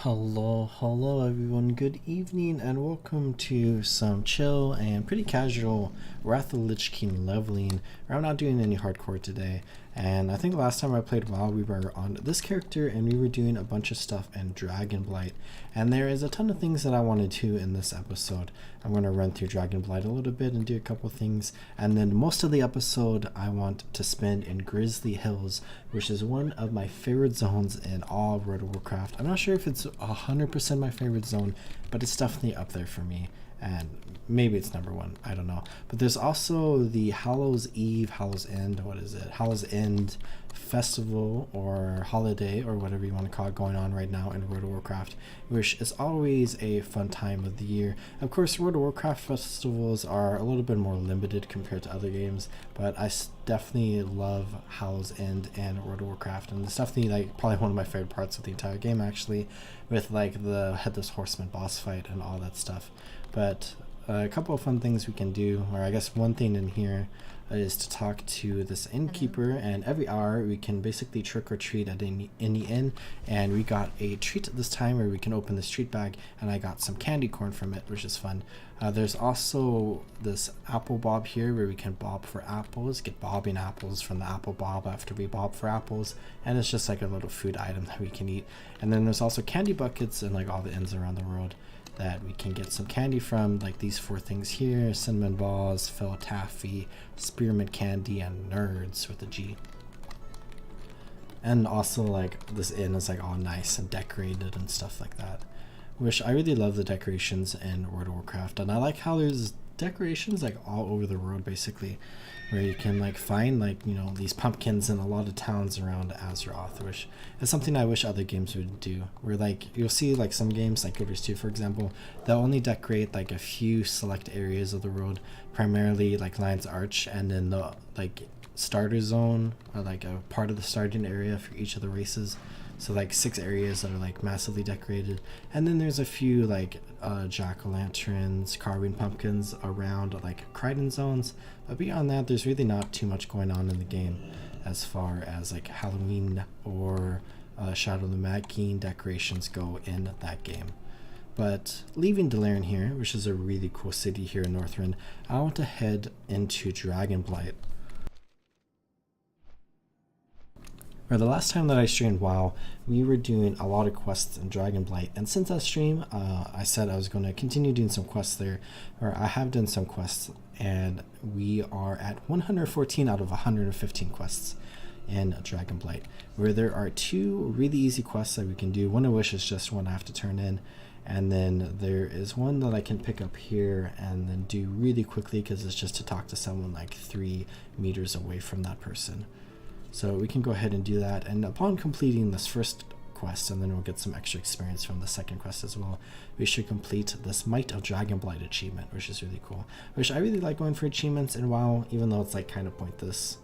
Hello everyone, good evening and welcome to some chill and pretty casual Wrath of the Lich King leveling. I'm not doing any hardcore today, and I think last time I played WoW we were on this character and we were doing a bunch of stuff in Dragonblight, and there is a ton of things that I wanted to in this episode. I'm going to run through Dragonblight a little bit and do a couple things, and then most of the episode I want to spend in Grizzly Hills, which is one of my favorite zones in all of World of Warcraft. I'm not sure if it's 100% my favorite zone, but it's definitely up there for me, and maybe it's number one, I don't know. But there's also the Hallows Eve, Hallows End, what is it? Hallows End festival or holiday or whatever you want to call it going on right now in World of Warcraft, which is always a fun time of the year. Of course, World of Warcraft festivals are a little bit more limited compared to other games, but I definitely love Hallows End and World of Warcraft, and it's definitely like probably one of my favorite parts of the entire game actually, with like the Headless Horseman boss fight and all that stuff. But a couple of fun things we can do, or I guess one thing in here is to talk to this innkeeper, and every hour we can basically trick or treat at any inn, and we got a treat this time where we can open this treat bag, and I got some candy corn from it, which is fun. There's also this apple bob here where we can bob for apples, get bobbing apples from the apple bob after we bob for apples, and it's just like a little food item that we can eat. And then there's also candy buckets in like all the inns around the world that we can get some candy from, like these four things here: cinnamon balls, Phil taffy, spearmint candy, and nerds with a G. And also like this inn is like all nice and decorated and stuff like that, which I really love the decorations in World of Warcraft. And I like how there's decorations like all over the world basically, where you can like find like, you know, these pumpkins in a lot of towns around Azeroth, which is something I wish other games would do, where like you'll see like some games like Guilders 2 for example, they'll only decorate like a few select areas of the world, primarily like Lion's Arch and then the like starter zone, or like a part of the starting area for each of the races. So like 6 areas that are like massively decorated, and then there's a few like jack-o'-lanterns, carving pumpkins around like Crichton zones, but beyond that there's really not too much going on in the game as far as like Halloween or Shadow of the Mad King decorations go in that game. But leaving Delaran here, which is a really cool city here in Northrend, I want to head into Dragonblight. Or the last time that I streamed WoW, we were doing a lot of quests in Dragonblight, and since that stream, I said I was going to continue doing some quests there, or I have done some quests, and we are at 114 out of 115 quests in Dragonblight, where there are 2 really easy quests that we can do, one of which is just one I have to turn in, and then there is one that I can pick up here and then do really quickly because it's just to talk to someone like 3 meters away from that person. So we can go ahead and do that, and upon completing this first quest, and then we'll get some extra experience from the second quest as well, we should complete this Might of Dragonblight achievement, which is really cool. Which I really like going for achievements in WoW, even though it's like kind of pointless,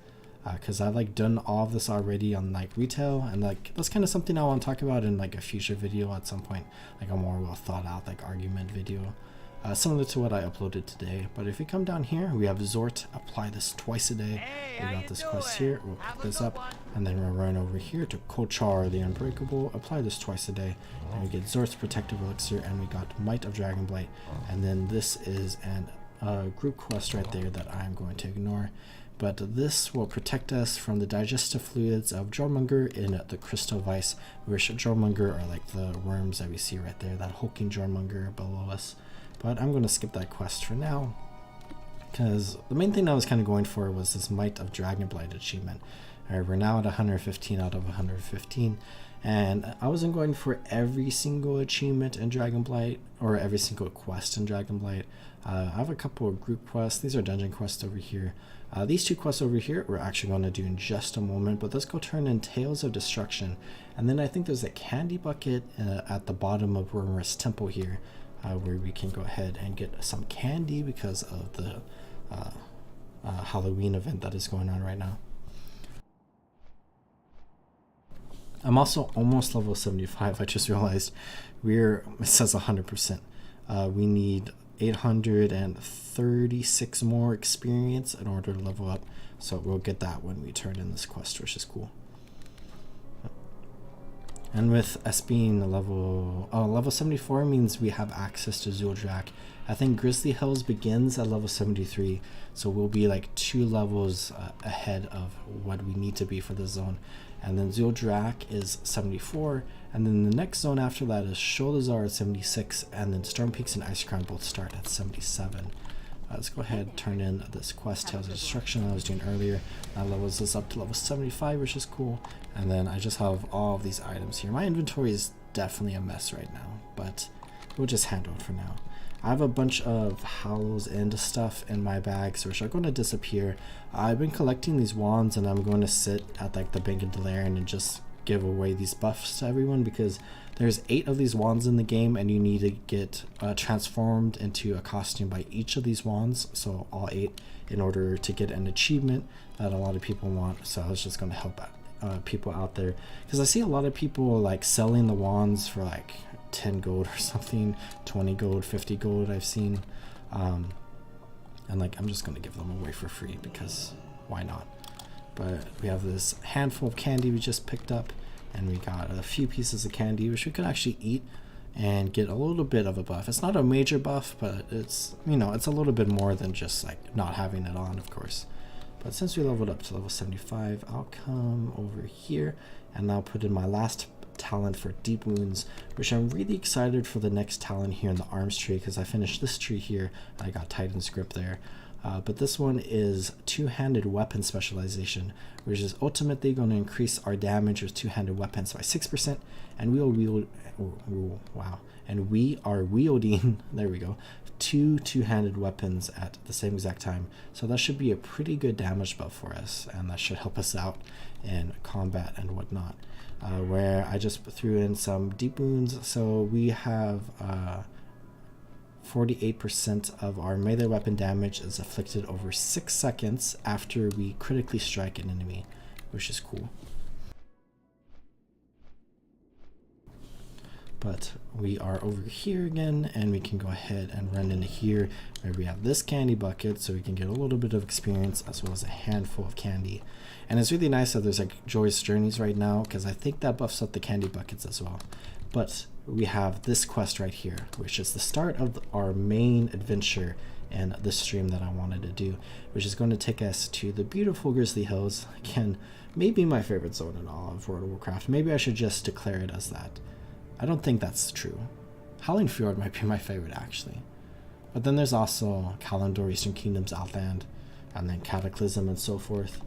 because I've like done all of this already on like retail, and like that's kind of something I want to talk about in like a future video at some point, like a more well thought out like argument video. Similar to what I uploaded today. But if we come down here, we have Zort, apply this twice a day. Hey, We got this quest here, we'll pick this up, and then we'll run over here to Kochar the Unbreakable, apply this twice a day, and we get Zort's Protective Elixir, and we got Might of Dragonblight, and then this is an group quest right there that I'm going to ignore. But this will protect us from the digestive fluids of Jormungandr in the Crystal Vice, which Jormungandr are like the worms that we see right there, that hulking Jormungandr below us. But I'm going to skip that quest for now, because the main thing I was kind of going for was this Might of Dragonblight achievement. Alright, we're now at 115 out of 115, and I wasn't going for every single achievement in Dragonblight, or every single quest in Dragonblight. I have a couple of group quests. These are dungeon quests over here. These 2 quests over here we're actually going to do in just a moment, but let's go turn in Tales of Destruction, and then I think there's a candy bucket at the bottom of Wormrest Temple here, where we can go ahead and get some candy because of the Halloween event that is going on right now. I'm also almost level 75. I just realized it says 100%. We need 836 more experience in order to level up, so we'll get that when we turn in this quest, which is cool. And with us being level 74 means we have access to Zuldrak. I think Grizzly Hills begins at level 73, so we'll be like 2 levels ahead of what we need to be for the zone. And then Zuldrak is 74, and then the next zone after that is Sholazar at 76, and then Storm Peaks and Ice Crown both start at 77. Let's go ahead and turn in this quest, Tales of Destruction, I was doing earlier. That levels us up to level 75, which is cool. And then I just have all of these items here. My inventory is definitely a mess right now, but we'll just handle it for now. I have a bunch of Hallows End stuff in my bags, which are going to disappear. I've been collecting these wands, and I'm going to sit at like the Bank of Delaran and just give away these buffs to everyone, because there's 8 of these wands in the game, and you need to get transformed into a costume by each of these wands, so all 8, in order to get an achievement that a lot of people want. So I was just going to help people out there, because I see a lot of people like selling the wands for like 10 gold or something, 20 gold, 50 gold I've seen, and like I'm just going to give them away for free, because why not? But we have this handful of candy we just picked up, and we got a few pieces of candy which we could actually eat and get a little bit of a buff. It's not a major buff, but it's, you know, it's a little bit more than just like not having it on, of course. But since we leveled up to level 75, I'll come over here and I'll put in my last talent for Deep Wounds, which I'm really excited for the next talent here in the arms tree, because I finished this tree here. I got Titan's Grip there. But this one is two-handed weapon specialization, which is ultimately going to increase our damage with two-handed weapons by 6%, and we are wielding there we go, two-handed weapons at the same exact time. So that should be a pretty good damage buff for us, and that should help us out in combat and whatnot. Where I just threw in some Deep Wounds, so we have 48% of our melee weapon damage is afflicted over 6 seconds after we critically strike an enemy, which is cool. But we are over here again, and we can go ahead and run into here where we have this candy bucket, so we can get a little bit of experience as well as a handful of candy. And it's really nice that there's like Joyous Journeys right now, because I think that buffs up the candy buckets as well. But we have this quest right here, which is the start of our main adventure in this stream that I wanted to do, which is going to take us to the beautiful Grizzly Hills. Again, maybe my favorite zone in all of World of Warcraft. Maybe I should just declare it as that. I don't think that's true. Howling Fjord might be my favorite, actually. But then there's also Kalimdor, Eastern Kingdoms, Outland, and then Cataclysm and so forth.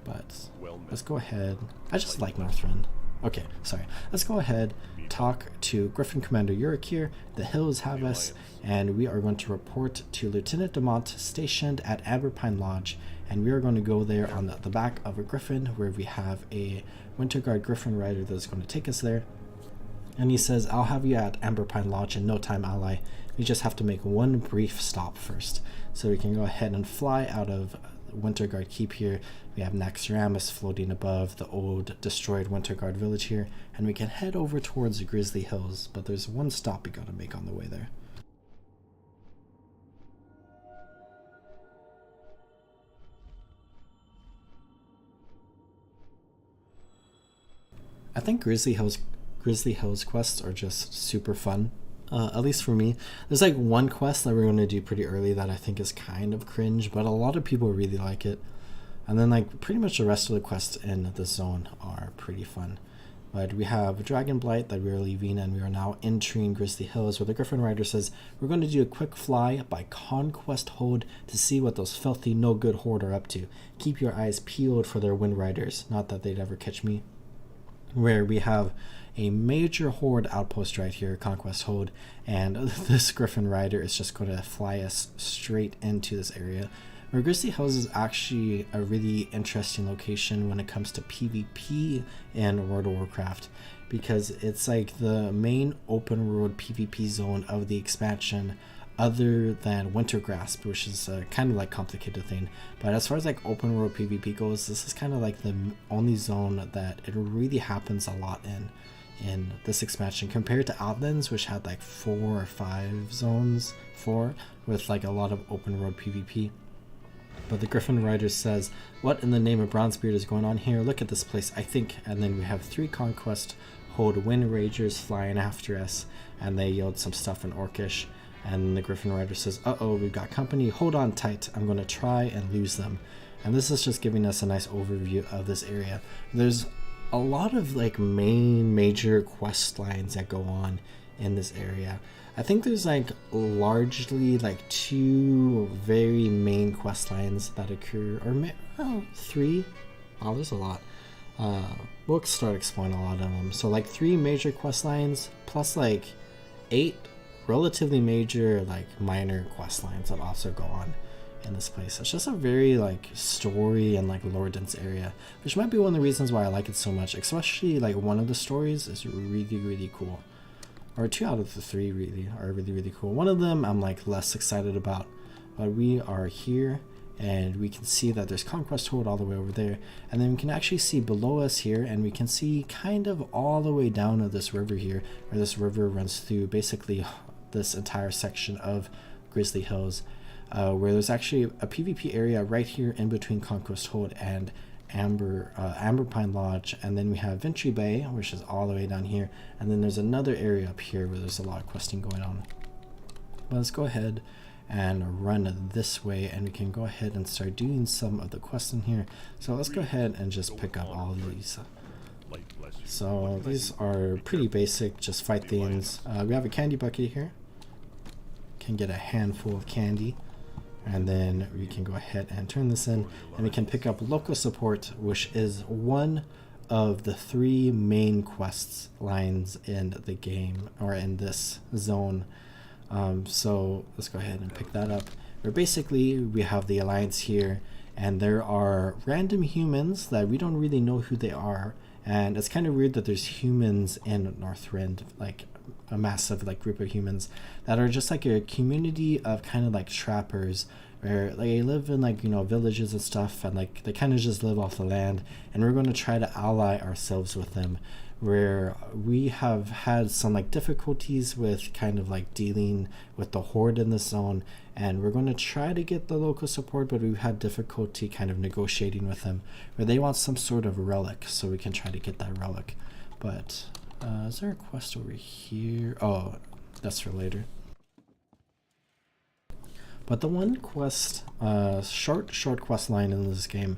But let's go ahead. I just like Northrend. Okay, sorry. Let's go ahead, talk to Griffin Commander Yurik here. The hills have us, and we are going to report to Lieutenant Demont, stationed at Amberpine Lodge, and we are going to go there on the back of a griffin, where we have a Winterguard Griffin rider that's going to take us there. And he says, I'll have you at Amberpine Lodge in no time, ally. We just have to make one brief stop first. So we can go ahead and fly out of Winterguard Keep here. We have Naxxramas floating above the old destroyed Winterguard village here, and we can head over towards the Grizzly Hills, but there's one stop we gotta make on the way there. I think Grizzly Hills quests are just super fun. At least for me. There's like one quest that we're going to do pretty early that I think is kind of cringe, but a lot of people really like it. And then like pretty much the rest of the quests in the zone are pretty fun. But we have Dragon Blight that we're leaving, and we are now entering Grizzly Hills, where the Griffin Rider says we're going to do a quick fly by Conquest Hold to see what those filthy no good horde are up to. Keep your eyes peeled for their Wind Riders, not that they'd ever catch me. Where we have a major horde outpost right here, Conquest Hold, and this Griffin Rider is just going to fly us straight into this area. Where Grizzly Hills is actually a really interesting location when it comes to PvP in World of Warcraft, because it's like the main open world PvP zone of the expansion, other than Wintergrasp, which is a kind of like complicated thing. But as far as like open world PvP goes, this is kind of like the only zone that it really happens a lot in this expansion, compared to Outlands, which had like 4 or 5 zones, with like a lot of open world PvP. But the Griffin Rider says, what in the name of Bronzebeard is going on here? Look at this place, I think. And then we have 3 Conquest hold wind ragers flying after us, and they yelled some stuff in Orcish. And the Griffin Rider says, uh-oh, we've got company, hold on tight, I'm going to try and lose them. And this is just giving us a nice overview of this area. There's a lot of like major quest lines that go on in this area. I think there's like largely like 2 very main quest lines that occur, or 3. Oh, there's a lot. We'll start exploring a lot of them. So like 3 major quest lines plus like 8 relatively major like minor quest lines that also go on in this place. It's just a very like story and like lore dense area, which might be one of the reasons why I like it so much. Especially like one of the stories is really cool, or 2 out of the 3 really are really cool. One of them I'm like less excited about, but we are here and we can see that there's Conquest Hold all the way over there, and then we can actually see below us here, and we can see kind of all the way down to this river here, where this river runs through basically this entire section of Grizzly Hills, where there's actually a PvP area right here in between Conquest Hold and Amberpine Lodge, and then we have Ventry Bay, which is all the way down here, and then there's another area up here where there's a lot of questing going on. But let's go ahead and run this way, and we can go ahead and start doing some of the quests in here. So let's go ahead and just pick up all of these. So these are pretty basic, just fight things. We have a candy bucket here. Can get a handful of candy, and then we can go ahead and turn this in, and we can pick up local support, which is one of the 3 main quests lines in the game, or in this zone. So let's go ahead and pick that up, where basically we have the Alliance here, and there are random humans that we don't really know who they are, and it's kind of weird that there's humans in Northrend, like a massive like group of humans that are just like a community of kind of like trappers, where like they live in like, you know, villages and stuff, and like they kind of just live off the land, and we're going to try to ally ourselves with them, where we have had some like difficulties with kind of like dealing with the horde in this zone, and we're going to try to get the local support, but we've had difficulty kind of negotiating with them, where they want some sort of relic, so we can try to get that relic. But is there a quest over here? Oh, that's for later. But the one quest, short quest line in this game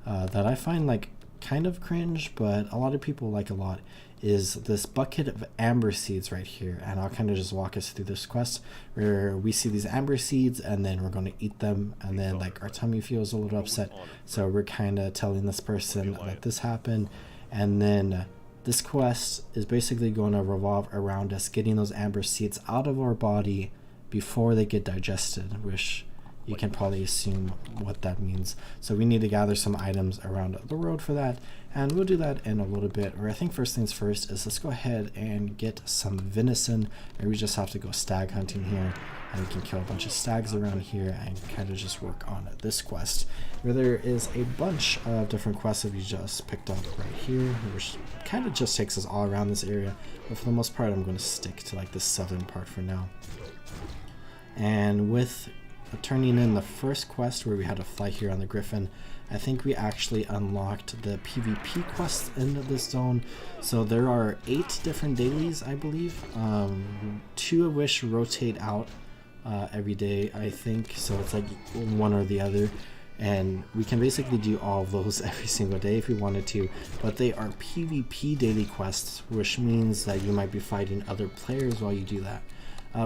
that I find like kind of cringe, but a lot of people like a lot, is this bucket of amber seeds right here. And I'll kind of just walk us through this quest, where we see these amber seeds, and then we're going to eat them, and then like our tummy feels a little upset, so we're kind of telling this person that this happened, and then this quest is basically going to revolve around us getting those amber seeds out of our body before they get digested, which you can probably assume what that means. So we need to gather some items around the road for that, and we'll do that in a little bit. Or I think first things first is let's go ahead and get some venison, or we just have to go stag hunting here, and we can kill a bunch of stags around here and kind of just work on this quest, where there is a bunch of different quests that we just picked up right here, which kind of just takes us all around this area, but for the most part I'm going to stick to like the southern part for now. And with turning in the first quest, where we had to fly here on the Griffin, I think we actually unlocked the PvP quest in this zone. So there are 8 different dailies, I believe, 2 of which rotate out every day, I think, so it's like one or the other, and we can basically do all of those every single day if we wanted to, but they are PvP daily quests, which means that you might be fighting other players while you do that.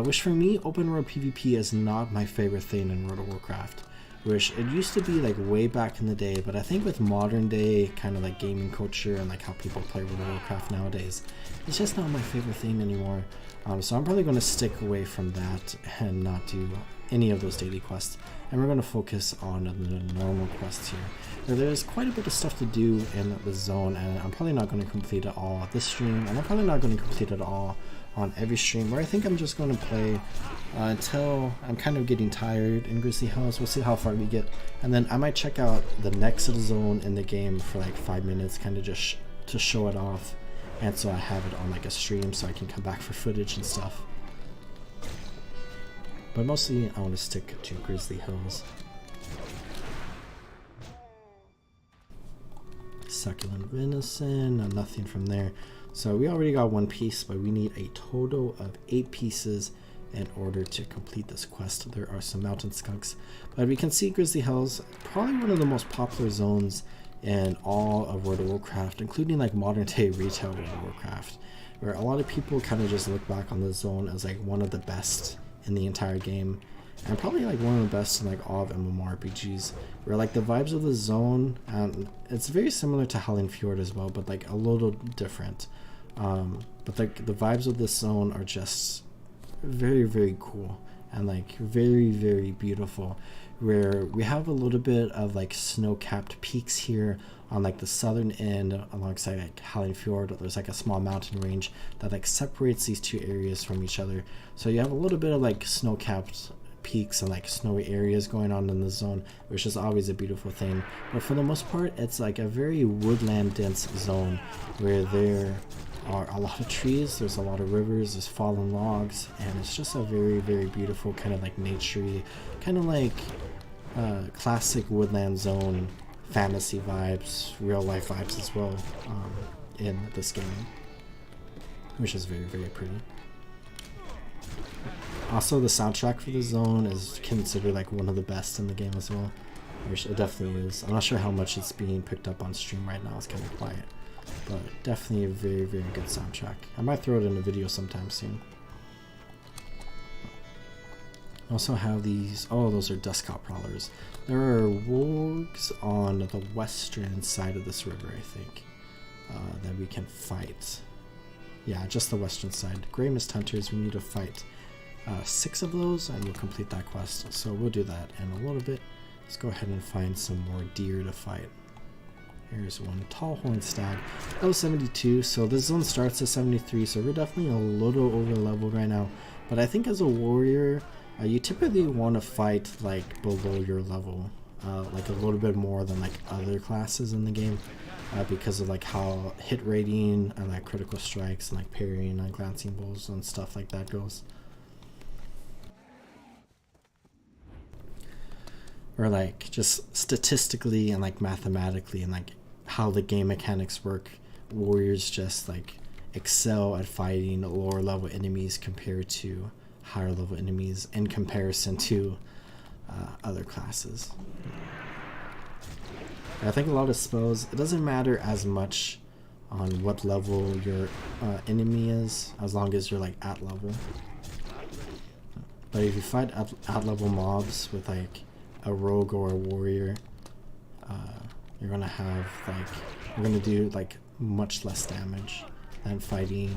Which for me, open world PvP is not my favorite thing in World of Warcraft, which it used to be like way back in the day, but I think with modern day kind of like gaming culture and like how people play World of Warcraft nowadays, it's just not my favorite thing anymore. So I'm probably going to stick away from that and not do any of those daily quests, and we're going to focus on the normal quests here. Now, there's quite a bit of stuff to do in the zone, and I'm probably not going to complete it all this stream, and I'm probably not going to complete it all on every stream, where I think I'm just going to play until I'm kind of getting tired in Grizzly Hills. We'll see how far we get, and then I might check out the next zone in the game for like 5 minutes, kind of just to show it off, and so I have it on like a stream so I can come back for footage and stuff. But mostly I want to stick to Grizzly Hills. Succulent venison, nothing from there. So we already got one piece, but we need a total of 8 pieces in order to complete this quest. There are some mountain skunks, but we can see Grizzly Hills, probably one of the most popular zones in all of World of Warcraft, including like modern day retail World of Warcraft, where a lot of people kind of just look back on this zone as like one of the best in the entire game, and probably like one of the best in like all of MMORPGs, where like the vibes of the zone, and it's very similar to Howling Fjord as well, but like a little different. But like the vibes of this zone are just very, very cool and like very, very beautiful, where we have a little bit of like snow-capped peaks here on like the southern end alongside like Howling Fjord. There's like a small mountain range that like separates these two areas from each other, so you have a little bit of like snow-capped peaks and like snowy areas going on in the zone, which is always a beautiful thing. But for the most part, it's like a very woodland dense zone where there are a lot of trees, there's a lot of rivers, there's fallen logs, and it's just a very, very beautiful kind of like naturey, kind of like classic woodland zone fantasy vibes, real life vibes as well in this game, which is very, very pretty. Also, the soundtrack for the zone is considered like one of the best in the game as well, which it definitely is. I'm not sure how much it's being picked up on stream right now, it's kind of quiet, but definitely a very, very good soundtrack. I might throw it in a video sometime soon. I also have these, oh, those are Dustcop Prowlers. There are wargs on the western side of this river, I think, that we can fight. Yeah, just the western side. Grey Mist Hunters, we need to fight 6 of those and we'll complete that quest. So we'll do that in a little bit. Let's go ahead and find some more deer to fight. Here's one, Tall Horn Stag. That was 72, so this zone starts at 73, so we're definitely a little over leveled right now. But I think as a warrior, you typically want to fight like below your level, like a little bit more than like other classes in the game, because of like how hit rating and like critical strikes and like parrying and glancing blows and stuff like that goes. Or like just statistically and like mathematically and like how the game mechanics work, warriors just like excel at fighting lower level enemies compared to higher level enemies in comparison to other classes. I think a lot of spells, it doesn't matter as much on what level your enemy is, as long as you're like at level. But if you fight at level mobs with like a rogue or a warrior, you're gonna have like, you're gonna do like much less damage than fighting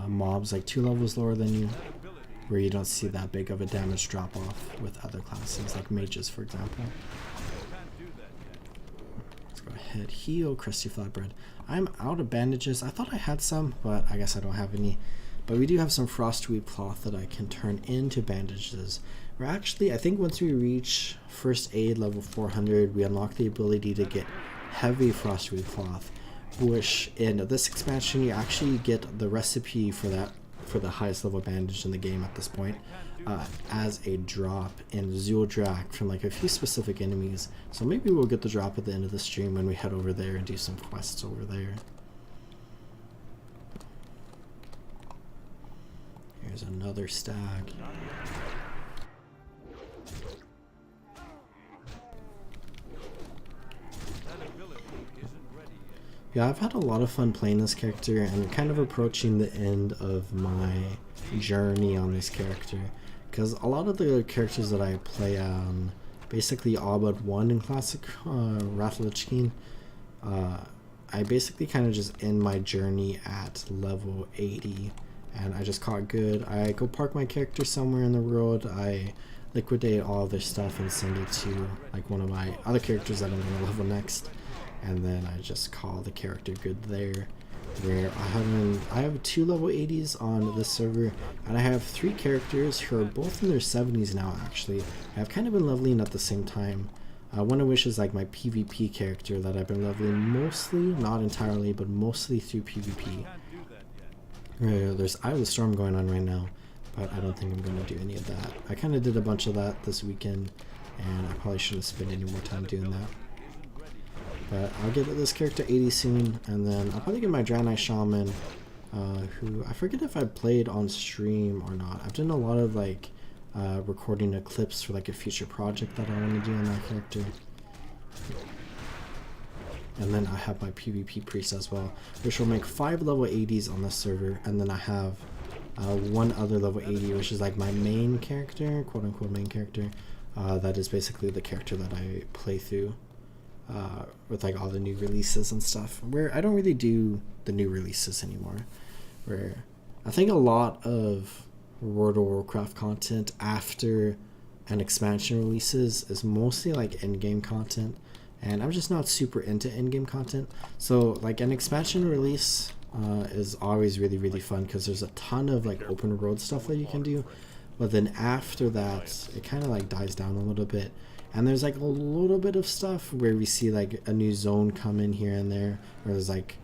mobs like 2 levels lower than you, where you don't see that big of a damage drop off with other classes like mages, for example. Let's go ahead, heal Crusty Flatbread. I'm out of bandages. I thought I had some, but I guess I don't have any. But we do have some Frostweave cloth that I can turn into bandages. We're actually, I think once we reach first aid level 400, we unlock the ability to get heavy Frostweave cloth, which in this expansion you actually get the recipe for that, for the highest level bandage in the game at this point, as a drop in Zuldrak from like a few specific enemies. So maybe we'll get the drop at the end of the stream when we head over there and do some quests over there. Here's another stag. Yeah, I've had a lot of fun playing this character and kind of approaching the end of my journey on this character, because a lot of the characters that I play on, basically all but one in Classic Wrath of the Lich King, I basically kind of just end my journey at level 80 and I just call it good. I go park my character somewhere in the world, I liquidate all of their stuff and send it to like one of my other characters that I'm going to level next, and then I just call the character good there. Where I have 2 level 80s on this server, and I have 3 characters who are both in their 70s now actually. I've kind of been leveling at the same time. One of which is like my PvP character that I've been leveling mostly, not entirely, but mostly through PvP. There's Eye of the Storm going on right now, but I don't think I'm going to do any of that. I kind of did a bunch of that this weekend, and I probably shouldn't spend any more time doing that. But I'll get this character 80 soon, and then I'll probably get my Draenei Shaman, who I forget if I played on stream or not. I've done a lot of like recording a clips for like a future project that I want to do on that character. And then I have my PvP priest as well, which will make 5 level 80s on this server, and then I have one other level 80, which is like my main character, quote unquote main character. That is basically the character that I play through with like all the new releases and stuff, where I don't really do the new releases anymore, where I think a lot of World of Warcraft content after an expansion releases is mostly like in-game content, and I'm just not super into in-game content. So like an expansion release is always really fun because there's a ton of like open world stuff that you can do, but then after that it kind of like dies down a little bit, and there's like a little bit of stuff where we see like a new zone come in here and there, where there's like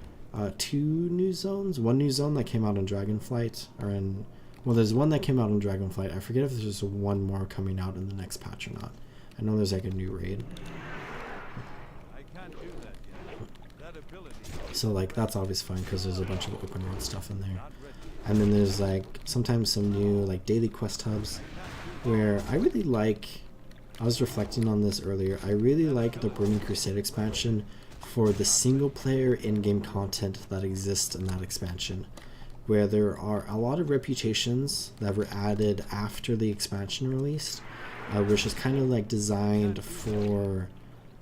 2 new zones, one new zone that came out in Dragonflight, or in, well, there's one that came out in Dragonflight. I forget if there's one more coming out in the next patch or not. I know there's like a new raid. So like that's always fun because there's a bunch of open world stuff in there. And then there's like sometimes some new like daily quest hubs where I really like, I was reflecting on this earlier, I really like the Burning Crusade expansion for the single player in-game content that exists in that expansion, where there are a lot of reputations that were added after the expansion released, which is kind of like designed for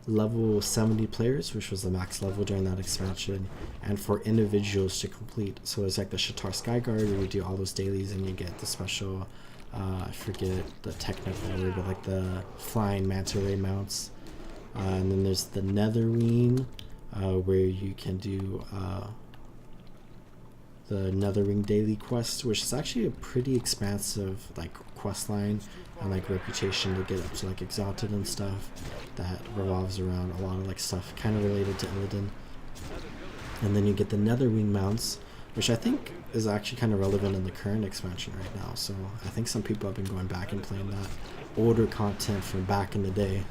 level 70 players, which was the max level during that expansion, and for individuals to complete. So it's like the Shatar Skyguard, where you do all those dailies and you get the special, I forget the technical word, but like the flying manta ray mounts. And then there's the Netherwing, where you can do the Netherwing daily quest, which is actually a pretty expansive like quest line and like reputation to get up to like exalted and stuff, that revolves around a lot of like stuff kind of related to Illidan. And then you get the Netherwing mounts, which I think is actually kind of relevant in the current expansion right now. So I think some people have been going back and playing that older content from back in the day.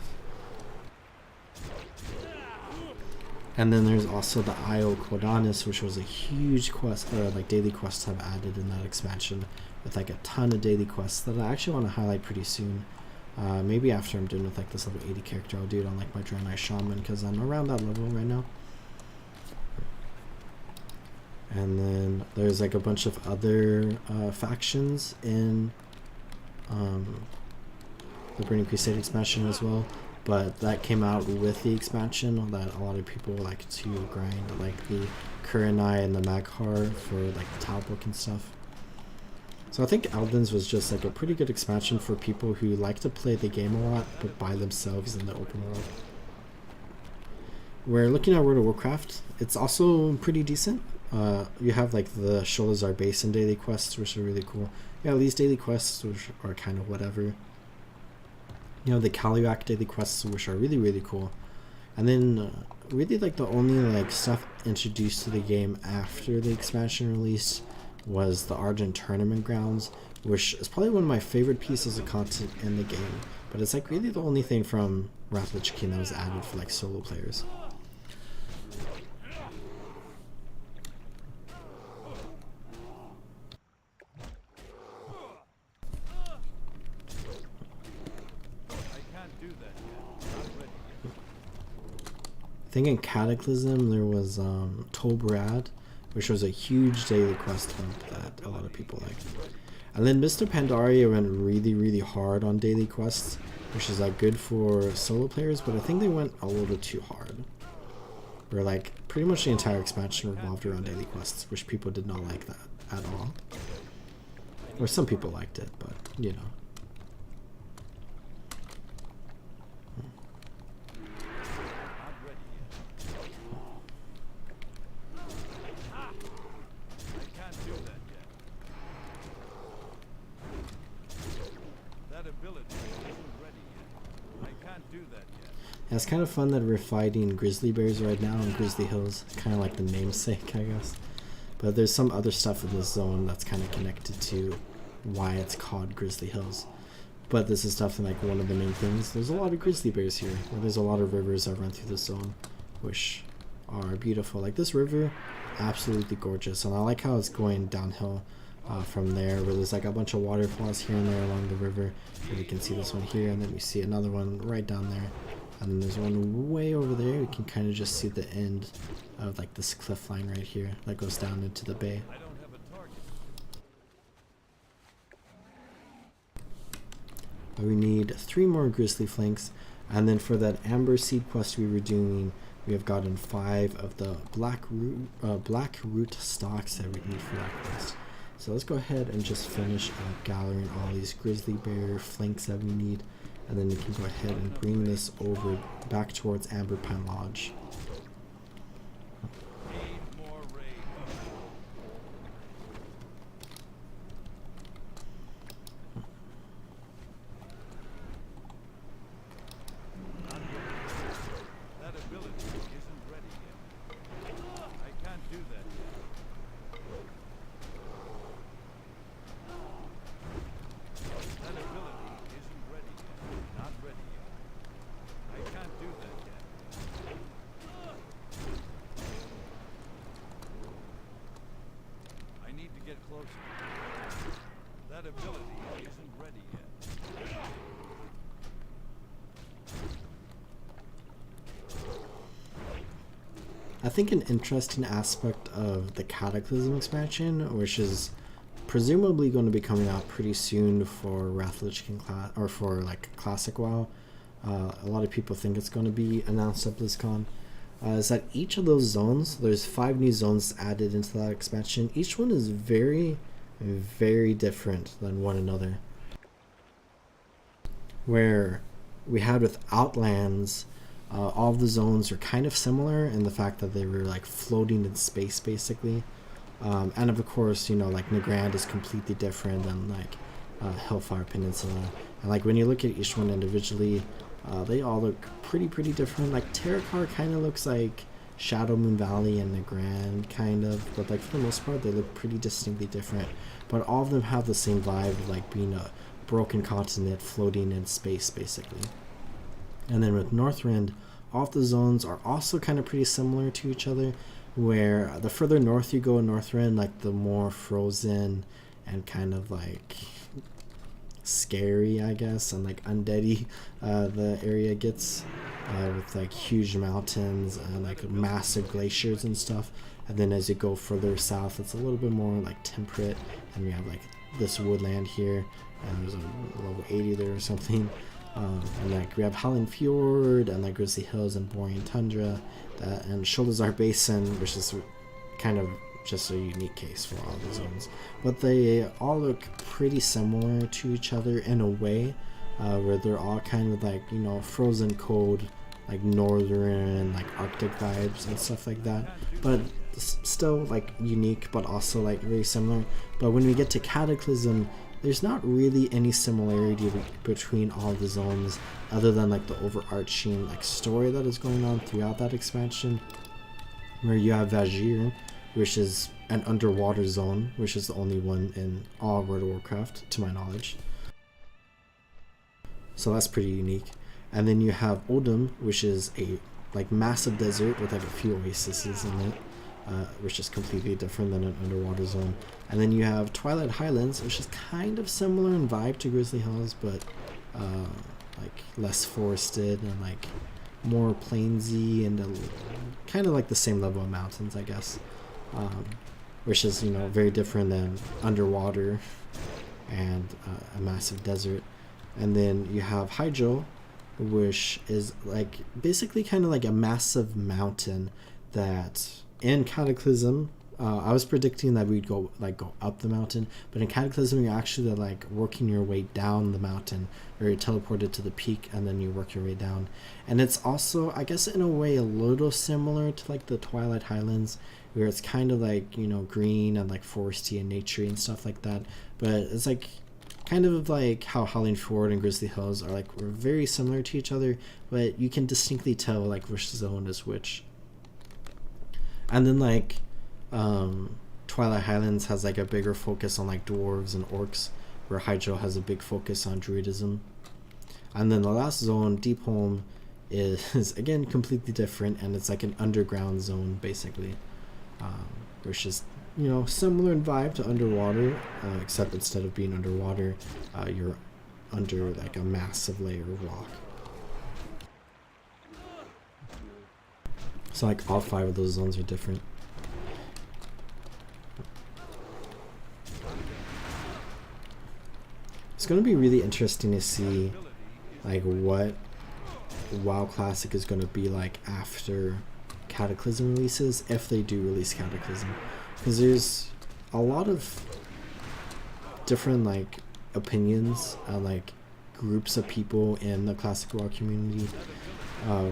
And then there's also the Isle Cordanis, which was a huge quest, like daily quest hub added in that expansion, with like a ton of daily quests that I actually want to highlight pretty soon. Maybe after I'm done with like this level 80 character, I'll do it on like my Draenei Shaman, because I'm around that level right now. And then there's like a bunch of other factions in the Burning Crusade expansion as well, but that came out with the expansion that a lot of people like to grind, like the Kurenai and the Maghar for like the tile book and stuff. So I think Eldens was just like a pretty good expansion for people who like to play the game a lot but by themselves in the open world. We're looking at World of Warcraft. It's also pretty decent. You have like the Sholazar Basin daily quests, which are really cool. Yeah, these daily quests, which are kind of whatever. You know, the Kaluak daily quests, which are really cool. And then really like the only like stuff introduced to the game after the expansion release was the Argent Tournament Grounds, which is probably one of my favorite pieces of content in the game. But it's like really the only thing from Wrath of the Lich King that was added for like solo players. I think in Cataclysm there was Tolbrad, which was a huge daily quest hunt that a lot of people liked. And then Mr. Pandaria went really hard on daily quests, which is like good for solo players, but I think they went a little too hard. Where like pretty much the entire expansion revolved around daily quests, which people did not like that at all. Or some people liked it, but you know. Yeah, it's kind of fun that we're fighting grizzly bears right now in Grizzly Hills. Kind of like the namesake, I guess. But there's some other stuff in this zone that's kind of connected to why it's called Grizzly Hills. But this is definitely like one of the main things. There's a lot of grizzly bears here. There's a lot of rivers that run through this zone. which are beautiful. Like this river, absolutely gorgeous, and I like how it's going downhill from there, where there's like a bunch of waterfalls here and there along the river. And you can see this one here, and then we see another one right down there, and then there's one way over there. You can kind of just see the end of like this cliff line right here that goes down into the bay. We need 3 more grizzly flanks, and then for that amber seed quest we were doing, we have gotten 5 of the black root stalks that we need for that quest. So let's go ahead and just finish gathering all these grizzly bear flanks that we need, and then we can go ahead and bring this over back towards Amber Pine Lodge. That ability isn't ready yet. I think an interesting aspect of the Cataclysm expansion, which is presumably going to be coming out pretty soon for Wrath of the Lich King class, or for like Classic WoW. A lot of people think it's going to be announced at BlizzCon. Is that each of those zones, there's 5 new zones added into that expansion. Each one is very, very different than one another. Where we had with Outlands, all of the zones are kind of similar in the fact that they were like floating in space basically. And of course, you know, like Nagrand is completely different than like Hellfire Peninsula. And like when you look at each one individually, they all look pretty different. Like Terracar kind of looks like Shadow Moon Valley and Nagrand kind of, but like for the most part they look pretty distinctly different. But all of them have the same vibe of like being a broken continent floating in space basically. And then with Northrend, all of the zones are also kind of pretty similar to each other, where the further north you go in Northrend, like the more frozen and kind of like scary, I guess, and like undeady the area gets, with like huge mountains and like massive glaciers and stuff. And then as you go further south, it's a little bit more like temperate, and we have like this woodland here, and there's a level 80 there or something. And like we have Howling Fjord and like Grizzly Hills and Borean Tundra, and Sholazar Basin, which is kind of just a unique case for all the zones. But they all look pretty similar to each other in a way, where they're all kind of like, you know, frozen cold, like northern, like Arctic vibes and stuff like that. But still like unique, but also like very similar. But when we get to Cataclysm, there's not really any similarity between all the zones, other than like the overarching like story that is going on throughout that expansion, where you have Vajir, which is an underwater zone, which is the only one in all World of Warcraft to my knowledge. So that's pretty unique. And then you have Odum, which is a like massive desert with like a few oases in it, which is completely different than an underwater zone. And then you have Twilight Highlands, which is kind of similar in vibe to Grizzly Hills, but like less forested and like more plainsy, and kind of like the same level of mountains, I guess, which is, you know, very different than underwater and a massive desert. And then you have Hydro, which is like basically kind of like a massive mountain that in Cataclysm, I was predicting that we'd go up the mountain, but in Cataclysm you're actually like working your way down the mountain, where you're teleported to the peak and then you work your way down. And it's also, I guess in a way, a little similar to like the Twilight Highlands, where it's kind of like, you know, green and like foresty and naturey and stuff like that. But it's like kind of like how Howling Fjord and Grizzly Hills are like, we're very similar to each other, but you can distinctly tell like which zone is which. And then like Twilight Highlands has like a bigger focus on like dwarves and orcs, where Hydro has a big focus on druidism. And then the last zone, Deep Home, is again completely different, and it's like an underground zone basically, which is, you know, similar in vibe to underwater, except instead of being underwater, you're under like a massive layer of rock. So like all 5 of those zones are different. It's going to be really interesting to see like what WoW Classic is going to be like after Cataclysm releases, if they do release Cataclysm, because there's a lot of different like opinions and like groups of people in the classic WoW community,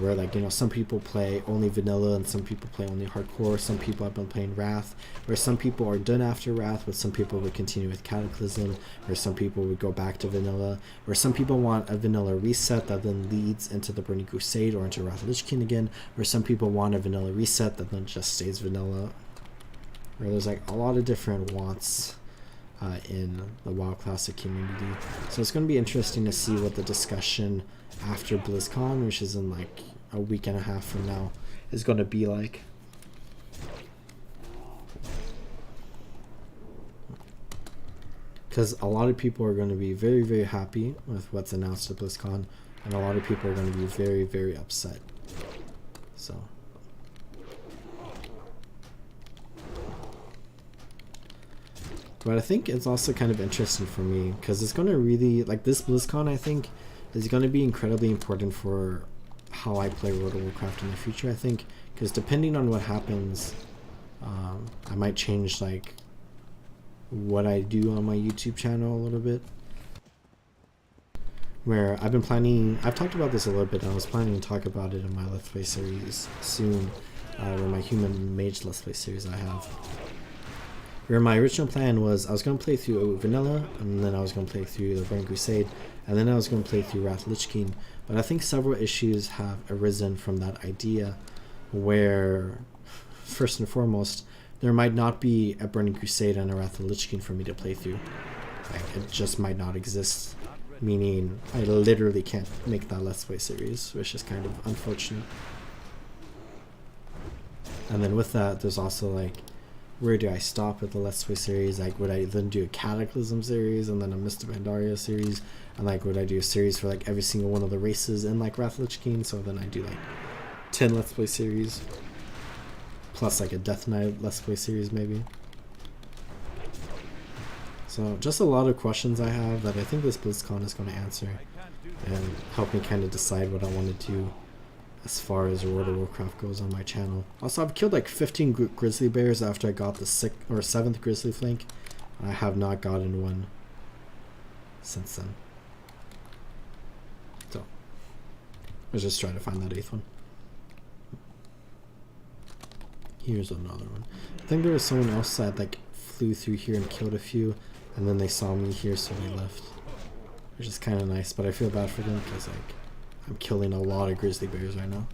where like, you know, some people play only vanilla and some people play only hardcore. Some people have been playing Wrath, where some people are done after Wrath, but some people would continue with Cataclysm, or some people would go back to vanilla, or some people want a vanilla reset that then leads into the Burning Crusade or into Wrath of Lich King again, or some people want a vanilla reset that then just stays vanilla. Where there's like a lot of different wants in the WoW Classic community. So it's going to be interesting to see what the discussion after BlizzCon, which is in like a week and a half from now, is going to be like. Because a lot of people are going to be very, very happy with what's announced at BlizzCon, and a lot of people are going to be very, very upset. So. But I think it's also kind of interesting for me, because it's going to really, like this BlizzCon, I think, is going to be incredibly important for how I play World of Warcraft in the future, I think, because depending on what happens, I might change like what I do on my YouTube channel a little bit. Where I've been planning, I've talked about this a little bit, and I was planning to talk about it in my Let's Play series soon, or my Human Mage Let's Play series I have. Where my original plan was I was going to play through Vanilla, and then I was going to play through the Burning Crusade, and then I was going to play through Wrath of Lich King. But I think several issues have arisen from that idea, where, first and foremost, there might not be a Burning Crusade and a Wrath of Lich King for me to play through. Like, it just might not exist, meaning I literally can't make that Let's Play series, which is kind of unfortunate. And then with that, there's also like, where do I stop with the Let's Play series? Like, would I then do a Cataclysm series and then a Mist of Pandaria series? And like, would I do a series for like every single one of the races in like Wrath of Lich King? So then I do like 10 Let's Play series, plus like a Death Knight Let's Play series maybe. So just a lot of questions I have that I think this BlizzCon is going to answer and help me kind of decide what I want to do as far as World of Warcraft goes on my channel. Also, I've killed like 15 grizzly bears after I got the 6th or 7th grizzly flank. I have not gotten one since then. So, let's just try to find that 8th one. Here's another one. I think there was someone else that like flew through here and killed a few, and then they saw me here, so they left. Which is kind of nice, but I feel bad for them because like I'm killing a lot of grizzly bears right now.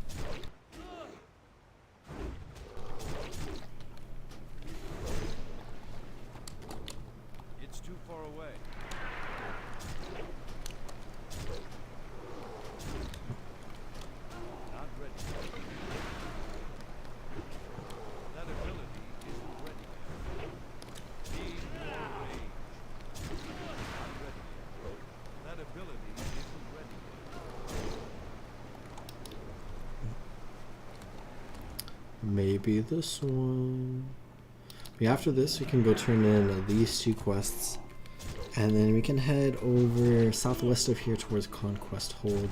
It's too far away. Not ready. That ability isn't ready yet. Need more rage. Not ready yet. That ability isn't ready yet. Maybe this one. But after this, we can go turn in these 2 quests, and then we can head over southwest of here towards Conquest Hold.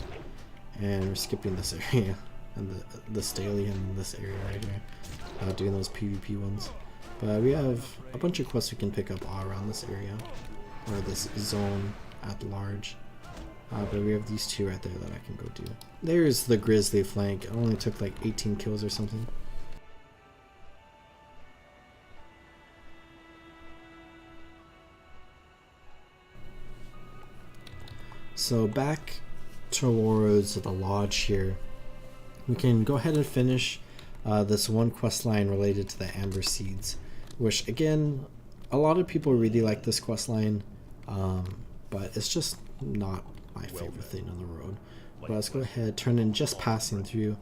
And we're skipping this area and this daily in this area right here, doing those PvP ones. But we have a bunch of quests we can pick up all around this area, or this zone at large. But we have these 2 right there that I can go do. There's the grizzly flank. It only took like 18 kills or something. So back towards the lodge here, we can go ahead and finish this one quest line related to the Amber Seeds, which again, a lot of people really like this quest line, but it's just not my favorite thing on the road. But let's go ahead, turn in just passing through,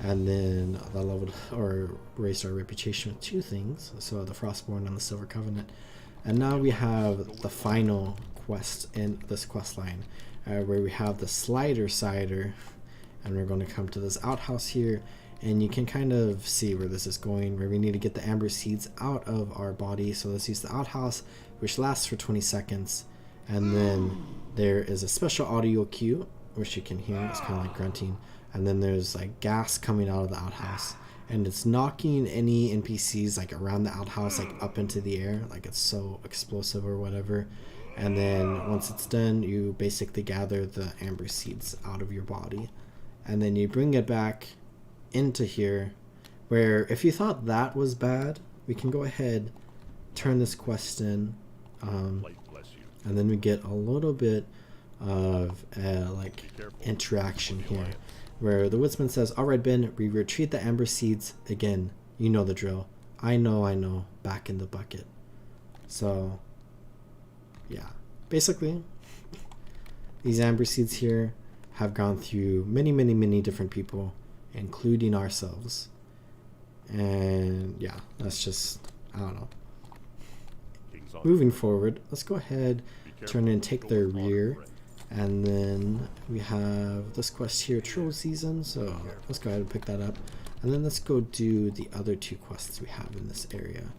and then that leveled or raised our reputation with 2 things. So the Frostborn and the Silver Covenant. And now we have the final quest in this quest line, where we have the Slider Cider, and we're going to come to this outhouse here, and you can kind of see where this is going, where we need to get the amber seeds out of our body. So let's use the outhouse, which lasts for 20 seconds, and then there is a special audio cue, which you can hear. It's kind of like grunting, and then there's like gas coming out of the outhouse, and it's knocking any NPCs like around the outhouse like up into the air, like it's so explosive or whatever. And then once it's done, you basically gather the amber seeds out of your body, and then you bring it back into here, where if you thought that was bad, we can go ahead, turn this quest in, and then we get a little bit of like interaction here, where the woodsman says, "Alright Ben, we retrieve the amber seeds again. You know the drill. I know, back in the bucket." So yeah, basically these amber seeds here have gone through many different people, including ourselves. And yeah, that's just, I don't know. Moving forward, let's go ahead, turn in, take their rear, and then we have this quest here, Troll Season, so let's go ahead and pick that up. And then let's go do the other 2 quests we have in this area.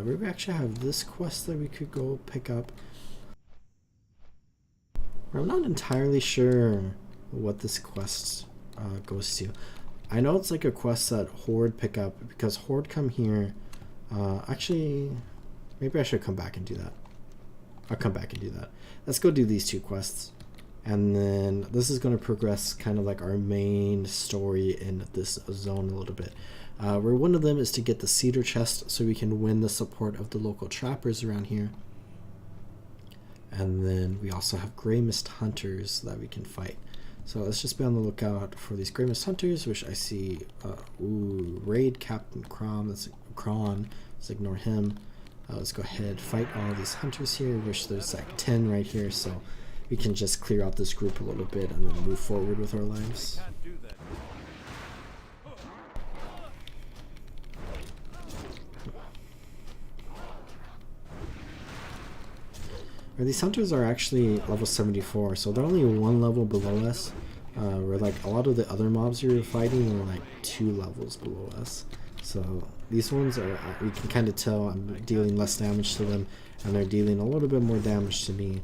We actually have this quest that we could go pick up. I'm not entirely sure what this quest goes to. I know it's like a quest that Horde pick up, because Horde come here. Actually, maybe I should come back and do that. I'll come back and do that. Let's go do these 2 quests, and then this is going to progress kind of like our main story in this zone a little bit. Where one of them is to get the cedar chest so we can win the support of the local trappers around here. And then we also have Grey Mist Hunters that we can fight. So let's just be on the lookout for these Grey Mist Hunters, which I see, Raid Captain Kron, let's ignore him. Let's go ahead, fight all these hunters here, which there's like 10 right here, so we can just clear out this group a little bit and then move forward with our lives. These hunters are actually level 74, so they're only 1 level below us, where like a lot of the other mobs we were fighting were like 2 levels below us. So these ones are, we can kind of tell I'm dealing less damage to them, and they're dealing a little bit more damage to me.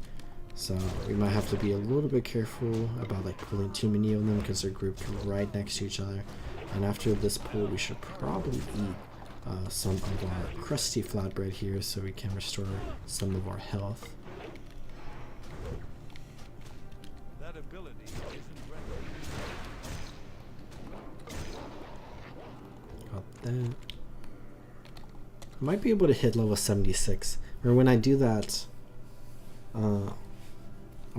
So we might have to be a little bit careful about like pulling too many of them, because they're grouped right next to each other. And after this pull, we should probably eat some of our crusty flatbread here, so we can restore some of our health. Ability isn't ready. Got that. I might be able to hit level 76. Or when I do that, I'll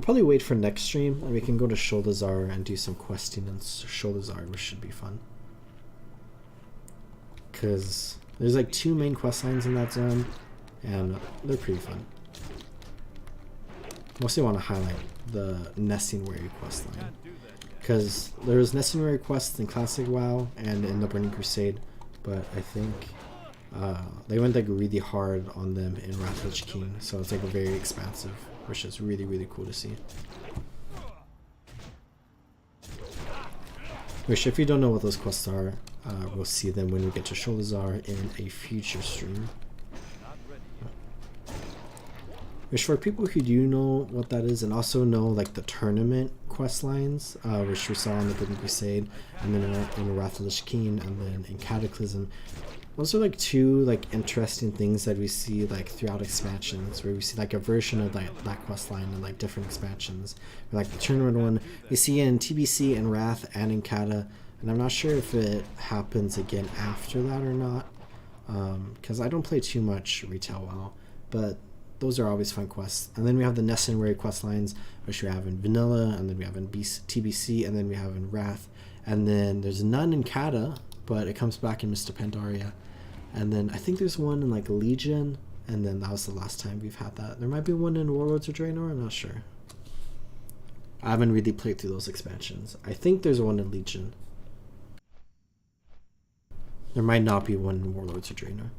probably wait for next stream, and we can go to Sholazar and do some questing in Sholazar, which should be fun. Because there's like 2 main quest lines in that zone, and they're pretty fun. Mostly want to highlight the Nesting Wary quest line, because there's Nesting Wary quests in Classic WoW and in the Burning Crusade, but I think they went like really hard on them in Wrath of the Lich King, so it's like very expansive, which is really cool to see. Which, if you don't know what those quests are, we'll see them when we get to Sholazar in a future stream. Which, for people who do know what that is, and also know like the tournament quest lines, which we saw in the Burning Crusade, and then in Wrath of the Lich King, and then in Cataclysm, those are like 2 like interesting things that we see like throughout expansions, where we see like a version of like that quest line in like different expansions. Like the tournament one, we see in TBC and Wrath and in Cata, and I'm not sure if it happens again after that or not, because I don't play too much retail WoW, but those are always fun quests. And then we have the Nest and Wary quest lines, which we have in Vanilla, and then we have in TBC, and then we have in Wrath. And then there's none in Cata, but it comes back in Mr. Pandaria. And then I think there's one in like Legion, and then that was the last time we've had that. There might be one in Warlords of Draenor, I'm not sure. I haven't really played through those expansions. I think there's one in Legion. There might not be one in Warlords of Draenor.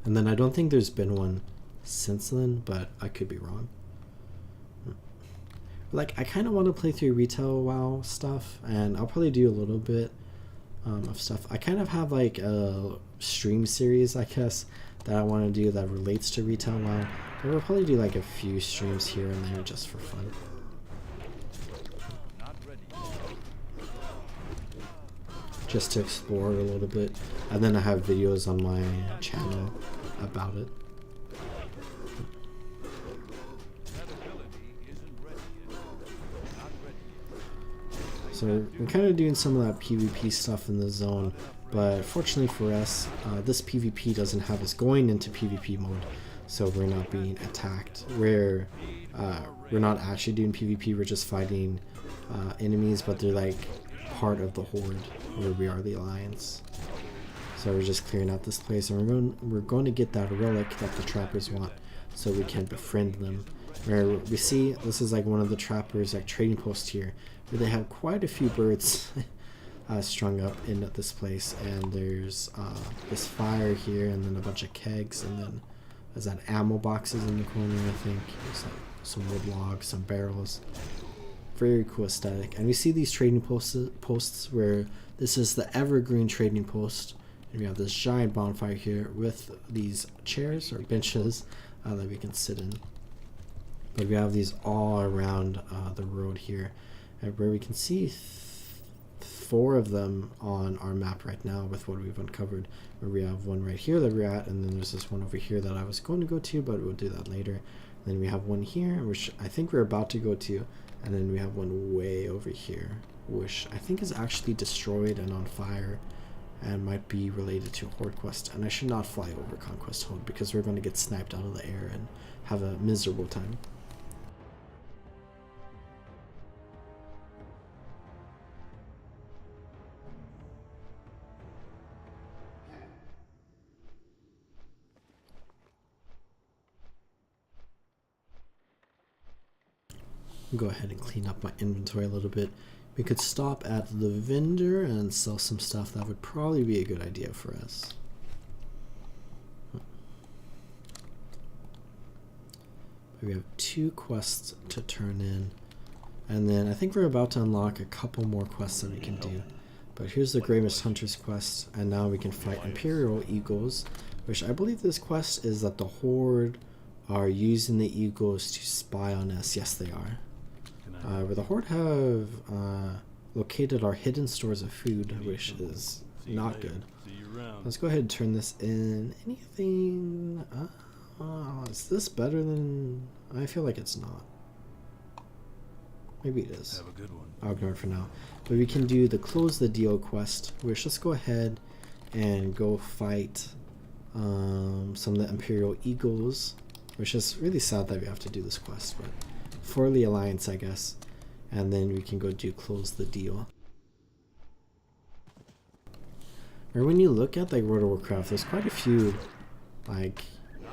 And then I don't think there's been one since then, but I could be wrong. Like, I kind of want to play through retail WoW stuff, and I'll probably do a little bit of stuff. I kind of have like a stream series, I guess, that I want to do that relates to retail WoW. But we'll probably do like a few streams here and there just for fun. Just to explore it a little bit. And then I have videos on my channel about it. So we're kind of doing some of that PvP stuff in the zone, but fortunately for us, this PvP doesn't have us going into PvP mode, so we're not being attacked. We're not actually doing PvP, we're just fighting enemies, but they're like part of the Horde, where we are the Alliance. So we're just clearing out this place, and we're going to get that relic that the trappers want, so we can befriend them. Where we see this is like one of the trappers like trading posts here, where they have quite a few birds strung up in this place, and there's this fire here, and then a bunch of kegs, and then there's that ammo boxes in the corner. I think there's like some wood logs, some barrels. Very cool aesthetic. And we see these trading posts where this is the evergreen trading post, and we have this giant bonfire here with these chairs or benches that we can sit in. But we have these all around the road here, where we can see 4 of them on our map right now with what we've uncovered. Where we have one right here that we're at, and then there's this one over here that I was going to go to, but we'll do that later. And then we have one here, which I think we're about to go to, and then we have one way over here, which I think is actually destroyed and on fire, and might be related to a Horde quest. And I should not fly over Conquest Horde, because we're going to get sniped out of the air and have a miserable time. Go ahead and clean up my inventory a little bit. We could stop at the vendor and sell some stuff. That would probably be a good idea for us. We have 2 quests to turn in, and then I think we're about to unlock a couple more quests that we can do. But here's the Gravest Hunter's quest, and now we can fight Imperial Eagles, which I believe this quest is that the Horde are using the Eagles to spy on us. Yes, they are. Where the Horde have located our hidden stores of food, which is not good. Let's go ahead and turn this in. Anything? Is this better than... I feel like it's not. Maybe it is. Have a good one. I'll ignore it for now. But we can do the Close the Deal quest, which let's go ahead and go fight some of the Imperial Eagles, which is really sad that we have to do this quest, but for the Alliance, I guess. And then we can go do Close the Deal. Or when you look at like World of Warcraft, there's quite a few like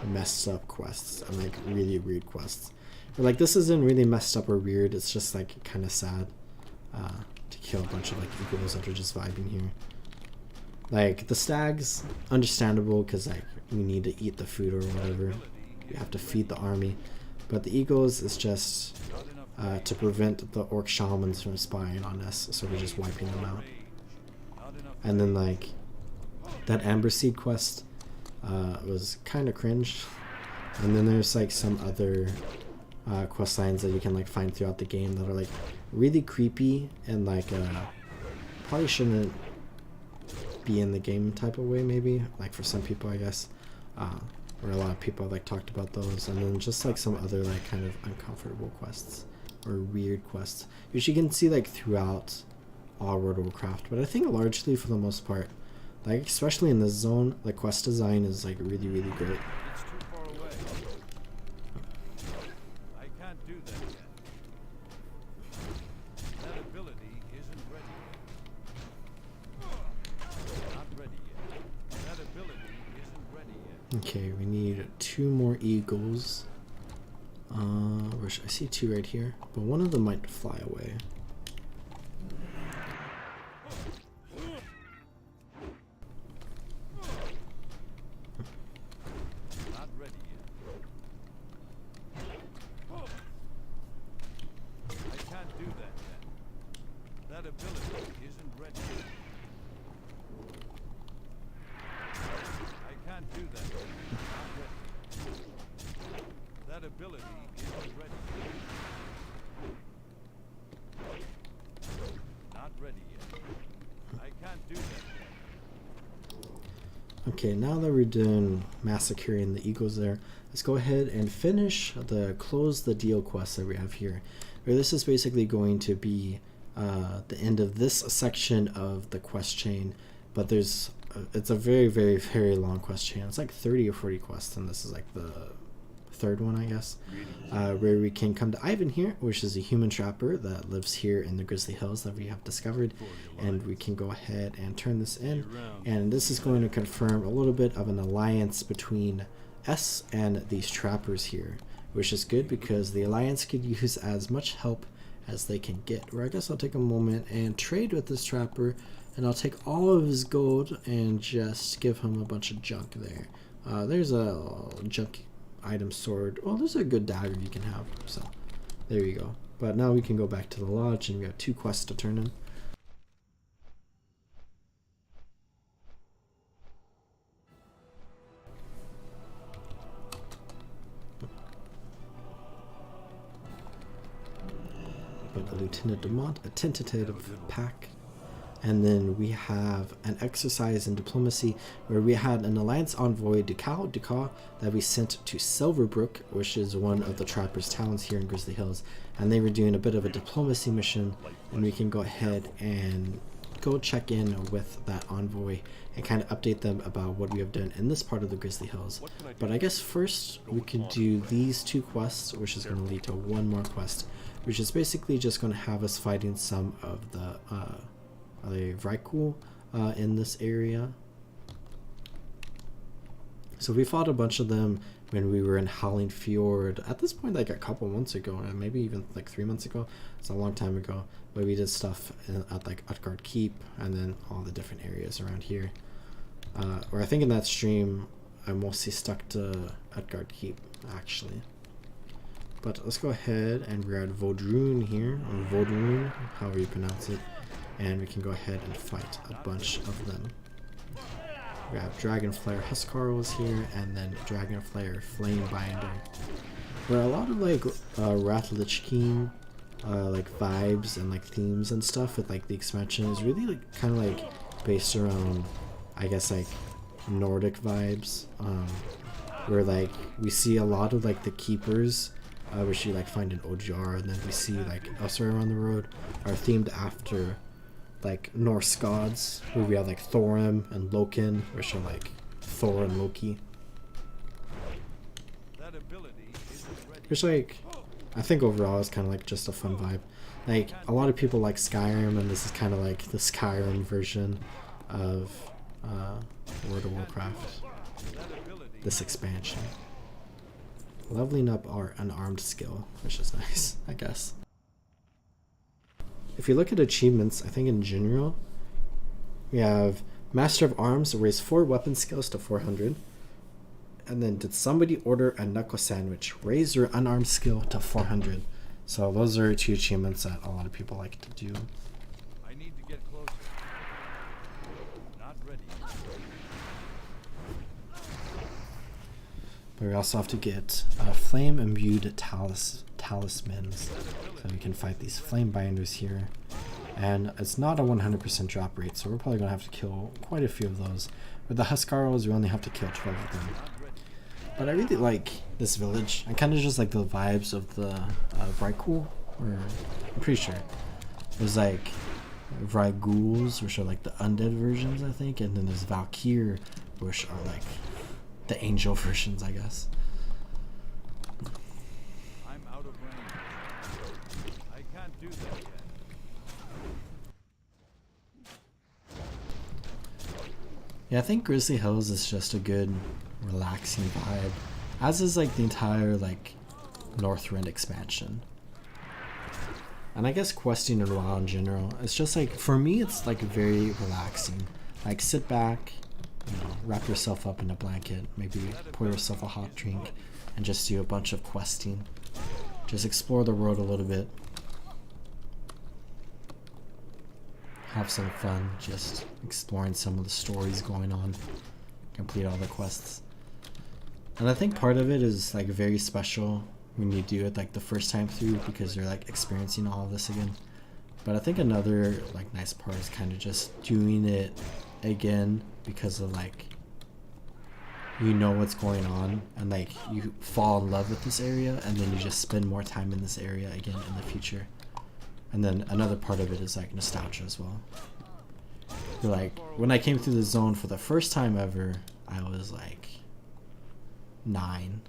messed up quests and like really weird quests. But like this isn't really messed up or weird, it's just like kind of sad to kill a bunch of like eagles that are just vibing here. Like the stags, understandable, because like we need to eat the food or whatever. We have to feed the army. But the eagles is just to prevent the orc shamans from spying on us, so we're just wiping them out. And then like that Amber Seed quest was kind of cringe. And then there's like some other quest lines that you can like find throughout the game that are like really creepy and like probably shouldn't be in the game type of way, maybe like for some people, I guess. Or a lot of people have like talked about those, and then just like some other like kind of uncomfortable quests or weird quests, which you can see like throughout all World of Warcraft. But I think largely for the most part, like especially in this zone, the quest design is like really, really great. It's too far away. I can't do that yet. That ability isn't ready yet. Not ready yet. That ability isn't ready yet. Okay, we need 2 more eagles. I see two right here, but one of them might fly away. Not ready yet. I can't do that yet. That ability isn't ready yet. I can't do that yet. Not ready. That ability isn't ready yet. Not ready yet. I can't do that yet. Okay, now that we're done massacring the eagles there, let's go ahead and close the deal quest that we have here. Where this is basically going to be the end of this section of the quest chain, but it's a very, very, very long quest chain. It's like 30 or 40 quests, and this is like the third one, I guess, where we can come to Ivan here, which is a human trapper that lives here in the Grizzly Hills that we have discovered, and we can go ahead and turn this in, and this is going to confirm a little bit of an alliance between us and these trappers here, which is good because the alliance could use as much help as they can get. Or I guess I'll take a moment and trade with this trapper, and I'll take all of his gold and just give him a bunch of junk there. There's a junk item sword. Well, there's a good dagger you can have, so there you go. But now we can go back to the lodge, and we have 2 quests to turn in. But the Lieutenant Dumont, a tentative pack. And then we have an exercise in diplomacy where we had an alliance envoy, Ducal, that we sent to Silverbrook, which is one of the trappers' towns here in Grizzly Hills. And they were doing a bit of a diplomacy mission, and we can go ahead and go check in with that envoy and kind of update them about what we have done in this part of the Grizzly Hills. But I guess first we could do these 2 quests, which is going to lead to one more quest, which is basically just going to have us fighting some of the Vrykul in this area. So we fought a bunch of them when we were in Howling Fjord at this point, like a couple months ago, and maybe even like 3 months ago. It's a long time ago, but we did stuff at like Utgard Keep and then all the different areas around here. Or I think in that stream I mostly stuck to Utgard Keep actually. But let's go ahead, and we're at Vodrun here, or Vodrun, however you pronounce it. And we can go ahead and fight a bunch of them. We have Dragonflare Huskarls here, and then Dragonflare Flamebinder. Where a lot of like Wrath Lich King like vibes and like themes and stuff with like the expansion is really like kind of like based around, I guess, like Nordic vibes. Where like we see a lot of like the keepers, which you like find in OGR, and then we see like elsewhere around the road are themed after like Norse gods, where we have like Thorim and Loken, which are like Thor and Loki. Which like I think overall is kind of like just a fun vibe. Like a lot of people like Skyrim, and this is kind of like the Skyrim version of World of Warcraft. This expansion. Leveling up our unarmed skill, which is nice, I guess. If you look at achievements, I think in general, we have Master of Arms, raise 4 weapon skills to 400. And then did somebody order a knuckle sandwich? Raise your unarmed skill to 400. So those are 2 achievements that a lot of people like to do. I need to get closer. Not ready. But we also have to get flame imbued talismans, so we can fight these flame binders here. And it's not a 100% drop rate, so we're probably going to have to kill quite a few of those. With the Huskarls, we only have to kill 12 of them. But I really like this village. I kind of just like the vibes of the Vrykul, or I'm pretty sure. There's like Vryguls, which are like the undead versions, I think, and then there's Valkyr, which are like the angel versions, I guess. I'm out of range. I can't do that yet. Yeah, I think Grizzly Hills is just a good, relaxing vibe. As is like the entire like Northrend expansion. And I guess questing in WoW in general, it's just like, for me, it's like very relaxing. Like, sit back, you know, wrap yourself up in a blanket, maybe pour yourself a hot drink, and just do a bunch of questing. Just explore the world a little bit. Have some fun just exploring some of the stories going on. Complete all the quests. And I think part of it is like very special when you do it like the first time through, because you're like experiencing all of this again. But I think another like nice part is kind of just doing it again because of like, you know what's going on, and like you fall in love with this area, and then you just spend more time in this area again in the future. And then another part of it is like nostalgia as well. You're like, when I came through the zone for the first time ever, I was like 9.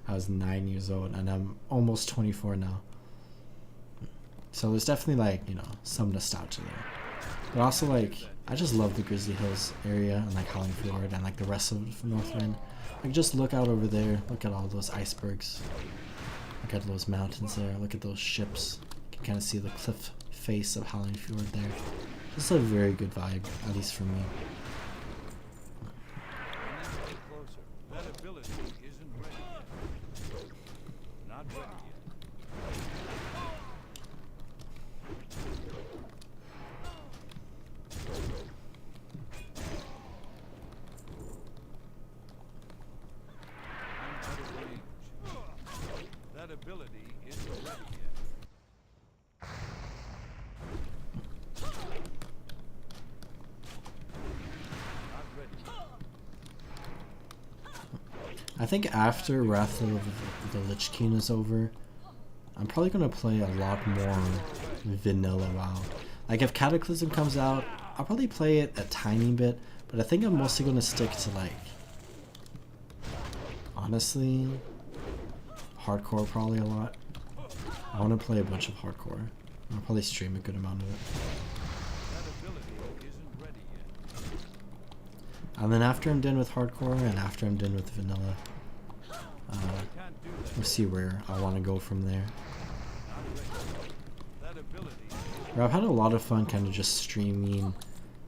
I was 9 years old, and I'm almost 24 now. So there's definitely like, you know, some nostalgia there. But also like, I just love the Grizzly Hills area and like Howling Fjord and like the rest of Northrend. Like, just look out over there, look at all those icebergs. Look at those mountains there, look at those ships. You can kind of see the cliff face of Howling Fjord there. It's a very good vibe, at least for me. That ability isn't ready yet. Not ready yet. I'm out of range. That ability isn't ready yet. Not ready yet. I think after Wrath of the Lich King is over, I'm probably going to play a lot more vanilla WoW. Like, if Cataclysm comes out, I'll probably play it a tiny bit, but I think I'm mostly going to stick to, like, honestly, hardcore probably a lot. I want to play a bunch of hardcore. I'll probably stream a good amount of it. That ability isn't ready yet. And then after I'm done with hardcore and after I'm done with vanilla, I can't do that. we'll see where I want to go from there. Not ready. That ability I've had a lot of fun kind of just streaming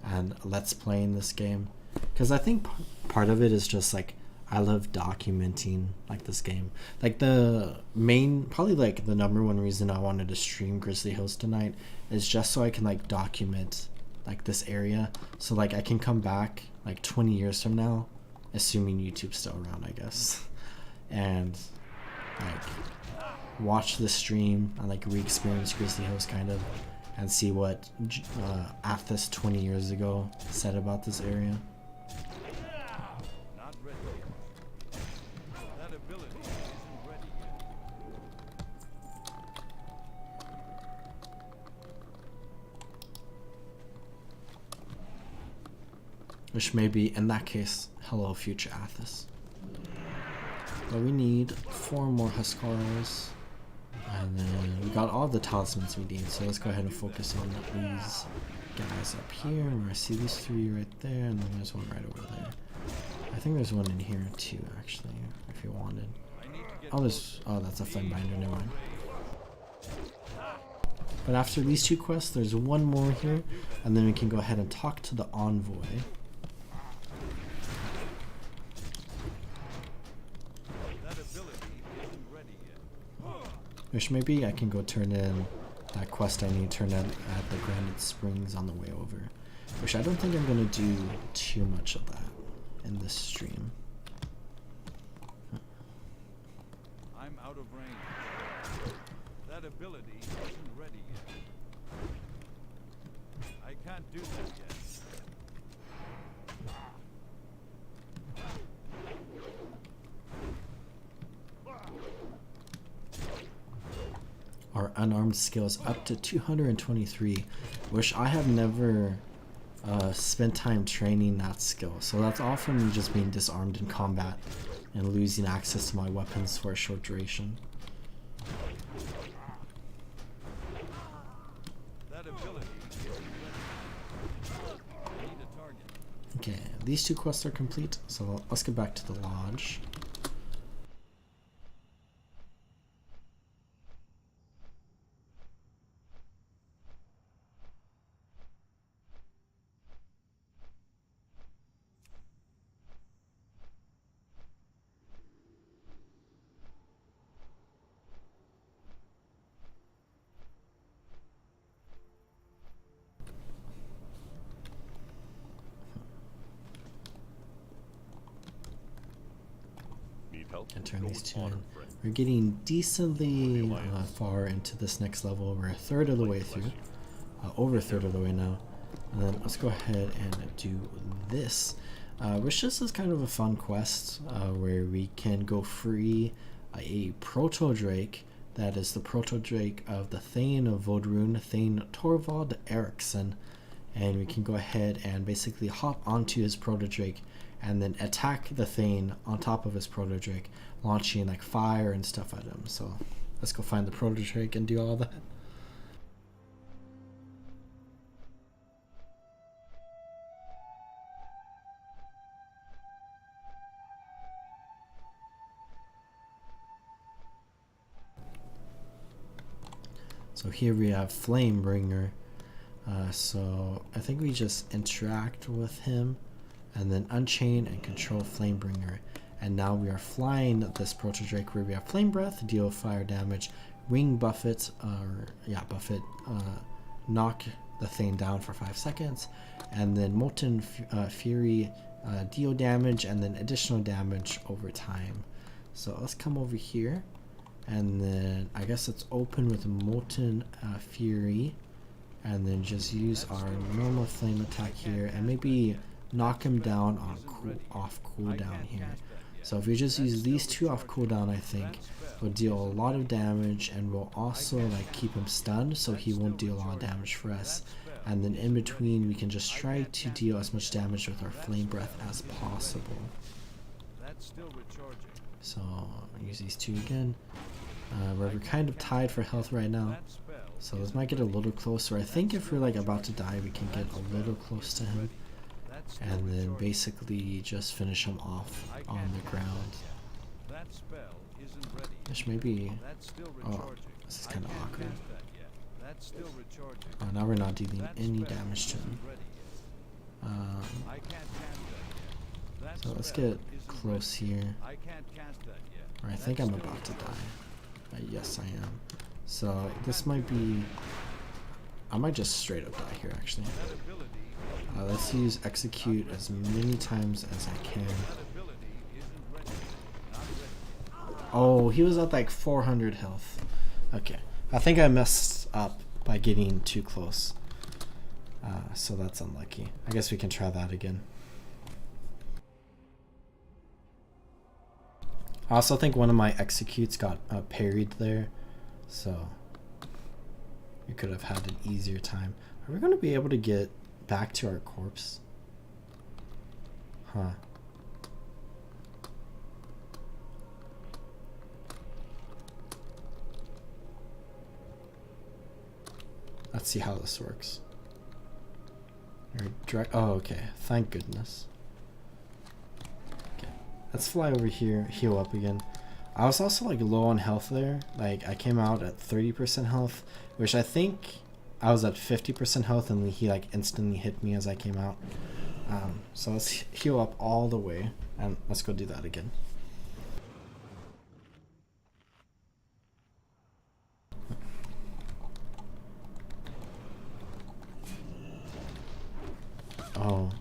and let's playing this game, because I think part of it is just like, I love documenting like this game. Like, the main, probably like the number one reason I wanted to stream Grizzly Hills tonight is just so I can like document like this area, so like I can come back like 20 years from now, assuming YouTube's still around, I guess, and like watch the stream and like re-experience Grizzly Hills kind of, and see what Athos 20 years ago said about this area. not ready yet. That ability isn't ready yet. Which may be, in that case, hello future Athos. But we need 4 more Huskarls. And then we got all the talismans we need, so let's go ahead and focus on these guys up here. And I see these 3 right there, and then there's one right over there. I think there's one in here too, actually, if you wanted. Oh, that's a flame binder, never mind. But after these 2 quests, there's one more here, and then we can go ahead and talk to the envoy. That ability isn't ready yet. Which maybe I can go turn in that quest I need to turn in at the Granite Springs on the way over. Which I don't think I'm going to do too much of that in this stream. I'm out of range. That ability isn't ready yet. I can't do that yet. Our unarmed skills up to 223, which I have never spent time training that skill. So that's all from me just being disarmed in combat and losing access to my weapons for a short duration. That ability isn't ready. I need a target. Okay, these 2 quests are complete, so let's get back to the lodge. And turn these two in. We're getting decently far into this next level. We're a third of the way through. Over a third of the way now. And then let's go ahead and do this. Which just is kind of a fun quest where we can go free a proto drake that is the proto drake of the Thane of Vodrun, Thane Torvald Eriksson, and we can go ahead and basically hop onto his proto drake and then attack the Thane on top of his proto drake, launching like fire and stuff at him. So let's go find the proto drake and do all that. So here we have Flamebringer. So I think we just interact with him and then unchain and control Flamebringer. And now we are flying this Proto Drake where we have Flame Breath, deal fire damage, Wing Buffet, knock the thing down for 5 seconds, and then Molten Fury, deal damage and then additional damage over time. So let's come over here. And then I guess let's open with Molten Fury and then just use our normal flame attack here and maybe knock him down on off cooldown here. So if we just use these two off cooldown, I think we'll deal a lot of damage, and we'll also like keep him stunned so he won't deal a lot of damage for us. And then in between we can just try to deal as much damage with our flame breath as possible. So I'll use these two again. We're kind of tied for health right now, so this might get a little closer. I think if we're like about to die, we can get a little close to him and then basically just finish him off on the ground. Which maybe, oh, this is kind of awkward. Oh, now we're not dealing any damage to him. So let's get close here. Or I think I'm about to die. Yes, I am. So this might be... I might just straight up die here, actually. Let's use execute as many times as I can. Oh, he was at like 400 health. Okay. I think I messed up by getting too close. So that's unlucky. I guess we can try that again. I also think one of my executes got parried there, so we could have had an easier time. Are we going to be able to get back to our corpse? Huh. Let's see how this works. Oh, okay. Thank goodness. Let's fly over here, heal up again. I was also like low on health there. Like I came out at 30% health, which I think I was at 50% health and he like instantly hit me as I came out. So let's heal up all the way and let's go do that again. Oh.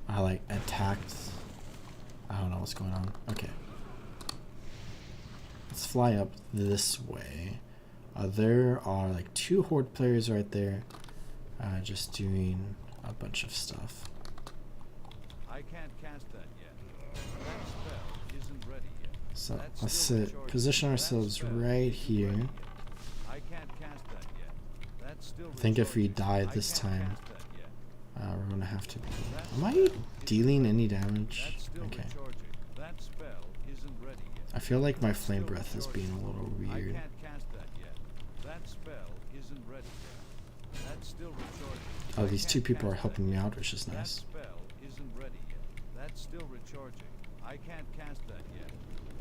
I like attacked. I don't know what's going on. Okay. Let's fly up this way. There are like 2 horde players right there, just doing a bunch of stuff. I can't cast that yet. That spell isn't ready yet. So let's sit, position ourselves right here. I can't cast that yet. That's still I think if we die this time, we're gonna have to be. Am I dealing any damage? Okay. That spell isn't ready yet. I feel like my flame breath is being a little weird. I can't cast that yet. That spell isn't ready yet. That's still recharging. Oh, these 2 people are helping me out, which is nice. That spell isn't ready yet. That's still recharging. I can't cast that yet.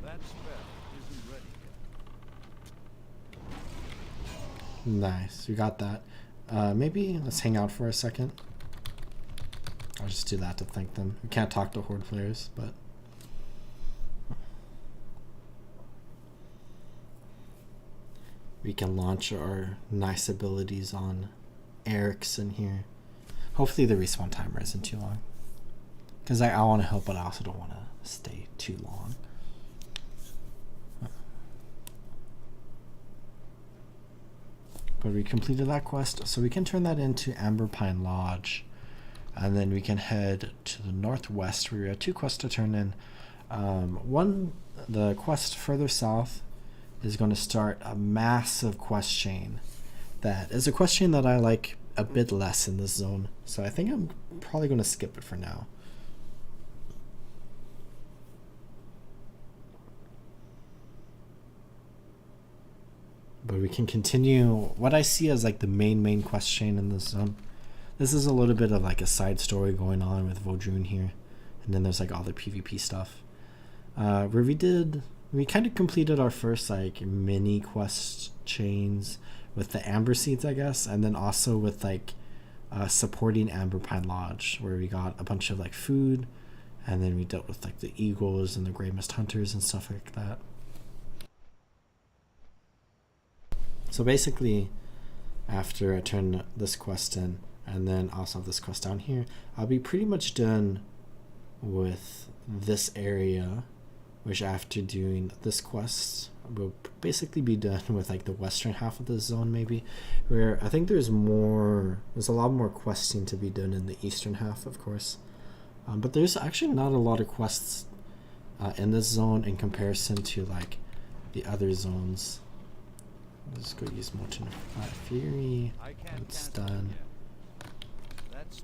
That spell isn't ready yet. Nice, we got that. Maybe let's hang out for a second. I'll just do that to thank them. We can't talk to horde players, but we can launch our nice abilities on Eriksson here. Hopefully the respawn timer isn't too long. because I want to help, but I also don't want to stay too long. But we completed that quest, so we can turn that into Amberpine Lodge, and then we can head to the northwest where we have 2 quests to turn in. The quest further south is going to start a massive quest chain that is a quest chain that I like a bit less in this zone, so I think I'm probably going to skip it for now. But we can continue what I see as like the main quest chain in this zone. This is a little bit of like a side story going on with Vodrune here, and then there's like all the PvP stuff. Where we kind of completed our first like mini quest chains with the Amber Seeds, I guess, and then also with like supporting Amberpine Lodge, where we got a bunch of like food, and then we dealt with like the eagles and the Grey Mist Hunters and stuff like that. So basically, after I turn this quest in, and then also have this quest down here, I'll be pretty much done with this area, which after doing this quest, we'll basically be done with like the western half of the zone maybe, where I think there's a lot more questing to be done in the eastern half, of course. But there's actually not a lot of quests in this zone in comparison to like the other zones. Let's go use Molten Fury. It's done.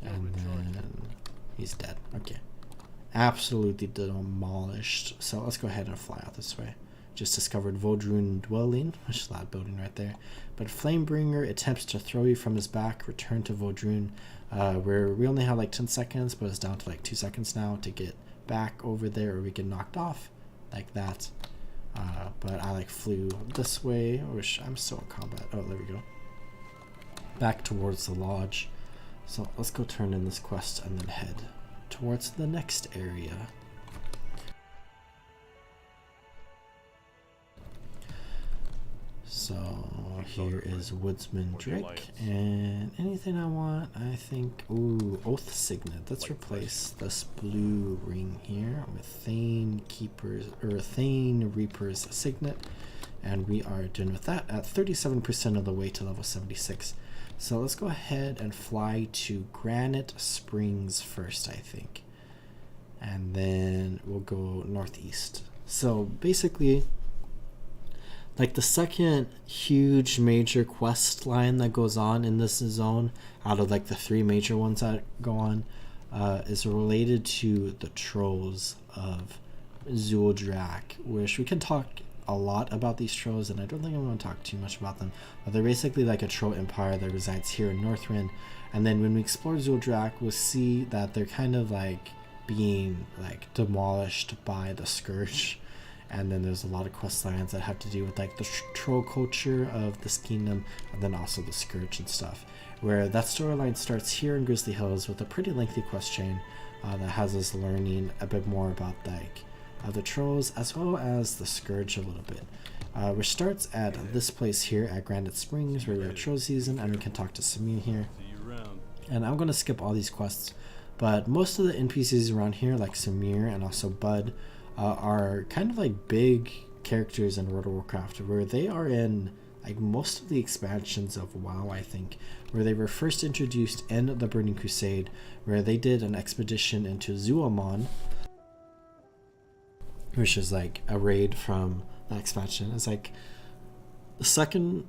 And then he's dead. Okay. Absolutely demolished. So let's go ahead and fly out this way. Just discovered Vodrune Dwelling, which is that building right there. But Flamebringer attempts to throw you from his back. Return to Vodrune. Where we only have like 10 seconds, but it's down to like 2 seconds now to get back over there, or we get knocked off like that. But I like flew this way, which I'm still in combat. Oh, there we go. Back towards the lodge. So let's go turn in this quest and then head towards the next area. So here is Woodsman Drake, and anything I want, I think, ooh, Oath Signet. Let's replace this blue ring here with Thane Reaper's Signet, and we are done with that at 37% of the way to level 76. So let's go ahead and fly to Granite Springs first, I think, and then we'll go northeast. So basically, like the second huge major quest line that goes on in this zone, out of like the 3 major ones that go on, is related to the trolls of Zuldrak, which we can talk a lot about these trolls, and I don't think I'm going to talk too much about them, but they're basically like a troll empire that resides here in Northrend. And then when we explore Zuldrak, we'll see that they're kind of like being like demolished by the Scourge. And then there's a lot of quest lines that have to do with like the troll culture of this kingdom, and then also the Scourge and stuff, where that storyline starts here in Grizzly Hills with a pretty lengthy quest chain that has us learning a bit more about like the trolls as well as the Scourge a little bit, which starts at this place here at Granite Springs, where we have troll season, and we can talk to Samir here. And I'm going to skip all these quests, but most of the NPCs around here, like Samir and also Bud, are kind of like big characters in World of Warcraft, where they are in like most of the expansions of WoW, I think, where they were first introduced in the Burning Crusade, where they did an expedition into Zuamon, which is like a raid from that expansion. It's like the second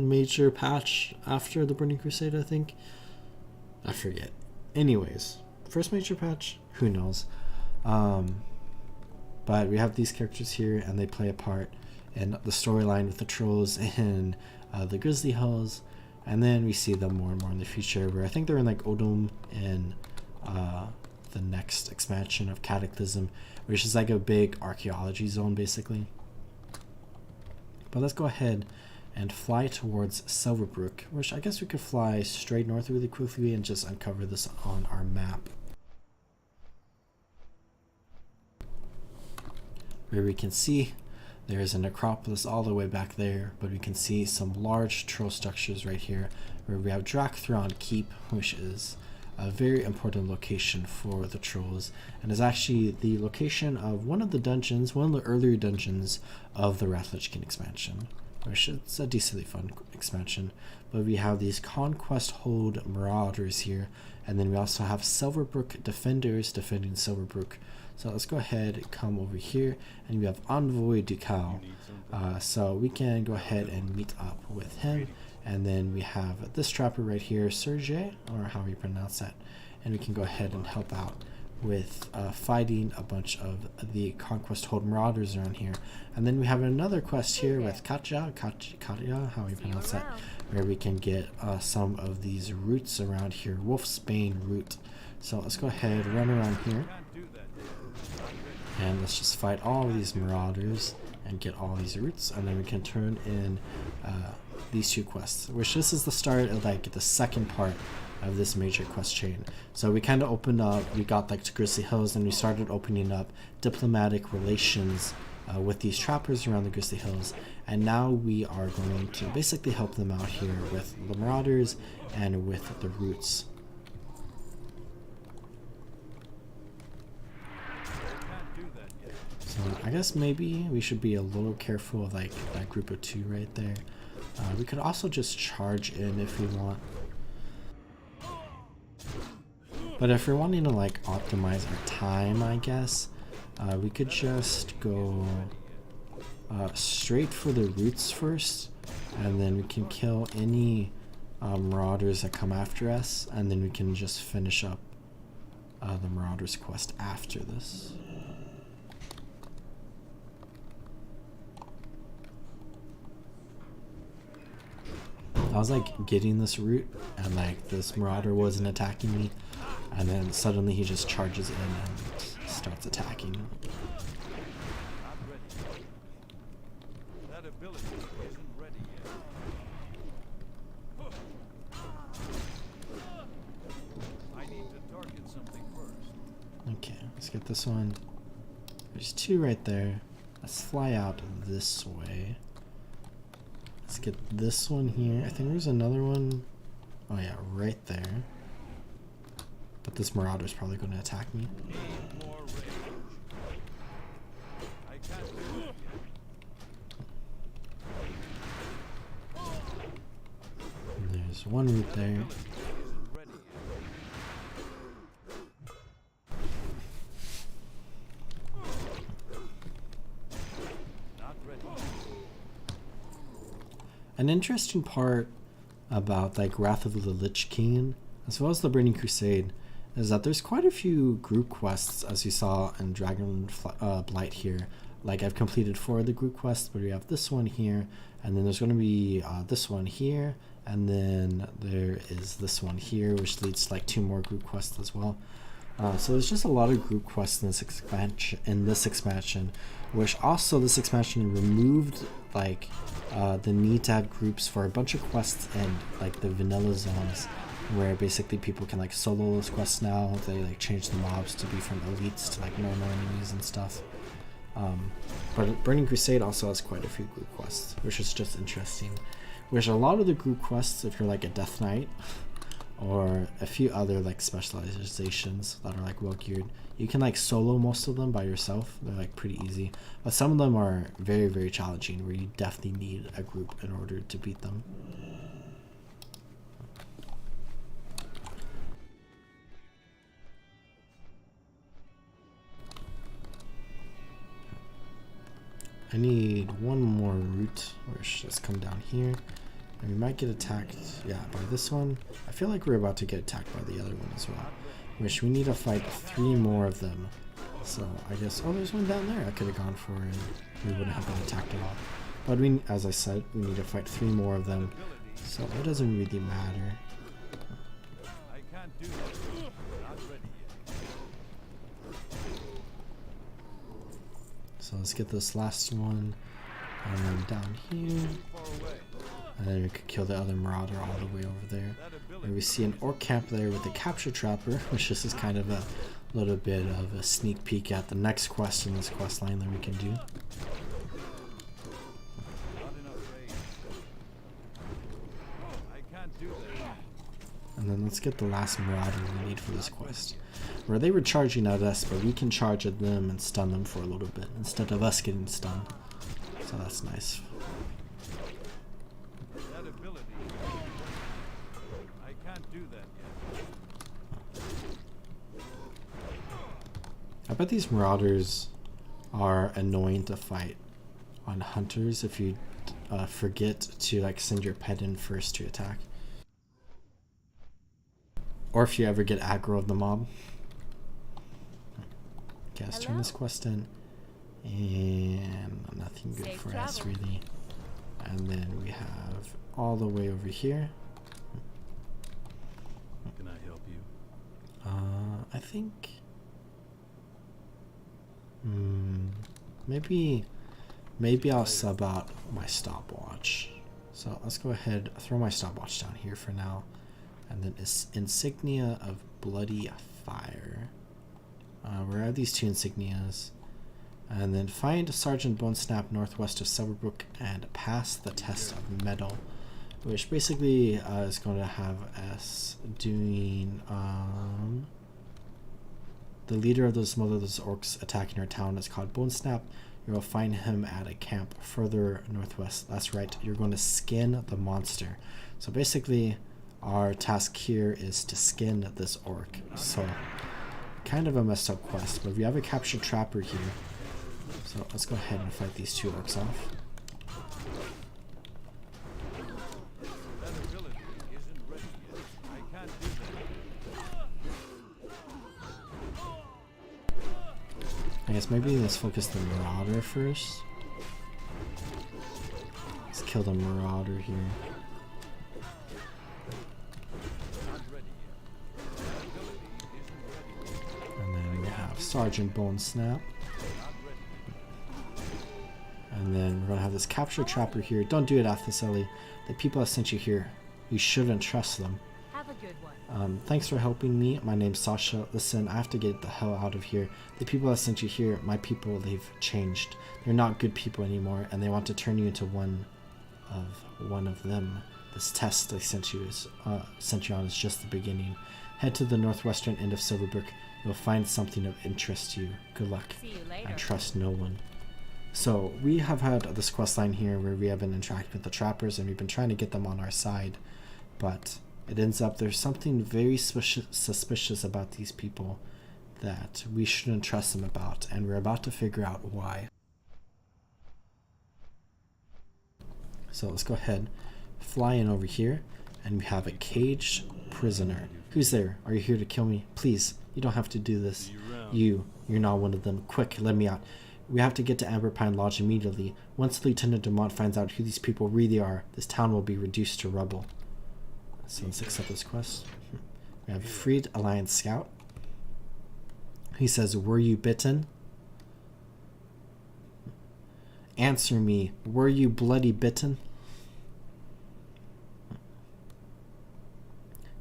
major patch after the Burning Crusade, I think. I forget. Anyways, first major patch, who knows. But we have these characters here, and they play a part in the storyline with the trolls in the Grizzly Hills, and then we see them more and more in the future, where I think they're in like Odom in the next expansion of Cataclysm, which is like a big archaeology zone basically. But let's go ahead and fly towards Silverbrook, which I guess we could fly straight north really quickly and just uncover this on our map, where we can see there is a necropolis all the way back there, but we can see some large troll structures right here, where we have Drakthron Keep, which is a very important location for the trolls, and is actually the location of one of the dungeons, one of the earlier dungeons of the Wrath of the Lich King expansion, which is a decently fun expansion. But we have these Conquest Hold Marauders here, and then we also have Silverbrook Defenders defending Silverbrook. So let's go ahead and come over here, and we have Envoy Ducal. So we can go ahead and meet up with him, and then we have this trapper right here, Serge, or how you pronounce that, and we can go ahead and help out with fighting a bunch of the Conquest Hold Marauders around here. And then we have another quest here with Katja, how you pronounce that, where we can get some of these roots around here, Wolfsbane root. So let's go ahead, run around here, and let's just fight all of these Marauders and get all these roots, and then we can turn in these two quests, which this is the start of like the second part of this major quest chain. So we kind of opened up, we got like to Grizzly Hills, and we started opening up diplomatic relations with these trappers around the Grizzly Hills, and now we are going to basically help them out here with the Marauders and with the roots. So I guess maybe we should be a little careful of like that group of two right there. We could also just charge in if we want. But if we're wanting to like optimize our time, I guess, we could just go straight for the roots first, and then we can kill any Marauders that come after us, and then we can just finish up the Marauders quest after this. I was like getting this route, and like this Marauder wasn't attacking me, and then suddenly he just charges in and starts attacking. That ability isn't ready yet. I need to target something first. Okay, let's get this one. There's two right there. Let's fly out this way. Let's get this one here. I think there's another one. Oh yeah, right there. But this Marauder's probably going to attack me. Need more range. I can't do it yet. And there's one route there. Isn't ready yet. Not ready. An interesting part about like Wrath of the Lich King, as well as the Burning Crusade, is that there's quite a few group quests, as you saw in Dragon Blight here. Like I've completed 4 of the group quests, but we have this one here, and then there's going to be this one here, and then there is this one here, which leads to like 2 more group quests as well. So there's just a lot of group quests in this expansion, which also this expansion removed like the need to have groups for a bunch of quests and like the vanilla zones, where basically people can like solo those quests now. They like change the mobs to be from elites to like normal enemies and stuff. But Burning Crusade also has quite a few group quests, which is just interesting. Which a lot of the group quests, if you're like a Death Knight or a few other like specializations that are like well geared, you can like solo most of them by yourself. They're like pretty easy, but some of them are very, very challenging, where you definitely need a group in order to beat them. I need one more route, which just come down here, and we might get attacked, yeah, by this one. I feel like we're about to get attacked by the other one as well, which we need to fight 3 more of them. So I guess, oh, there's one down there I could have gone for, and we wouldn't have been attacked at all. But we, as I said, we need to fight 3 more of them, so it doesn't really matter. I can't do that. Not ready yet. So let's get this last one, and then down here, Far away. and then we could kill the other Marauder all the way over there. That ability. And we see an orc camp there with a capture trapper, which this is kind of a little bit of a sneak peek at the next quest in this quest line that we can do. Not enough range. I can't do that. And then let's get the last Marauder we need for this quest. Where they were charging at us, but we can charge at them and stun them for a little bit instead of us getting stunned. So that's nice. That ability. I can't do that yet. I bet these Marauders are annoying to fight on hunters if you forget to like send your pet in first to attack. Or if you ever get aggro of the mob. Okay, let's turn this quest in. And nothing good for us really. And then we have all the way over here. Can I help you? I think maybe I'll sub out my stopwatch. So let's go ahead, throw my stopwatch down here for now. And then it's Insignia of Bloody Fire. Where are these two insignias? And then find Sergeant Bonesnap northwest of Silverbrook and pass the test of metal, which basically is going to have us doing the leader of those motherless orcs attacking our town is called Bonesnap. You will find him at a camp further northwest. That's right, you're going to skin the monster. So basically our task here is to skin this orc. So kind of a messed up quest, but we have a captured trapper here. So let's go ahead and fight these two orcs off. That ability isn't ready yet. I can't do that. I guess maybe let's focus the Marauder first. Let's kill the Marauder here. Not ready yet. That ability isn't ready yet. And then we have Sergeant Bonesnap. And then we're going to have this capture trapper here. Don't do it, Athaseli. The people that sent you here, you shouldn't trust them. Have a good one. Thanks for helping me. My name's Sasha. Listen, I have to get the hell out of here. The people that sent you here, my people, they've changed. They're not good people anymore, and they want to turn you into one of them. This test they sent you on is just the beginning. Head to the northwestern end of Silverbrook. You'll find something of interest to you. Good luck. See you later. And trust no one. So we have had this quest line here where we have been interacting with the trappers and we've been trying to get them on our side, but it ends up there's something very suspicious about these people that we shouldn't trust them about, and we're about to figure out why. So let's go ahead, fly in over here, and we have a caged prisoner. Who's there? Are you here to kill me? Please, you don't have to do this. You're not one of them. Quick, let me out. We have to get to Amberpine Lodge immediately. Once Lieutenant Dumont finds out who these people really are, this town will be reduced to rubble. So let's accept this quest. We have a freed Alliance Scout. He says, were you bitten? Answer me, were you bloody bitten?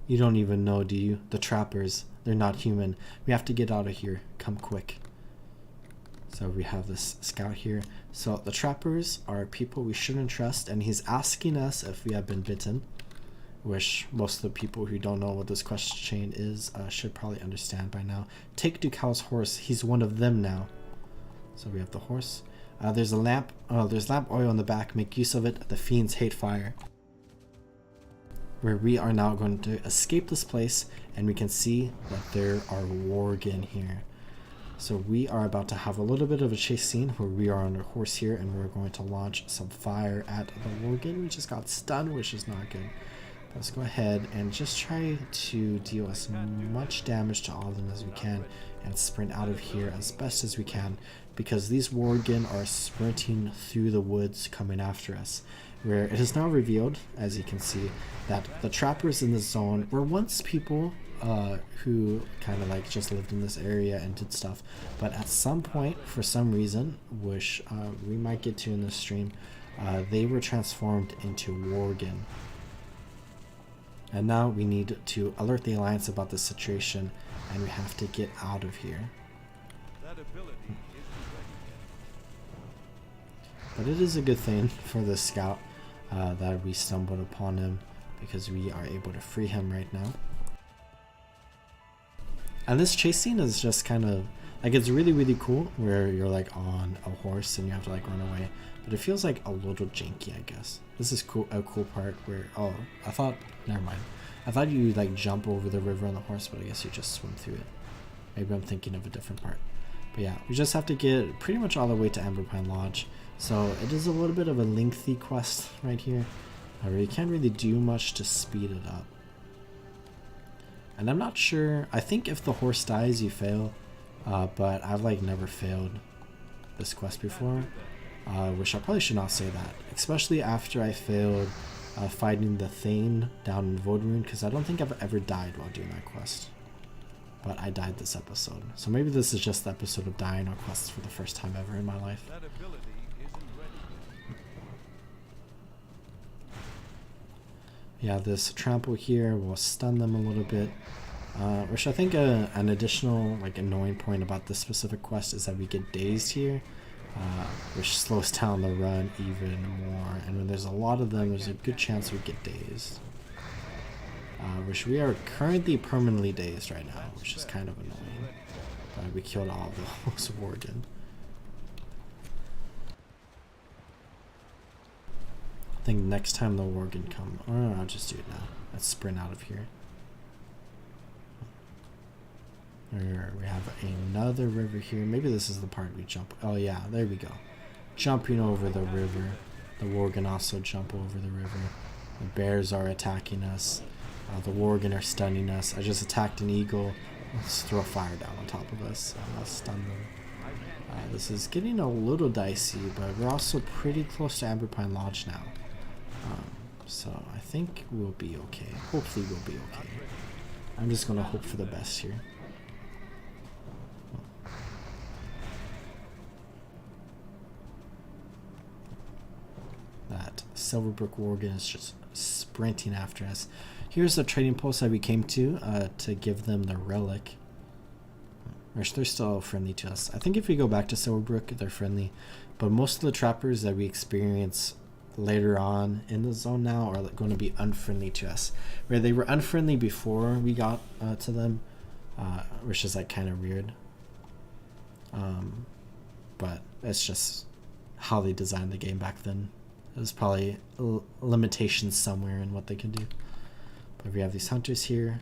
You don't even know, do you? The trappers, they're not human. We have to get out of here. Come quick. So we have this scout here. So the trappers are people we shouldn't trust, and he's asking us if we have been bitten, which most of the people who don't know what this question chain is should probably understand by now. Take Ducal's horse. He's one of them now. So we have the horse. There's a lamp. There's lamp oil in the back. Make use of it. The fiends hate fire. Where we are now going to escape this place, and we can see that there are worgen here. So we are about to have a little bit of a chase scene where we are on a horse here, and we're going to launch some fire at the worgen. We just got stunned, which is not good. Let's go ahead and just try to deal as much damage to all of them as we can and sprint out of here as best as we can, because these worgen are sprinting through the woods coming after us. Where it is now revealed, as you can see, that the trappers in this zone were once people who kind of like just lived in this area and did stuff, but at some point, for some reason, which we might get to in this stream, they were transformed into worgen. And now we need to alert the Alliance about this situation, and we have to get out of here. That ability isn't ready yet. But it is a good thing for the scout that we stumbled upon him, because we are able to free him right now. And this chase scene is just kind of like, it's really really cool where you're like on a horse and you have to like run away, but it feels like a little janky, I guess. This is cool, a cool part where, oh, I thought, never mind. I thought you like jump over the river on the horse, but I guess you just swim through it. Maybe I'm thinking of a different part. But yeah, we just have to get pretty much all the way to Amberpine Lodge. So it is a little bit of a lengthy quest right here. You can't really do much to speed it up. And I'm not sure, I think if the horse dies you fail, but I've like never failed this quest before, which I probably should not say that, especially after I failed fighting the Thane down in Vodrune, because I don't think I've ever died while doing that quest. But I died this episode, so maybe this is just the episode of dying on quests for the first time ever in my life. That ability isn't ready. Yeah, this trample here will stun them a little bit, which I think an additional like annoying point about this specific quest is that we get dazed here, which slows down the run even more, and when there's a lot of them there's a good chance we get dazed, which we are currently permanently dazed right now, which is kind of annoying. We killed all the hosts of Worgen. I think next time the Worgen come, or I'll just do it now. Let's sprint out of here. We have another river here. Maybe this is the part we jump. Oh yeah, there we go. Jumping over the river. The Worgen also jump over the river. The bears are attacking us. The Worgen are stunning us. I just attacked an eagle. Let's throw fire down on top of us. Let's stun them. This is getting a little dicey, but we're also pretty close to Amberpine Lodge now. So I think we'll be okay. Hopefully we'll be okay. I'm just gonna hope for the best here. That Silverbrook Worgen is just sprinting after us. Here's the trading post that we came to give them the relic. Which they're still friendly to us. I think if we go back to Silverbrook, they're friendly. But most of the trappers that we experience later on in the zone now are going to be unfriendly to us. Where they were unfriendly before we got to them, which is like kind of weird. But it's just how they designed the game back then. There's probably limitations somewhere in what they can do. But we have these hunters here.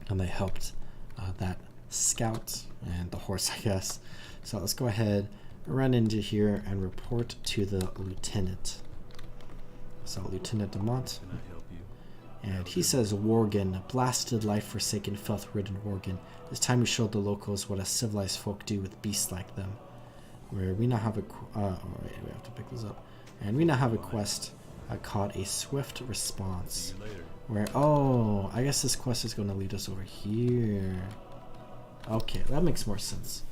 And they helped that scout and the horse, I guess. So let's go ahead, run into here, and report to the lieutenant. So Lieutenant Demont. And he says, Worgen, blasted, life-forsaken, filth-ridden Worgen. It's time we showed the locals what us civilized folk do with beasts like them. Where we now have a alright, we have to pick this up. And we now have a quest called a swift response. Where, oh, I guess this quest is going to lead us over here. Okay, that makes more sense.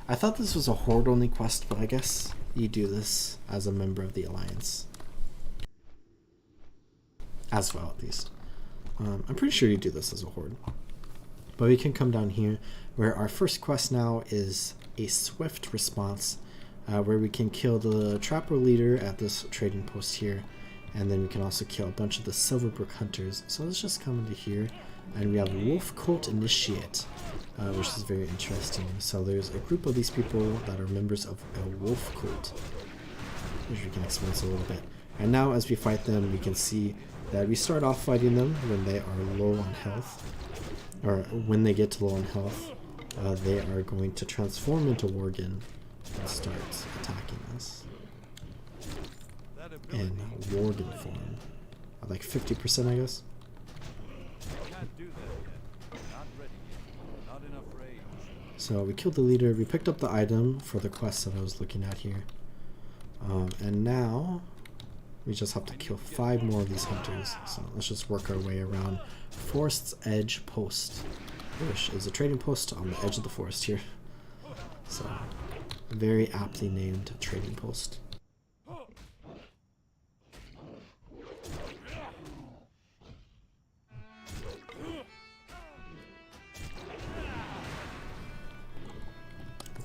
I thought this was a horde only quest, but I guess you do this as a member of the Alliance. As well, at least. I'm pretty sure you do this as a horde. But we can come down here, where our first quest now is a swift response, where we can kill the trapper leader at this trading post here, and then we can also kill a bunch of the Silverbrook hunters. So let's just come into here, and we have Wolf Cult Initiate, which is very interesting. So there's a group of these people that are members of a wolf cult, which we can explain a little bit. And now as we fight them, we can see that we start off fighting them when they are low on health, or when they get to low on health, they are going to transform into Worgen and start attacking us in Worgen form. Like 50%, I guess. Can't do that yet. Not ready yet. Not enough rage. So we killed the leader. We picked up the item for the quest that I was looking at here. And now we just have to kill 5 more of these hunters. So let's just work our way around Forest's Edge Post, which is a trading post on the edge of the forest here. So very aptly named trading post.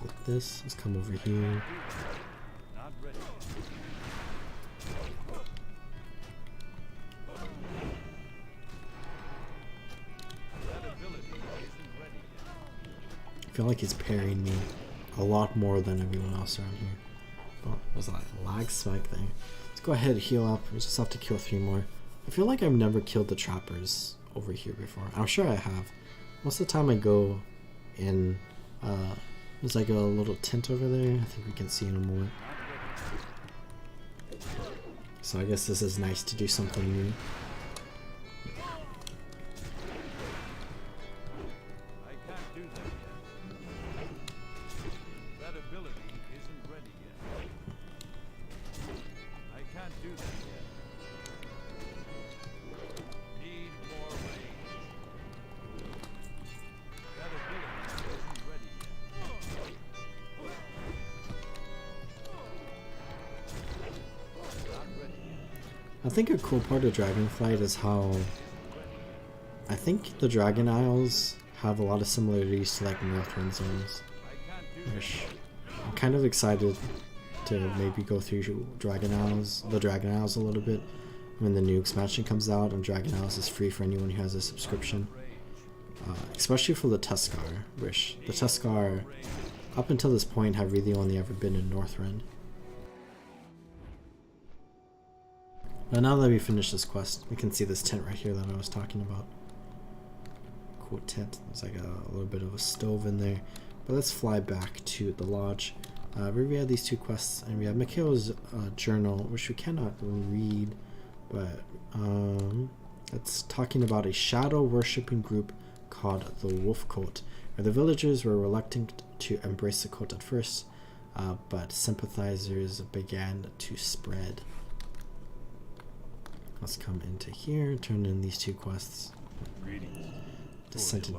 Like this, let's come over here. Not ready. I feel like he's parrying me a lot more than everyone else around here. Oh, there's a lag spike there. Let's go ahead and heal up. We just have to kill 3 more. I feel like I've never killed the trappers over here before. I'm sure I have. Most of the time I go in, there's like a little tent over there. I think we can see in a moment. So I guess this is nice to do something new. I can't do that yet. That ability isn't ready yet. I can't do that yet. Need more range. That ability isn't ready yet. Not ready yet. I think a cool part of Dragonflight is how I think the Dragon Isles have a lot of similarities to like Northrend zones. Which I'm kind of excited to maybe go through the Dragon Isles a little bit when the new expansion comes out, and Dragon Isles is free for anyone who has a subscription. Especially for the Tuskar, which the Tuskar up until this point have really only ever been in Northrend. But now that we finish this quest, we can see this tent right here that I was talking about. Cool tent. There's like a little bit of a stove in there. But let's fly back to the lodge. Where we have these 2 quests, and we have Mikhail's journal, which we cannot read, but it's talking about a shadow worshipping group called the Wolf Cult, where the villagers were reluctant to embrace the cult at first, but sympathizers began to spread. Let's come into here, turn in these 2 quests. Descent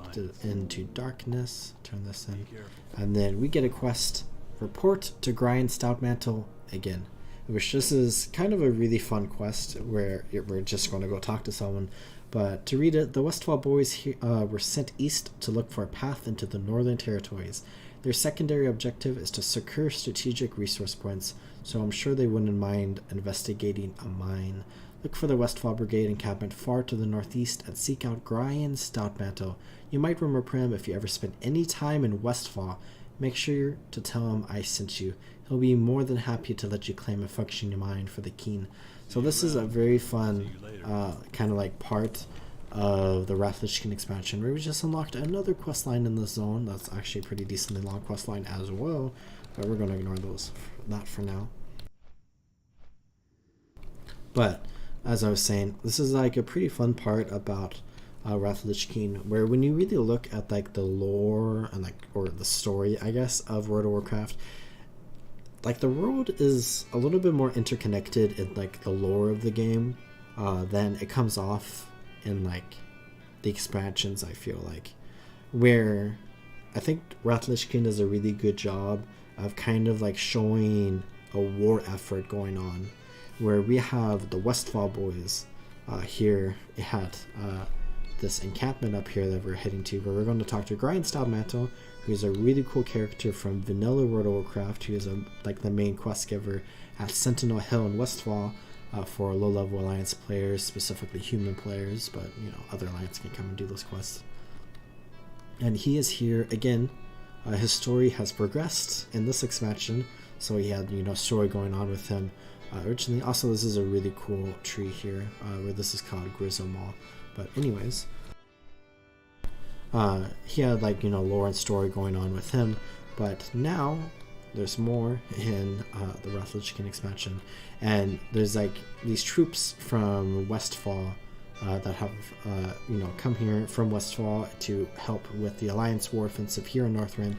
into darkness, turn this in. And then we get a quest, report to Grind Stoutmantle again. Which this is kind of a really fun quest where we're just going to go talk to someone. But to read it, the Westfall boys were sent east to look for a path into the Northern Territories. Their secondary objective is to secure strategic resource points, so I'm sure they wouldn't mind investigating a mine. Look for the Westfall Brigade encampment far to the northeast and seek out Grind Stoutmantle. You might remember him if you ever spent any time in Westfall. Make sure to tell him I sent you. He'll be more than happy to let you claim a functioning mine for the Keen. So this is a very fun kind of like part of the Wrath of the Lich King expansion, where we just unlocked another quest line in this zone. That's actually a pretty decently long quest line as well, but we're going to ignore that for now. But as I was saying, this is like a pretty fun part about Wrath of the Lich King, where when you really look at like the lore and like, or the story, I guess, of World of Warcraft, like the world is a little bit more interconnected in like the lore of the game than it comes off in like the expansions, I feel like, where I think Wrath of the Lich King does a really good job of kind of like showing a war effort going on, where we have the Westfall boys here at this encampment up here that we're heading to, where we're going to talk to Grind Stoutmantle, who's a really cool character from vanilla World of Warcraft, who is like the main quest giver at Sentinel Hill in Westfall for low-level Alliance players, specifically human players, but you know, other Alliance can come and do those quests. And he is here again. His story has progressed in this expansion, so he had, you know, story going on with him originally. Also, this is a really cool tree here, where this is called Grizzly Hills. But anyways, he had like, you know, lore and story going on with him, but now there's more in the Wrath of the Lich King expansion, and there's like these troops from Westfall that have you know, come here from Westfall to help with the Alliance war offensive here in Northrend,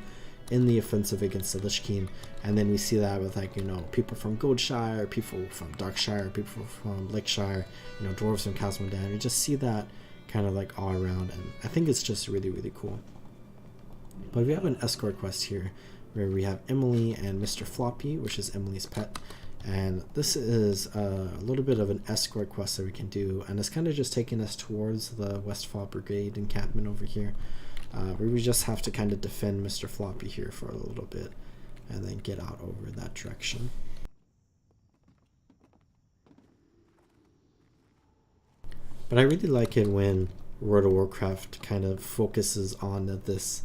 in the offensive against the Lich King. And then we see that with like, you know, people from Goldshire, people from Darkshire, people from Lakeshire, you know, dwarves from Casmodan. We just see that kind of like all around, and I think it's just really, really cool. But we have an escort quest here where we have Emily and Mr. Floppy, which is Emily's pet, and this is a little bit of an escort quest that we can do, and it's kind of just taking us towards the Westfall Brigade encampment over here, where we just have to kind of defend Mr. Floppy here for a little bit and then get out over that direction. But I really like it when World of Warcraft kind of focuses on this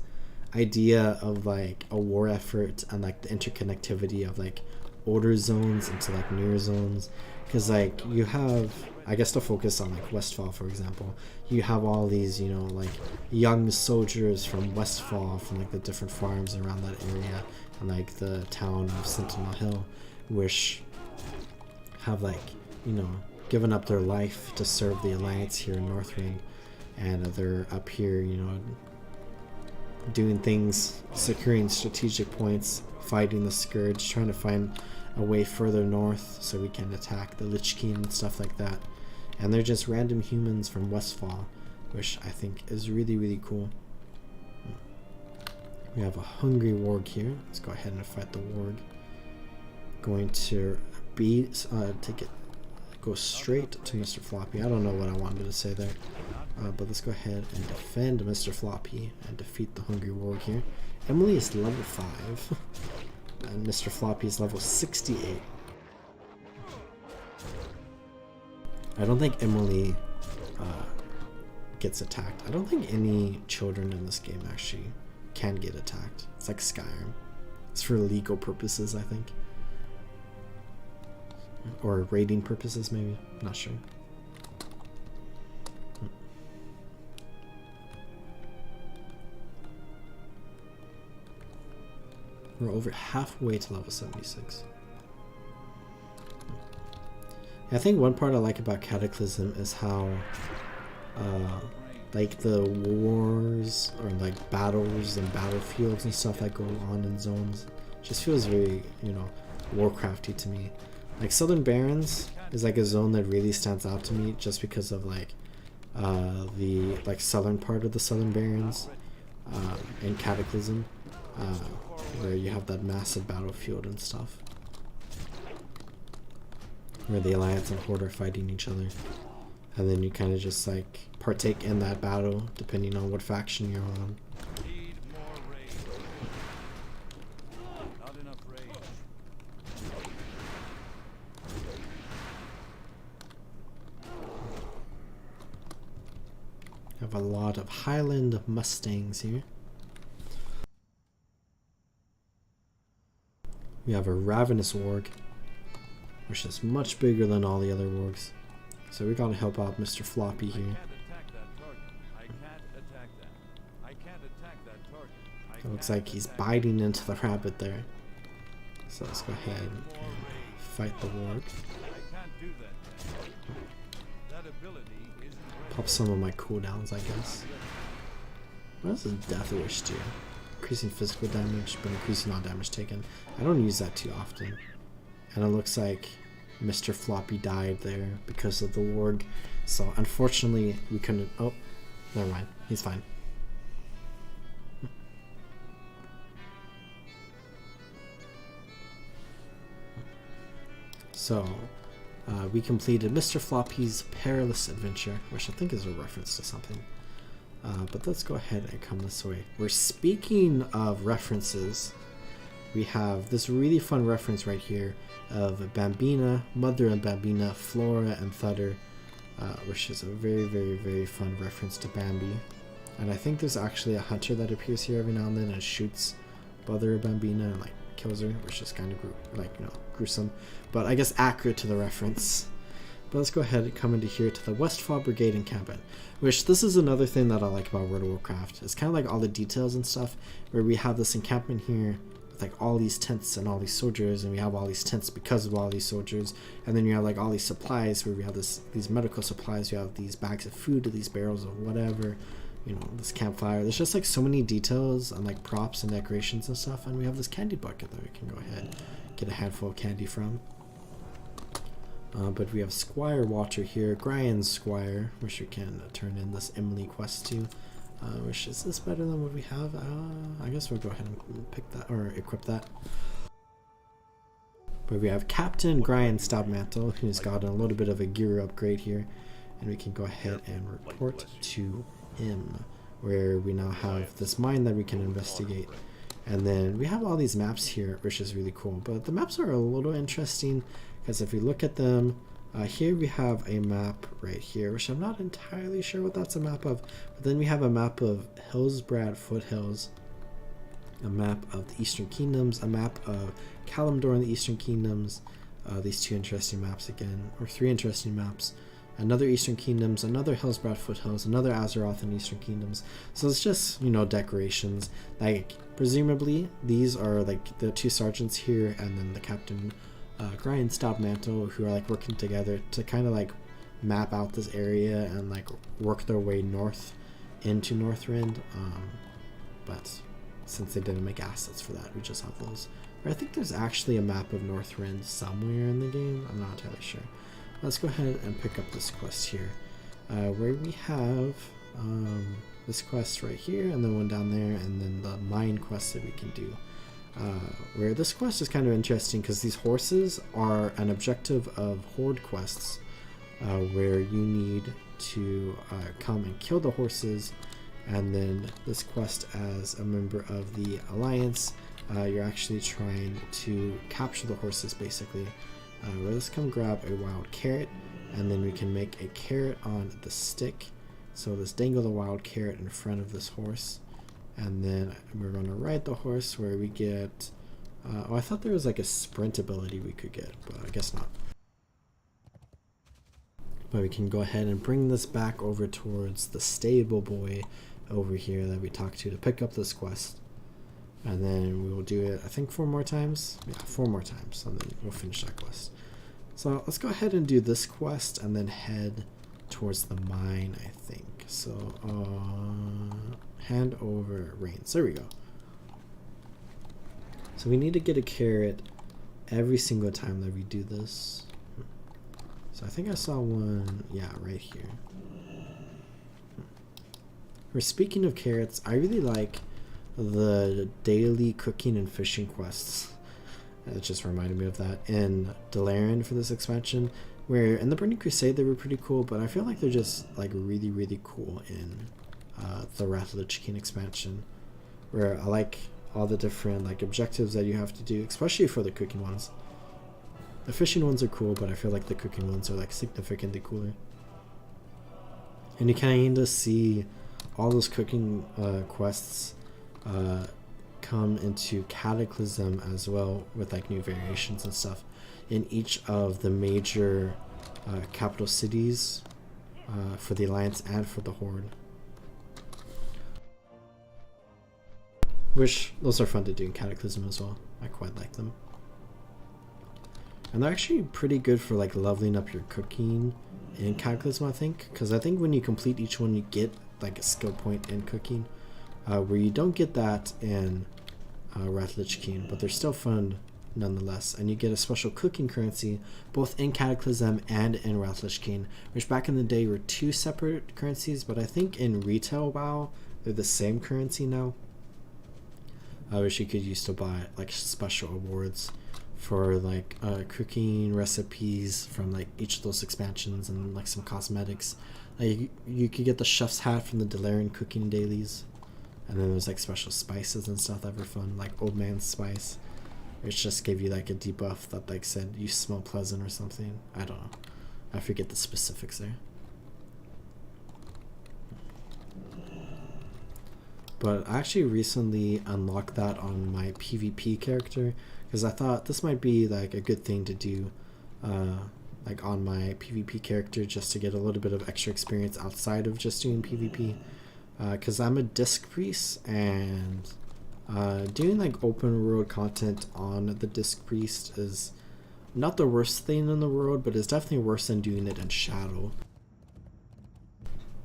idea of like a war effort and like the interconnectivity of like older zones into like newer zones, because like you have, I guess to focus on like Westfall for example, you have all these, you know, like young soldiers from Westfall from like the different farms around that area and like the town of Sentinel Hill, which have like, you know, given up their life to serve the Alliance here in Northrend, and they're up here, you know, doing things, securing strategic points, fighting the Scourge, trying to find a way further north so we can attack the Lich King and stuff like that. And they're just random humans from Westfall, which I think is really, really cool. We have a hungry warg here. Let's go ahead and fight the warg. Going to be go straight to Mr. Floppy. I don't know what I wanted to say there, but let's go ahead and defend Mr. Floppy and defeat the hungry warg here. Emily is level 5 and Mr. Floppy is level 68. I don't think Emily gets attacked. I don't think any children in this game actually can get attacked. It's like Skyrim. It's for legal purposes, I think. Or raiding purposes, maybe. Not sure. We're over halfway to level 76. I think one part I like about Cataclysm is how like the wars or like battles and battlefields and stuff that go on in zones just feels very, you know, Warcrafty to me. Like Southern Barrens is like a zone that really stands out to me just because of like the like southern part of the Southern Barrens in Cataclysm, where you have that massive battlefield and stuff, where the Alliance and Horde are fighting each other, and then you kind of just like partake in that battle depending on what faction you're on. Need more rage. Not enough rage. Have a lot of Highland Mustangs here. We have a Ravenous Warg, which is much bigger than all the other wargs. So we gotta help out Mr. Floppy here. I can't attack that. I can't attack that target. It looks like he's biting into the rabbit there. So let's go ahead and fight the warg. I can't do that. That ability isn't ready. Pop some of my cooldowns, I guess. What does Death Wish do? Increasing physical damage, but increasing all damage taken. I don't use that too often. And it looks like Mr. Floppy died there because of the warg. So unfortunately we couldn't... Oh, never mind. He's fine. So we completed Mr. Floppy's Perilous Adventure, which I think is a reference to something. But let's go ahead and come this way. We're speaking of references. We have this really fun reference right here of Bambina, Mother and Bambina, Flora and Thudder, which is a very, very, very fun reference to Bambi. And I think there's actually a hunter that appears here every now and then and shoots Mother Bambina and like kills her, which is kind of like, you know, gruesome, but I guess accurate to the reference. But let's go ahead and come into here to the Westfall Brigade encampment, which this is another thing that I like about World of Warcraft. It's kind of like all the details and stuff, where we have this encampment here with like all these tents and all these soldiers, and we have all these tents because of all these soldiers, and then you have like all these supplies where we have these medical supplies, you have these bags of food, these barrels of whatever, you know, this campfire. There's just like so many details and like props and decorations and stuff, and we have this candy bucket that we can go ahead and get a handful of candy from. But we have Squire Watcher here, Brian's Squire, which we can turn in this Emily quest to. Which is this better than what we have? I guess we'll go ahead and pick that or equip that. But we have Captain Brian Stabmantle, who's got a little bit of a gear upgrade here, and we can go ahead and report to him, where we now have this mine that we can investigate. And then we have all these maps here, which is really cool. But the maps are a little interesting, because if we look at them, here we have a map right here, which I'm not entirely sure what that's a map of. But then we have a map of Hillsbrad Foothills, a map of the Eastern Kingdoms, a map of Kalimdor in the Eastern Kingdoms, these two interesting maps again, or three interesting maps, another Eastern Kingdoms, another Hillsbrad Foothills, another Azeroth in Eastern Kingdoms. So it's just, you know, decorations. Like, presumably, these are like the two sergeants here and then the Captain Grind Mantle, who are like working together to kind of like map out this area and like work their way north into Northrend. But since they didn't make assets for that, we just have those. Or I think there's actually a map of Northrend somewhere in the game. I'm not entirely sure. Let's go ahead and pick up this quest here, where we have this quest right here, and then one down there, and then the mine quest that we can do. Where this quest is kind of interesting because these horses are an objective of horde quests, where you need to come and kill the horses, and then this quest as a member of the Alliance, you're actually trying to capture the horses basically. Let's come grab a wild carrot, and then we can make a carrot on the stick. So let's dangle the wild carrot in front of this horse, and then we're going to ride the horse where we get oh, I thought there was like a sprint ability we could get, but I guess not. But we can go ahead and bring this back over towards the stable boy over here that we talked to pick up this quest. And then we will do it, I think 4 more times? Yeah, 4 more times, and then we'll finish that quest. So let's go ahead and do this quest and then head towards the mine, I think. So, hand over reins. There we go. So we need to get a carrot every single time that we do this. So I think I saw one, yeah, right here. Speaking of carrots, I really like the daily cooking and fishing quests. It just reminded me of that in Dalaran for this expansion, where in the Burning Crusade they were pretty cool, but I feel like they're just like really, really cool in the Wrath of the Lich King expansion, where I like all the different like objectives that you have to do, especially for the cooking ones. The fishing ones are cool, but I feel like the cooking ones are like significantly cooler. And you kind of see all those cooking quests come into Cataclysm as well, with like new variations and stuff in each of the major capital cities for the Alliance and for the Horde. Which those are fun to do in Cataclysm as well. I quite like them. And they're actually pretty good for like leveling up your cooking in Cataclysm, I think, because I think when you complete each one you get like a skill point in cooking, where you don't get that in Wrath of the Lich King, but they're still fun nonetheless. And you get a special cooking currency both in Cataclysm and in Wrath of the Lich King, which back in the day were 2 separate currencies, but I think in retail WoW they're the same currency now, which you could use to buy like special awards for like cooking recipes from like each of those expansions, and like some cosmetics. Like you could get the chef's hat from the Dalaran cooking dailies, and then there's like special spices and stuff that were fun, like Old Man Spice, which just gave you like a debuff that like said you smell pleasant or something. I don't know, I forget the specifics there. But I actually recently unlocked that on my PvP character, because I thought this might be like a good thing to do like on my PvP character, just to get a little bit of extra experience outside of just doing PvP, because I'm a disc priest, and doing like open world content on the disc priest is not the worst thing in the world, but it's definitely worse than doing it in Shadow.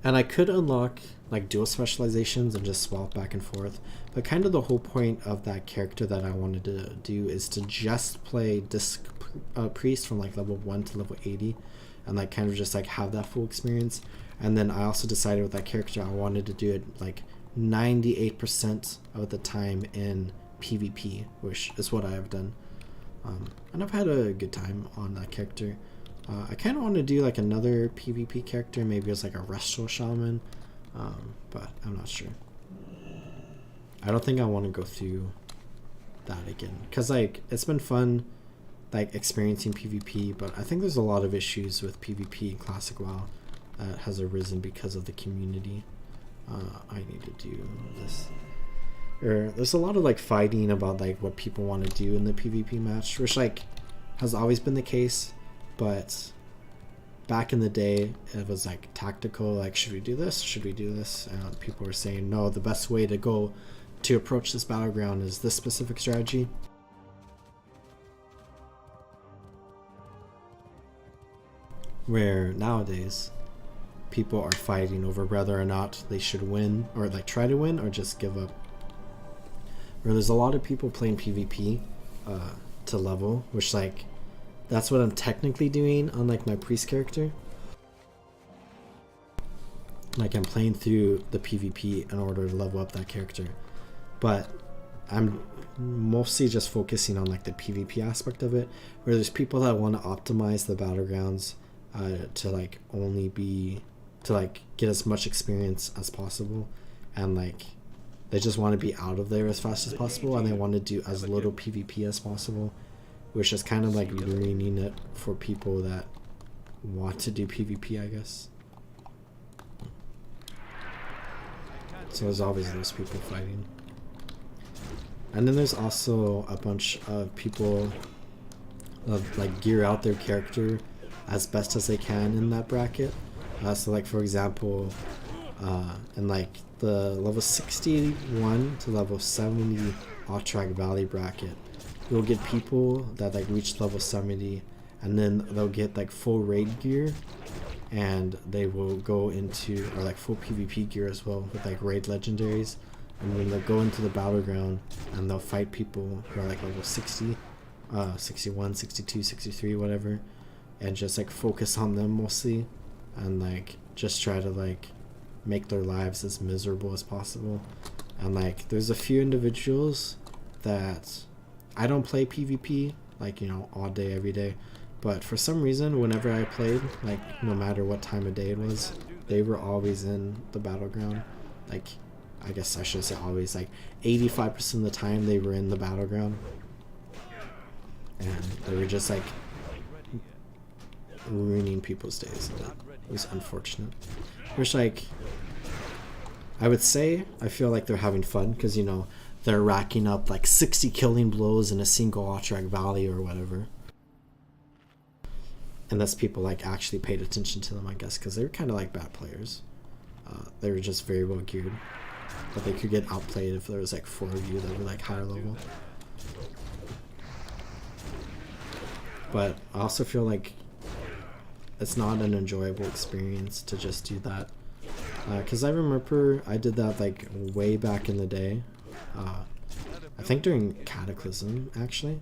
And I could unlock like dual specializations and just swap back and forth, but kind of the whole point of that character that I wanted to do is to just play disc priest from like level 1 to level 80, and like kind of just like have that full experience. And then I also decided with that character I wanted to do it like 98% of the time in PvP, which is what I have done, and I've had a good time on that character. I kind of want to do like another PvP character, maybe as like a Restful Shaman, but I'm not sure. I don't think I want to go through that again, because like it's been fun like experiencing PvP, but I think there's a lot of issues with PvP in Classic WoW that has arisen because of the community. I need to do this. Or there's a lot of like fighting about like what people want to do in the PvP match, which like has always been the case, but back in the day it was like tactical, like should we do this, should we do this, and people were saying no, the best way to go to approach this battleground is this specific strategy. Where nowadays people are fighting over whether or not they should win, or like try to win, or just give up. Where there's a lot of people playing PvP to level, which like that's what I'm technically doing on like my priest character. Like I'm playing through the PvP in order to level up that character, but I'm mostly just focusing on like the PvP aspect of it, where there's people that want to optimize the battlegrounds to like only be to like get as much experience as possible, and like they just want to be out of there as fast as possible, and they want to do as little PvP as possible, which is kind of like ruining it for people that want to do PvP, I guess. So there's always those people fighting. And then there's also a bunch of people that like gear out their character as best as they can in that bracket. So like for example, in like the level 61 to level 70 Otrak Valley bracket, you'll get people that like reach level 70, and then they'll get like full raid gear, and they will go into, or like full PvP gear as well with like raid legendaries, and then they'll go into the battleground and they'll fight people who are like level 60, 61, 62, 63, whatever, and just like focus on them mostly, and like just try to like make their lives as miserable as possible. And like there's a few individuals that I don't play PvP like, you know, all day every day, but for some reason whenever I played, like no matter what time of day it was, they were always in the battleground. Like I guess I should say always, like 85% of the time they were in the battleground, and they were just like ruining people's days. It was unfortunate. Which like I would say I feel like they're having fun because, you know, they're racking up like 60 killing blows in a single Otrak Valley or whatever. Unless people like actually paid attention to them, I guess, because they were kind of like bad players. They were just very well geared, but they could get outplayed if there was like 4 of you that were like higher level. But I also feel like it's not an enjoyable experience to just do that, because I remember I did that like way back in the day, I think during Cataclysm actually,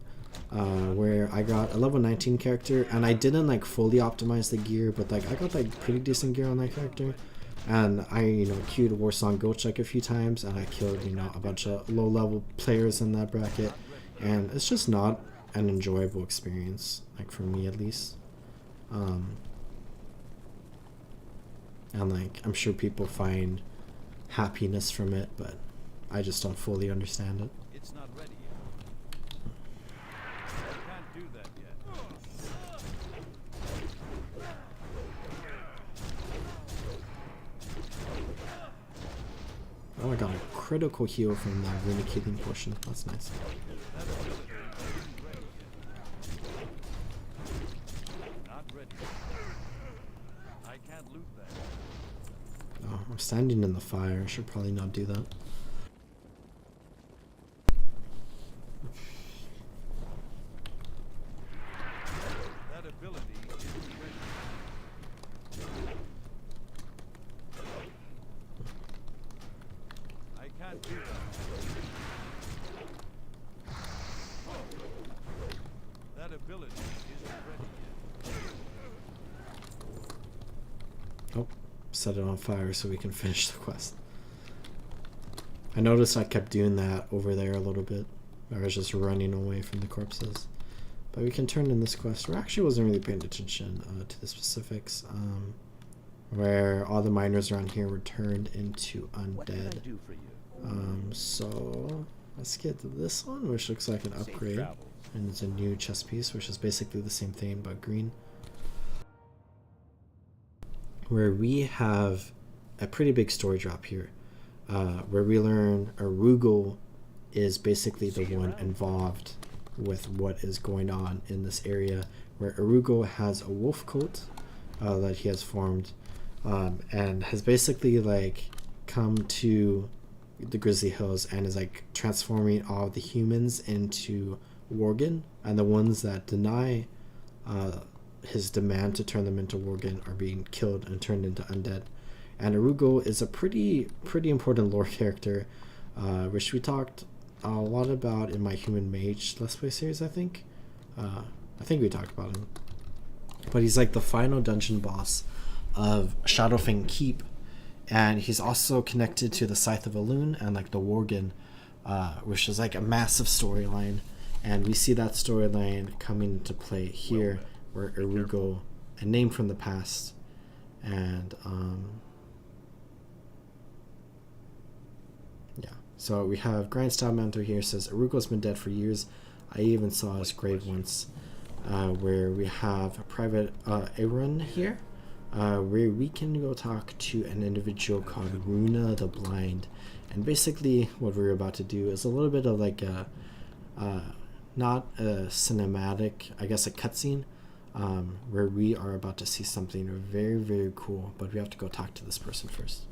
where I got a level 19 character, and I didn't like fully optimize the gear, but like I got like pretty decent gear on that character, and I, you know, queued Warsong Goach like a few times, and I killed, you know, a bunch of low level players in that bracket, and it's just not an enjoyable experience, like for me at least. And like I'm sure people find happiness from it, but I just don't fully understand it. It's not ready yet. I can't do that yet. Oh, I got a critical heal from the runic healing portion. That's nice. That ability isn't ready yet. Not ready. I can't loot that. Oh, I'm standing in the fire. I should probably not do that. That ability isn't ready. I can't do that. That ability isn't ready yet. Oh, set it on fire so we can finish the quest. I noticed I kept doing that over there a little bit. I was just running away from the corpses. But we can turn in this quest, where I actually wasn't really paying attention to the specifics, where all the miners around here were turned into undead. What can I do for you? So let's get to this one, which looks like an upgrade, and it's a new chest piece, which is basically the same thing but green. Where we have a pretty big story drop here, where we learn Arugal is basically the one involved with what is going on in this area, where Arugal has a wolf coat that he has formed, and has basically like come to the Grizzly Hills and is like transforming all of the humans into Worgen, and the ones that deny his demand to turn them into Worgen are being killed and turned into undead. And Arugal is a pretty important lore character, which we talked a lot about in my Human Mage Let's Play series, I think. I think we talked about him. But he's like the final dungeon boss of Shadowfang Keep, and he's also connected to the Scythe of Elune and like the Worgen, which is like a massive storyline. And we see that storyline coming into play here, where Arugal, a name from the past, and yeah. So we have Grindstone Mentor here, says Arugal's been dead for years. I even saw his grave once. Where we have Private Aaron here, where we can go talk to an individual called Runa the Blind. And basically what we're about to do is a little bit of like a not a cinematic, I guess a cutscene, where we are about to see something very cool, but we have to go talk to this person first.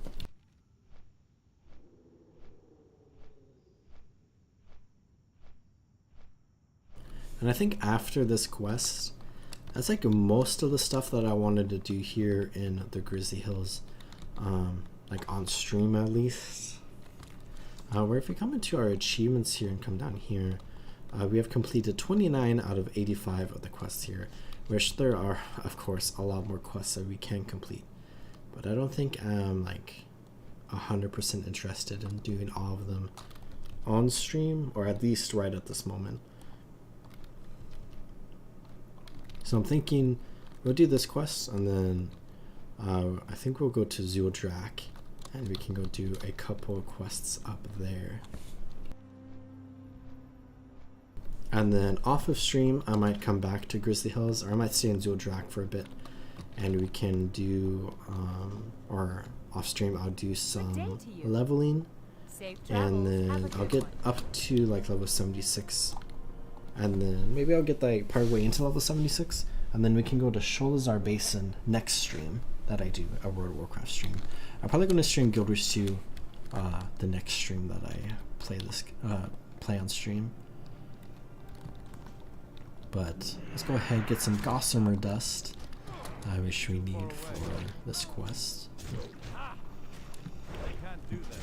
And I think after this quest, that's like most of the stuff that I wanted to do here in the Grizzly Hills, like on stream at least. Where if we come into our achievements here and come down here, we have completed 29 out of 85 of the quests here, which there are, of course, a lot more quests that we can complete. But I don't think I'm like 100% interested in doing all of them on stream, or at least right at this moment. So I'm thinking we'll do this quest, and then I think we'll go to Zuldrak, and we can go do a couple of quests up there. And then off of stream, I might come back to Grizzly Hills, or I might stay in Zuldrak for a bit, and we can do, or off stream I'll do some leveling, and then I'll get up to like level 76. And then maybe I'll get like part way into level 76, and then we can go to Sholazar Basin next stream that I do, a World of Warcraft stream. I'm probably going to stream Guild Wars 2 the next stream that I play on stream. But let's go ahead and get some Gossamer Dust, which we need for this quest. I can't do that.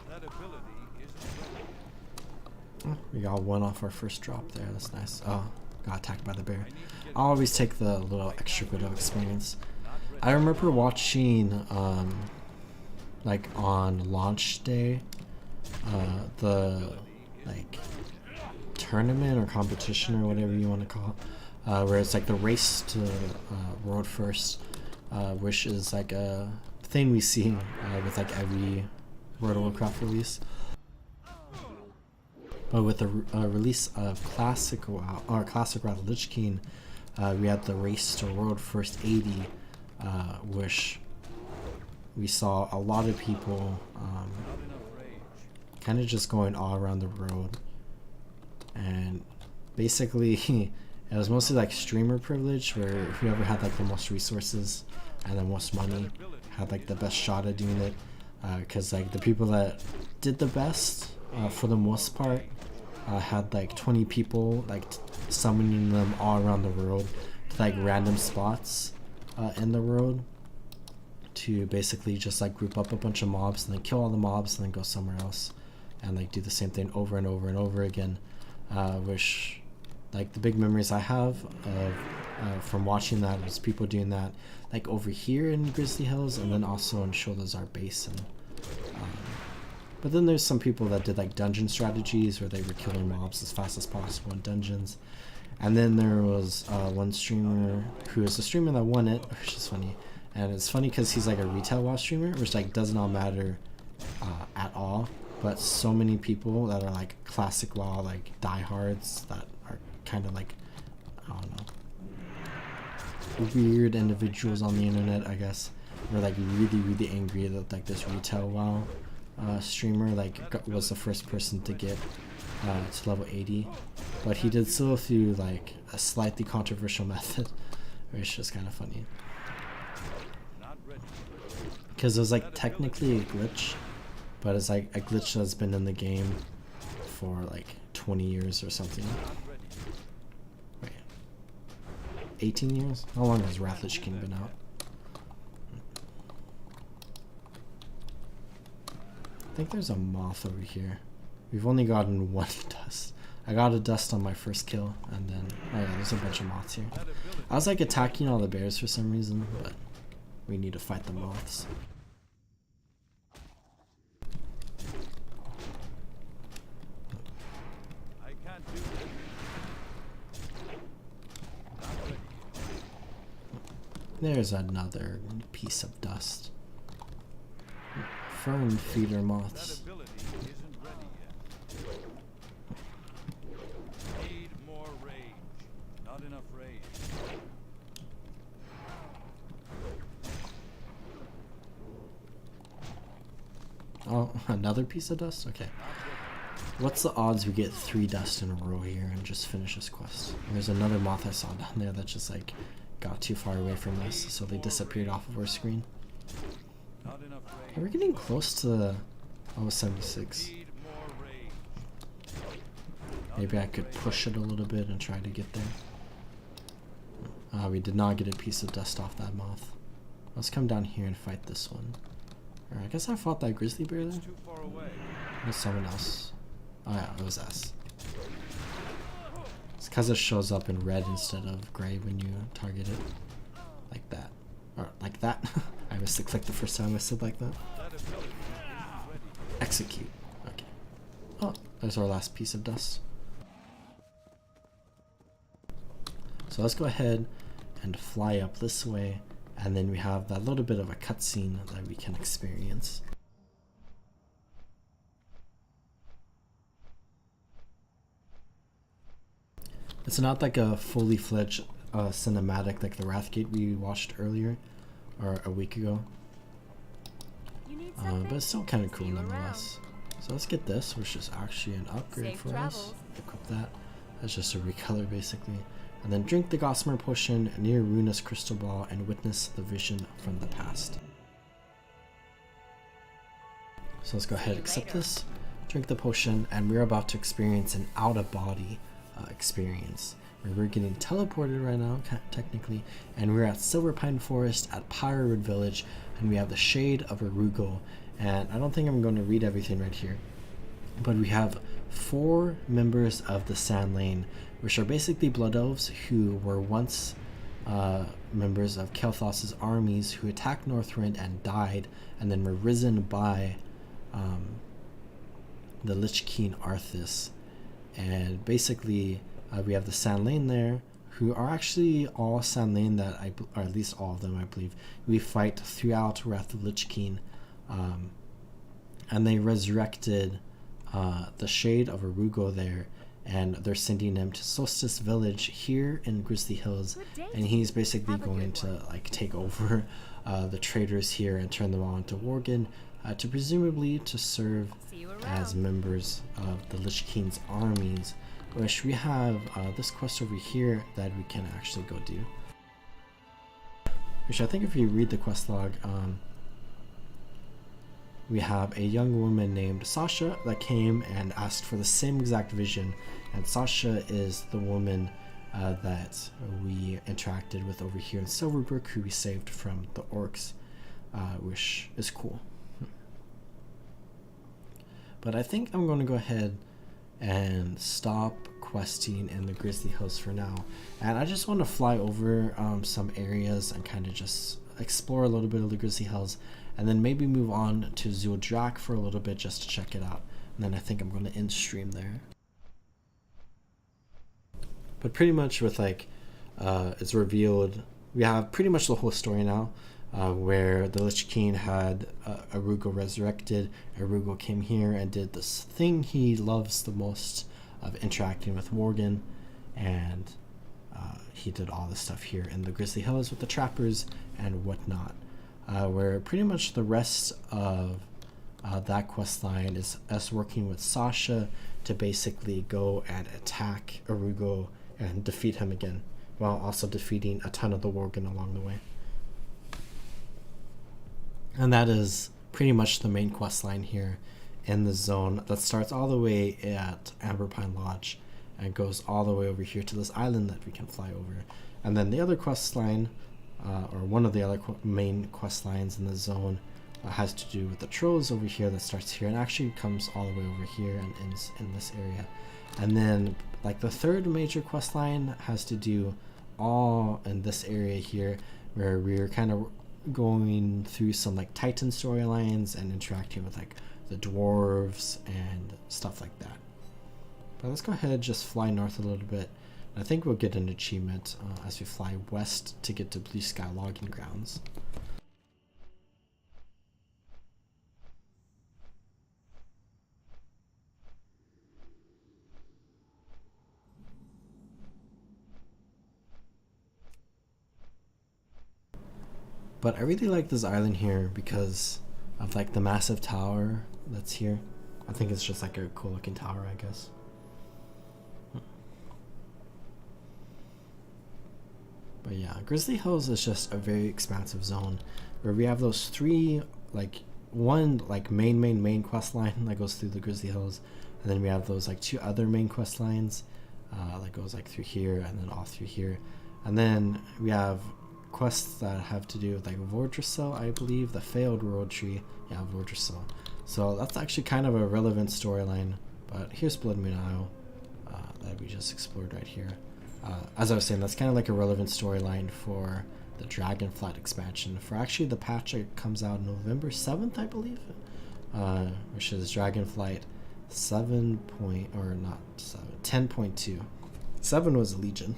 That ability isn't ready. Oh, we got one off our first drop there. That's nice. Oh, got attacked by the bear. I always take the little extra bit of experience. I remember watching, like on launch day, the like tournament or competition or whatever you want to call it, where it's like the race to world first, which is like a thing we see with like every World of Warcraft release. But with the release of Classic Wrath of Lich King, we had the race to world first 80, which we saw a lot of people kind of just going all around the world, and basically it was mostly like streamer privilege, where whoever had like the most resources and the most money had like the best shot at doing it, because like the people that did the best for the most part had like 20 people like summoning them all around the world to like random spots in the world, to basically just like group up a bunch of mobs and then kill all the mobs and then go somewhere else and like do the same thing over and over and over again, which like the big memories I have of from watching that was people doing that like over here in Grizzly Hills, and then also in Sholazar Basin. But then there's some people that did like dungeon strategies where they were killing mobs as fast as possible in dungeons. And then there was one streamer who is a streamer that won it, which is funny. And it's funny because he's like a retail WoW streamer, which like does not matter at all. But so many people that are like classic WoW, like diehards, that are kind of like, I don't know, weird individuals on the internet, I guess, were like really angry that like this retail WoW streamer was the first person to get to level 80, but he did so through like a slightly controversial method, which is kind of funny. Because it was like technically a glitch, but it's like a glitch that's been in the game for like 20 years or something. Wait, 18 years? How long has Wrath Lich King been out? I think there's a moth over here. We've only gotten one dust. I got a dust on my first kill, and then oh yeah, there's a bunch of moths here. I was like attacking all the bears for some reason, but we need to fight the moths. I can't do that. There's another piece of dust. Fern feeder moths. That ability isn't ready yet. Need more rage. Not enough rage. Oh, another piece of dust? Okay. What's the odds we get 3 dust in a row here and just finish this quest? There's another moth I saw down there that just like got too far away from us, so they disappeared off of our screen. Not enough rage. We're getting close to 76. Need more rage. Maybe I could push it a little bit and try to get there. We did not get a piece of dust off that moth. Let's come down here and fight this one. Or I guess I fought that grizzly bear there. Too far away. Or someone else. Oh yeah, it was us. It's because it shows up in red instead of gray when you target it. Like that. Or like that. I missed the click the first time I said like that. That ability isn't ready. Execute. Okay. Oh, there's our last piece of dust. So let's go ahead and fly up this way, and then we have that little bit of a cutscene that we can experience. It's not like a fully fledged cinematic like the Wrathgate we watched earlier, or a week ago. But it's still kind of cool nonetheless. So let's get this, which is actually an upgrade Safe for travels. us. Equip that. That's just a recolor basically. And then drink the Gossamer Potion near Runa's Crystal Ball and witness the vision from the past. So let's go ahead and accept this. Drink the potion, and we're about to experience an out-of-body experience. Where we're getting teleported right now, technically, and we're at Silver Pine Forest at Pyrewood Village, and we have the Shade of Arugo. And I don't think I'm going to read everything right here, but we have 4 members of the Sand Lane, which are basically blood elves who were once members of Kael'thas's armies who attacked Northrend and died, and then were risen by the Lich King Arthas. And basically we have the Sand Lane there, who are actually all Sand Lane that or at least all of them I believe, we fight throughout Wrath of Lich King, and they resurrected the Shade of Arugo there, and they're sending him to Solstice Village here in Grizzly Hills, and he's basically going to like take over the traders here and turn them all into Worgen, to presumably to serve as members of the Lich King's armies, which we have this quest over here that we can actually go do. Which I think if you read the quest log, we have a young woman named Sasha that came and asked for the same exact vision, and Sasha is the woman that we interacted with over here in Silverbrook, who we saved from the orcs, which is cool. But I think I'm going to go ahead and stop questing in the Grizzly Hills for now, and I just want to fly over some areas and kind of just explore a little bit of the Grizzly Hills, and then maybe move on to Zuldrak for a little bit just to check it out, and then I think I'm going to end stream there. But pretty much with like it's revealed, we have pretty much the whole story now, where the Lich King had Arugo resurrected. Arugo came here and did this thing he loves the most of interacting with Worgen, and he did all this stuff here in the Grizzly Hills with the trappers and whatnot. where pretty much the rest of that quest line is us working with Sasha to basically go and attack Arugo and defeat him again, while also defeating a ton of the Worgen along the way. And that is pretty much the main quest line here in the zone that starts all the way at Amberpine Lodge and goes all the way over here to this island that we can fly over. And then the other quest line, or one of the other main quest lines in the zone, has to do with the trolls over here that starts here and actually comes all the way over here and ends in this area. And then like the third major quest line has to do all in this area here, where we're kind of going through some like Titan storylines and interacting with like the dwarves and stuff like that. But let's go ahead and just fly north a little bit. I think we'll get an achievement as we fly west to get to Blue Sky Logging Grounds. But I really like this island here because of like the massive tower that's here. I think it's just like a cool looking tower, I guess. But yeah, Grizzly Hills is just a very expansive zone where we have those three, like one like main quest line that goes through the Grizzly Hills, and then we have those like two other main quest lines that goes like through here and then off through here, and then we have quests that have to do with like Vordrassil, I believe, the failed world tree. Yeah, Vordrassil. So that's actually kind of a relevant storyline. But here's Blood Moon Isle that we just explored right here. As I was saying, that's kind of like a relevant storyline for the Dragonflight expansion, for actually the patch that comes out November 7th, I believe, which is Dragonflight 10.2. 7 was Legion.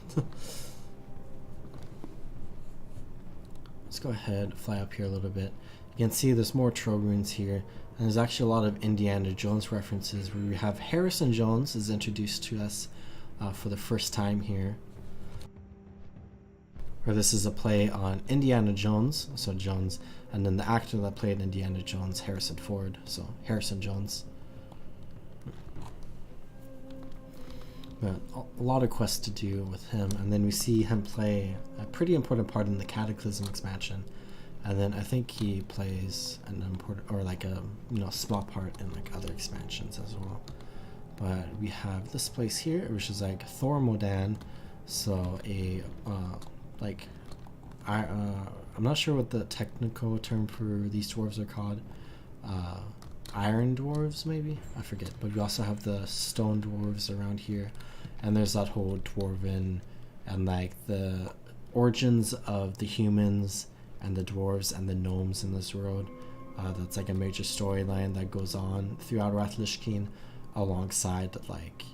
Let's go ahead, fly up here a little bit. You can see there's more troll ruins here, and there's actually a lot of Indiana Jones references where we have Harrison Jones is introduced to us for the first time here. Where this is a play on Indiana Jones, so Jones, and then the actor that played Indiana Jones, Harrison Ford, so Harrison Jones. But a lot of quests to do with him, and then we see him play a pretty important part in the Cataclysm expansion, and then I think he plays an important, or like a small part in like other expansions as well. But we have this place here, which is like Thor Modan, so a I'm not sure what the technical term for these dwarves are called. Iron dwarves, maybe? I forget. But we also have the stone dwarves around here. And there's that whole dwarven and like the origins of the humans and the dwarves and the gnomes in this world. That's like a major storyline that goes on throughout Wrath Lich King, alongside like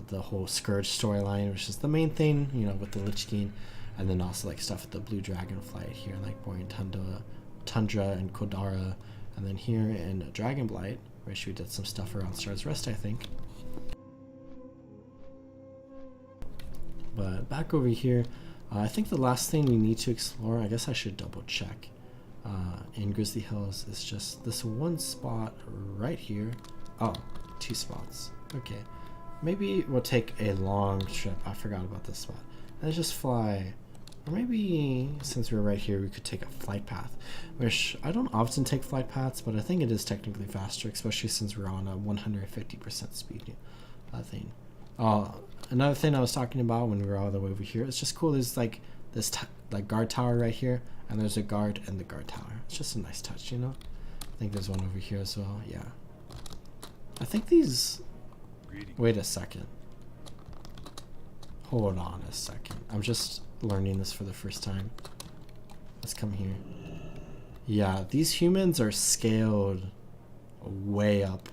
the whole Scourge storyline, which is the main thing, with the Lich King. And then also like stuff with the Blue Dragonflight here, like Borean Tundra and Kodara. And then here in Dragonblight, which we did some stuff around Star's Rest, I think. But back over here, I think the last thing we need to explore, I guess I should double check, in Grizzly Hills is just this one spot right here. Oh, 2 spots. Okay. Maybe we'll take a long trip. I forgot about this spot. Let's just fly. Or maybe, since we're right here, we could take a flight path, which I don't often take flight paths, but I think it is technically faster, especially since we're on a 150% speed thing. Another thing I was talking about when we were all the way over here, it's just cool. There's like this like guard tower right here, and there's a guard in the guard tower. It's just a nice touch, I think there's one over here as well. Yeah. I think these... Wait a second. Hold on a second. I'm just learning this for the first time. Let's come here. Yeah, these humans are scaled way up,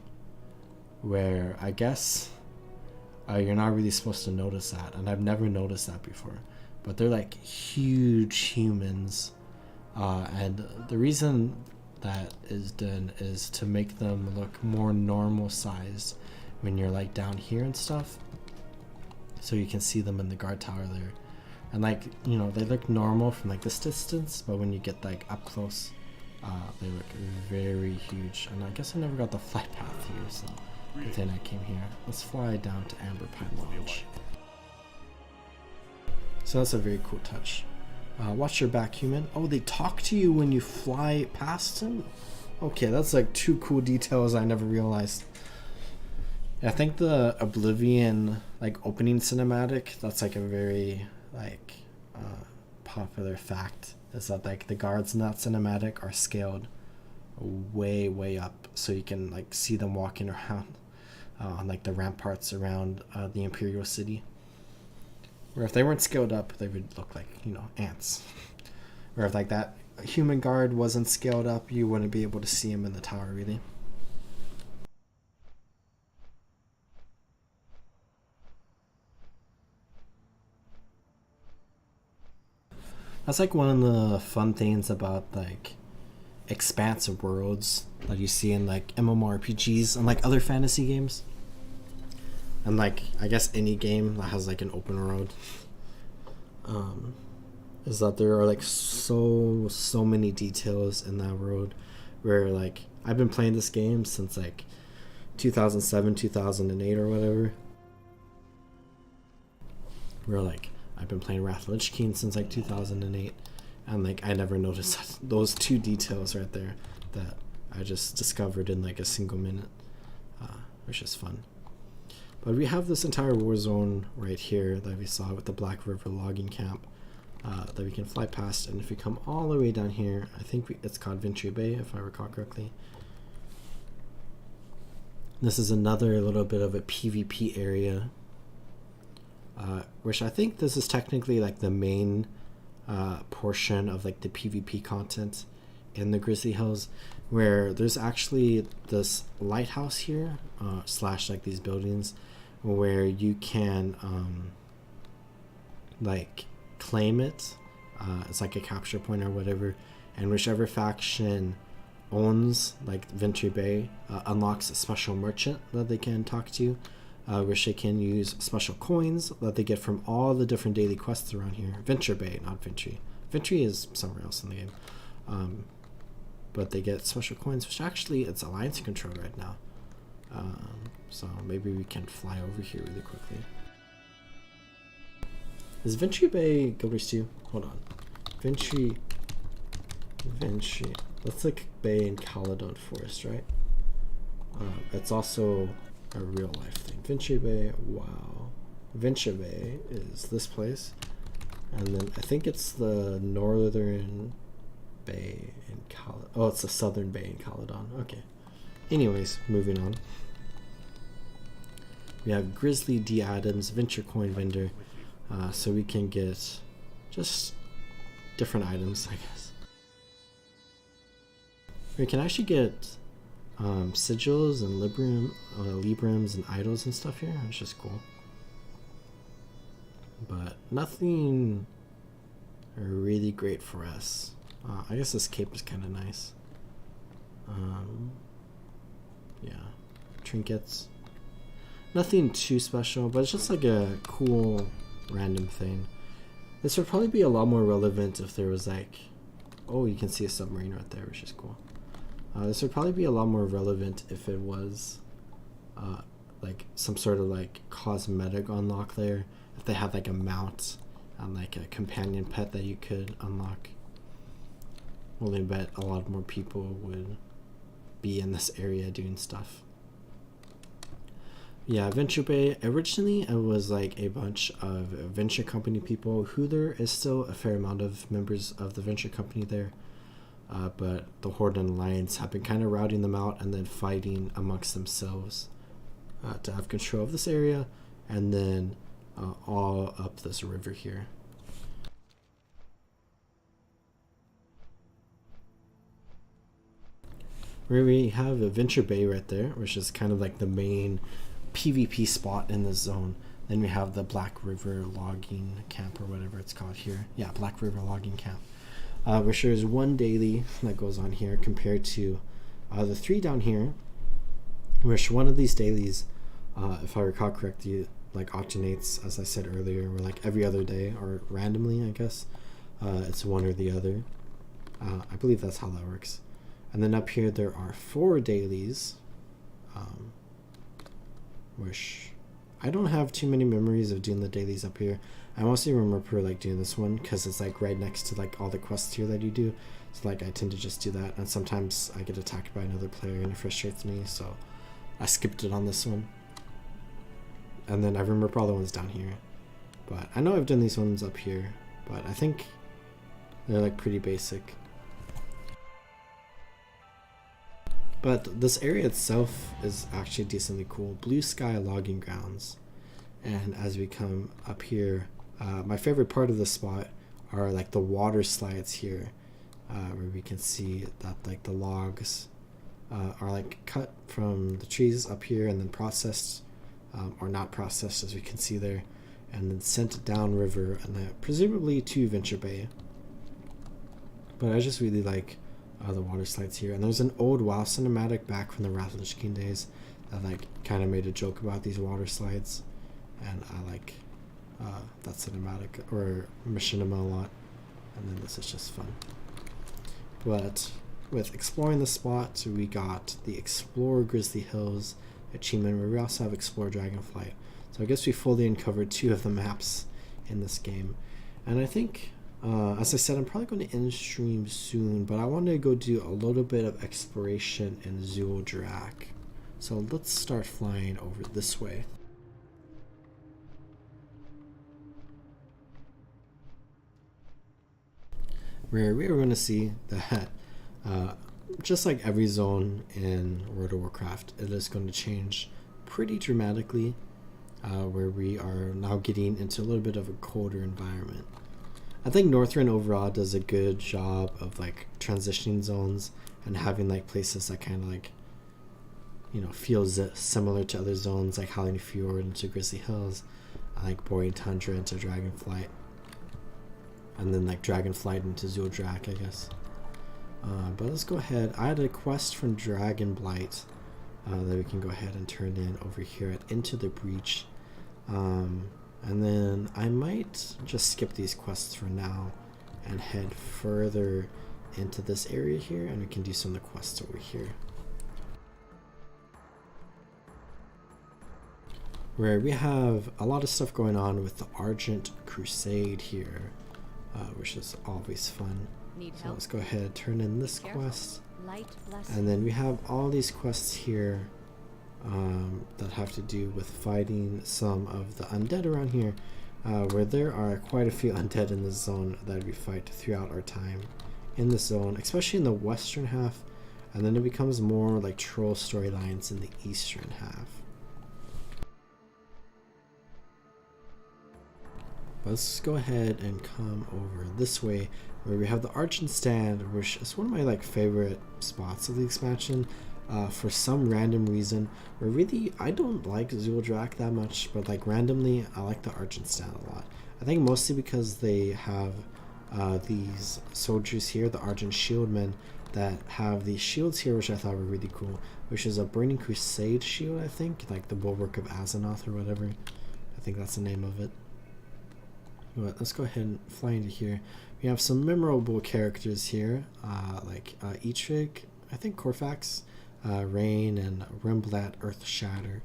where I guess you're not really supposed to notice that, and I've never noticed that before. But they're like huge humans, and the reason that is done is to make them look more normal sized when you're like down here and stuff, so you can see them in the guard tower there. And like, you know, they look normal from like this distance, but when you get like up close, they look very huge. And I guess I never got the flight path here, so good thing I came here. Let's fly down to Amber Pine Lodge. So that's a very cool touch. Watch your back, human. Oh, they talk to you when you fly past him? Okay, that's like 2 cool details I never realized. I think the Oblivion like opening cinematic, that's like a very like popular fact, is that like the guards in that cinematic are scaled way up, so you can like see them walking around on like the ramparts around the Imperial City. Where if they weren't scaled up, they would look like, you know, ants. Or if like that human guard wasn't scaled up, you wouldn't be able to see him in the tower really. That's like one of the fun things about like expansive worlds that you see in like MMORPGs and like other fantasy games. And like, I guess any game that has like an open world, is that there are like so many details in that world, where like I've been playing this game since like 2007, 2008 or whatever. Where like I've been playing Wrath of Lich King since like 2008, and like I never noticed those 2 details right there that I just discovered in like a single minute, which is fun. But we have this entire war zone right here that we saw with the Black River logging camp that we can fly past, and if we come all the way down here, I think it's called Ventry Bay if I recall correctly. This is another little bit of a PvP area, which I think this is technically like the main portion of like the PvP content in the Grizzly Hills, where there's actually this lighthouse here, slash like these buildings, where you can like claim it. It's like a capture point or whatever, and whichever faction owns like Ventry Bay unlocks a special merchant that they can talk to, which they can use special coins that they get from all the different daily quests around here. Venture Bay, not Ventry. Ventry is somewhere else in the game. But they get special coins, which actually it's Alliance control right now. So maybe we can fly over here really quickly. Is Ventry Bay Guilders 2? Hold on. Ventry. That's like Bay in Caledon Forest, right? It's also a real life thing. Ventry Bay, wow. Venture Bay is this place. And then I think it's the northern Bay in Caledon. Oh, it's the southern Bay in Caledon. Okay. Anyways, moving on. We have Grizzly D. Adams, Venture Coin Vendor. So we can get just different items, I guess. We can actually get sigils and librams and idols and stuff here, which is cool. But nothing really great for us. I guess this cape is kind of nice. Yeah, trinkets. Nothing too special, but it's just like a cool random thing. This would probably be a lot more relevant if there was like, oh, you can see a submarine right there, which is cool. This would probably be a lot more relevant if it was like some sort of like cosmetic unlock there. If they had like a mount and like a companion pet that you could unlock. Well, I bet a lot more people would be in this area doing stuff. Yeah, Venture Bay, originally it was like a bunch of venture company people, who there is still a fair amount of members of the venture company there, but the Horde and Alliance have been kind of routing them out and then fighting amongst themselves to have control of this area, and then all up this river here. Where we have a Venture Bay right there, which is kind of like the main PvP spot in the zone. Then we have the Black River logging camp, or whatever it's called here. Yeah, Black River logging camp, which there's one daily that goes on here compared to the 3 down here, which one of these dailies, if I recall correctly, like alternates, as I said earlier, or like every other day, or randomly, I guess. It's one or the other. I believe that's how that works. And then up here there are 4 dailies, which I don't have too many memories of doing the dailies up here. I mostly remember like doing this one because it's like right next to like all the quests here that you do. So like I tend to just do that, and sometimes I get attacked by another player and it frustrates me, so I skipped it on this one. And then I remember all the ones down here. But I know I've done these ones up here, but I think they're like pretty basic. But this area itself is actually decently cool. Blue sky logging grounds. And as we come up here, my favorite part of this spot are like the water slides here, where we can see that like the logs are like cut from the trees up here and then processed, or not processed, as we can see there, and then sent downriver and then presumably to Venture Bay. But I just really like the water slides here. And there's an old WoW cinematic back from the Wrath of the Lich King days that like kind of made a joke about these water slides, and I like that cinematic or machinima a lot, and then this is just fun. But with exploring the spot, we got the Explore Grizzly Hills achievement, where we also have Explore Dragonflight. So I guess we fully uncovered 2 of the maps in this game. And I think, as I said, I'm probably going to end stream soon, but I wanted to go do a little bit of exploration in Zuldrak. So let's start flying over this way. Where we are going to see that just like every zone in World of Warcraft, it is going to change pretty dramatically, where we are now getting into a little bit of a colder environment. I think Northrend overall does a good job of like transitioning zones and having like places that kind of like, you know, feels similar to other zones, like Howling Fjord into Grizzly Hills, like Boreal Tundra into Dragonflight, and then like Dragonflight into Zuldrak, I guess. But let's go ahead. I had a quest from Dragonblight that we can go ahead and turn in over here at Into the Breach. And then I might just skip these quests for now and head further into this area here, and we can do some of the quests over here. Where we have a lot of stuff going on with the Argent Crusade here, which is always fun. So let's go ahead, turn in this quest, and then we have all these quests here that have to do with fighting some of the undead around here, where there are quite a few undead in this zone that we fight throughout our time in this zone, especially in the western half, and then it becomes more like troll storylines in the eastern half. Let's go ahead and come over this way, where we have the Argent Stand, which is one of my like favorite spots of the expansion. For some random reason, where really I don't like Zuldrak that much, but like randomly I like the Argent Stand a lot. I think mostly because they have these soldiers here, the Argent Shieldmen, that have these shields here, which I thought were really cool, which is a Burning Crusade shield, I think, like the Bulwark of Azeroth or whatever. I think that's the name of it. But let's go ahead and fly into here. We have some memorable characters here, like Eitrig, I think Corfax, Rain, and Remblat Earthshatter.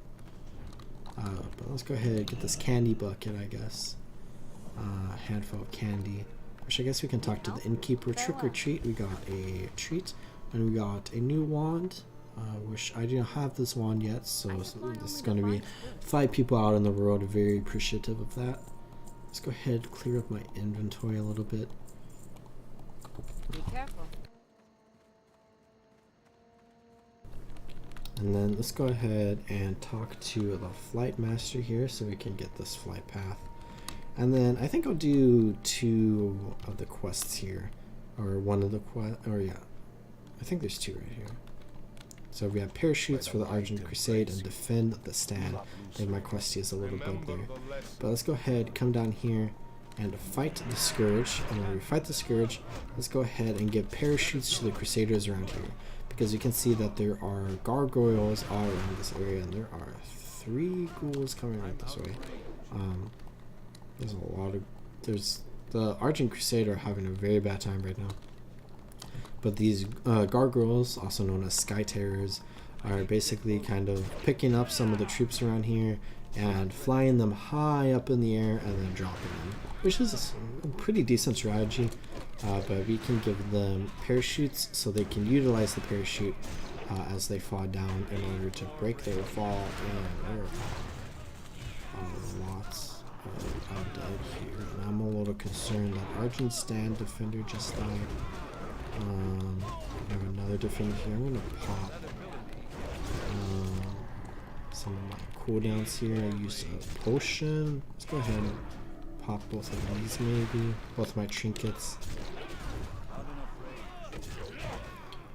But let's go ahead and get this candy bucket, I guess. Handful of candy, which I guess we can talk to the innkeeper. Trick or treat. We got a treat, and we got a new wand, which I do not have this wand yet, so this is going to be 5 people out in the world very appreciative of that. Let's go ahead and clear up my inventory a little bit. Be careful. And then let's go ahead and talk to the flight master here so we can get this flight path. And then I think I'll do 2 of the quests here, or one of the I think there's 2 right here. So we have parachutes for the Argent Crusade and defend the stand. I think my quest is a little bug there. But let's go ahead, come down here and fight the Scourge. And when we fight the Scourge, let's go ahead and give parachutes to the Crusaders around here. Because you can see that there are gargoyles all around this area, and there are 3 ghouls coming right this way. There's a lot of... The Argent Crusade are having a very bad time right now. But these gargoyles, also known as Sky Terrors, are basically kind of picking up some of the troops around here and flying them high up in the air and then dropping them, which is a pretty decent strategy. But we can give them parachutes so they can utilize the parachute as they fall down in order to break their fall. And there are lots of undead here, and I'm a little concerned that Argent Stand Defender just died. I have another defender here. I'm gonna pop some of my cooldowns here. I use a potion. Let's go ahead and pop both of these, maybe both my trinkets.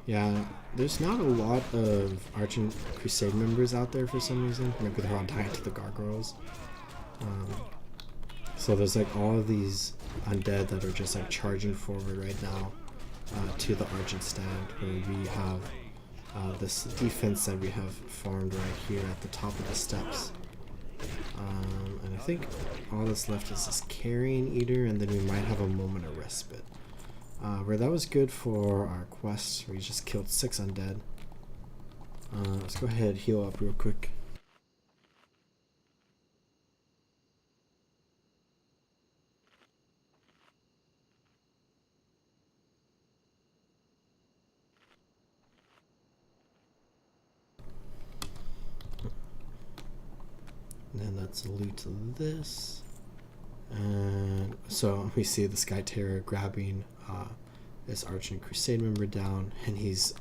Yeah, there's not a lot of Argent Crusade members out there for some reason. Maybe they're all dying to the gargoyles. So there's like all of these undead that are just like charging forward right now to the Argent Stand, where we have this defense that we have formed right here at the top of the steps. And I think all that's left is this Carrion Eater, and then we might have a moment of respite. Where that was good for our quest. We just killed 6 undead. Let's go ahead and heal up real quick. And then let's loot this. And so we see the Sky Terror grabbing this Argent Crusade member down, and he's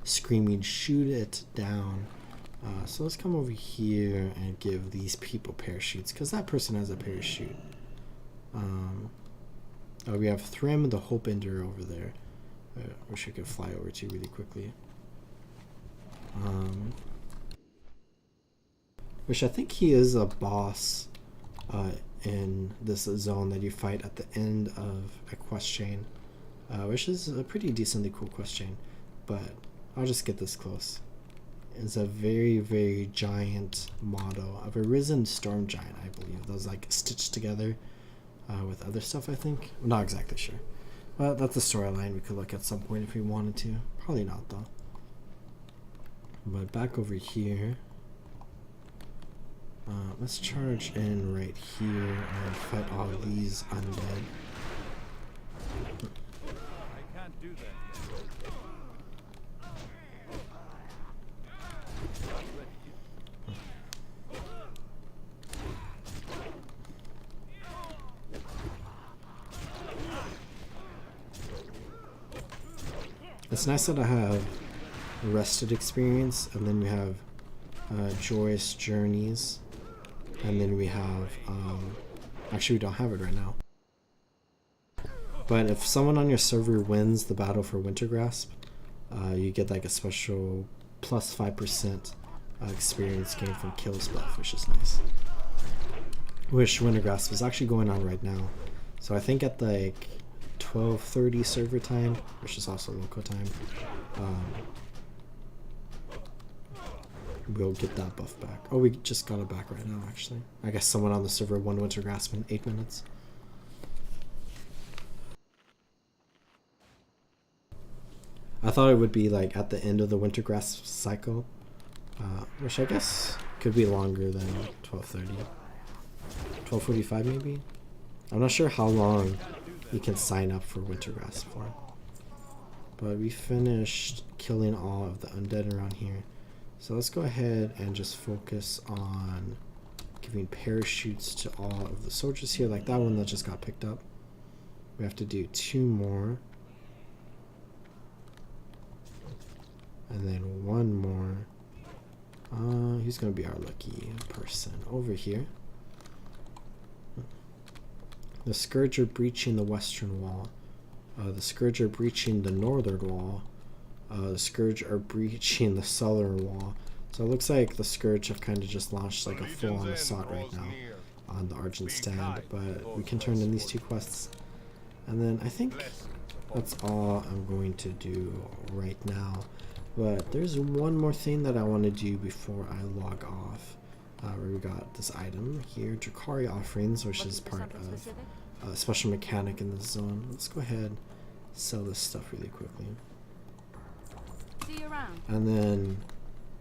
screaming, "Shoot it down!" So let's come over here and give these people parachutes, because that person has a parachute. Oh, we have Thrym the Hope Ender over there. Wish I could fly over to really quickly. Which I think he is a boss in this zone that you fight at the end of a quest chain, which is a pretty decently cool quest chain, but I'll just get this close. It's a very, very giant model of a risen storm giant, I believe. Those like stitched together with other stuff, I think. I'm not exactly sure. Well, that's a storyline we could look at some point if we wanted to. Probably not though. But back over here. Let's charge in right here and fight all these undead. I can't do that yet. Not ready yet. It's nice that I have rested experience, and then we have joyous journeys, and then we have actually we don't have it right now, but if someone on your server wins the battle for Wintergrasp, you get like a special plus 5% experience gain from kills buff, which is nice. Which Wintergrasp is actually going on right now, so I think at like 12:30 server time, which is also local time, we'll get that buff back. Oh, we just got it back right now, actually. I guess someone on the server won Wintergrasp in 8 minutes. I thought it would be like at the end of the Wintergrasp cycle, which I guess could be longer than 12:30. 12:45 maybe? I'm not sure how long you can sign up for Wintergrasp for. But we finished killing all of the undead around here. So let's go ahead and just focus on giving parachutes to all of the soldiers here, like that one that just got picked up. We have to do 2 more. And then 1 more. Who's going to be our lucky person? Over here. The Scourge are breaching the western wall. The Scourge are breaching the northern wall. The Scourge are breaching the southern wall. So it looks like the Scourge have kind of just launched like a full-on assault right now on the Argent Stand, but we can turn in these 2 quests. And then I think that's all I'm going to do right now. But there's one more thing that I want to do before I log off. where we got this item here, Drakari offerings, which is part of a special mechanic in this zone. Let's go ahead sell this stuff really quickly. See you around. And then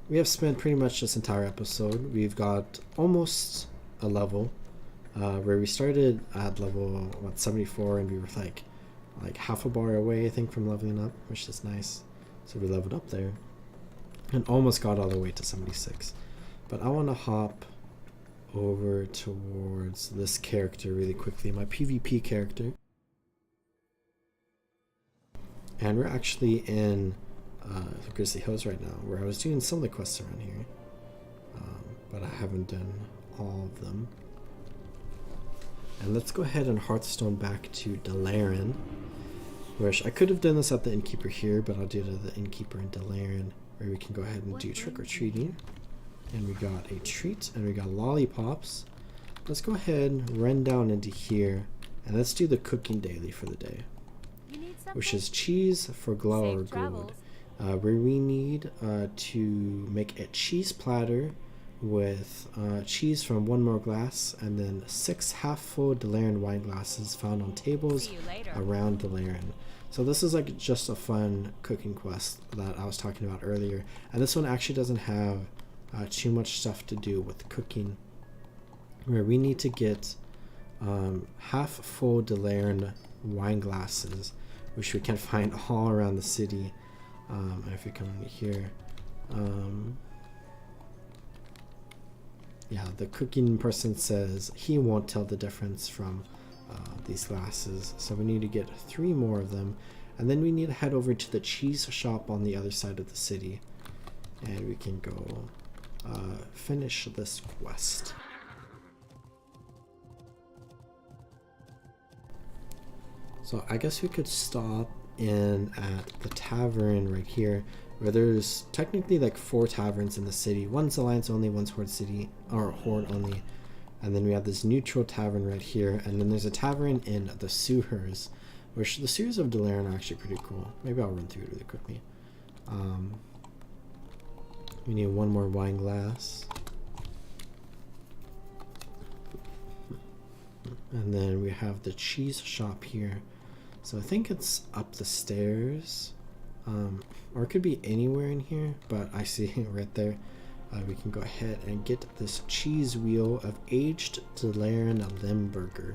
we have spent pretty much this entire episode. We've got almost a level where we started at level 74, and we were like half a bar away, I think, from leveling up, which is nice. So we leveled up there and almost got all the way to 76. But I want to hop over towards this character really quickly, my PvP character. And we're actually in the Grizzly Hills right now, where I was doing some of the quests around here, but I haven't done all of them. And let's go ahead and Hearthstone back to Delaran, which I could have done this at the Innkeeper here, but I'll do it at the Innkeeper in Delaran, where we can go ahead and do trick-or-treating. And we got a treat, and we got lollipops. Let's go ahead and run down into here, and let's do the cooking daily for the day, which is cheese for glow or good, where we need to make a cheese platter with cheese from one more glass, and then 6 half-full Delaran wine glasses found on tables around Delaran. So this is like just a fun cooking quest that I was talking about earlier, and this one actually doesn't have too much stuff to do with cooking, where we need to get half-full Delaran wine glasses, which we can find all around the city. If you come in here, yeah, the cooking person says he won't tell the difference from these glasses, so we need to get 3 more of them, and then we need to head over to the cheese shop on the other side of the city, and we can go finish this quest. So I guess we could stop in at the tavern right here, where there's technically like 4 taverns in the city. One's Alliance only, one's Horde City, or Horde only, and then we have this neutral tavern right here, and then there's a tavern in the sewers, which the sewers of Delaran are actually pretty cool. Maybe I'll run through it really quickly. We need 1 more wine glass, and then we have the cheese shop here. So I think it's up the stairs, or it could be anywhere in here, but I see it right there. We can go ahead and get this cheese wheel of aged Delaran Limburger,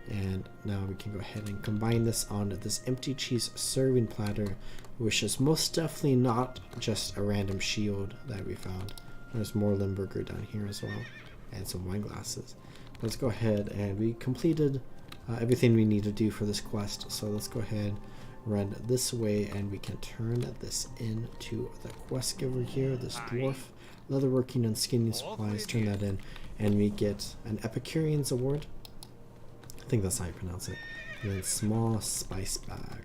and now we can go ahead and combine this on this empty cheese serving platter, which is most definitely not just a random shield that we found. There's more Limburger down here as well, and some wine glasses. Let's go ahead, and we completed everything we need to do for this quest, so let's go ahead, run this way, and we can turn this into the quest giver here, this dwarf leatherworking and skinning supplies. Turn that in, and we get an Epicurean's award. I think that's how you pronounce it. And then small spice bag.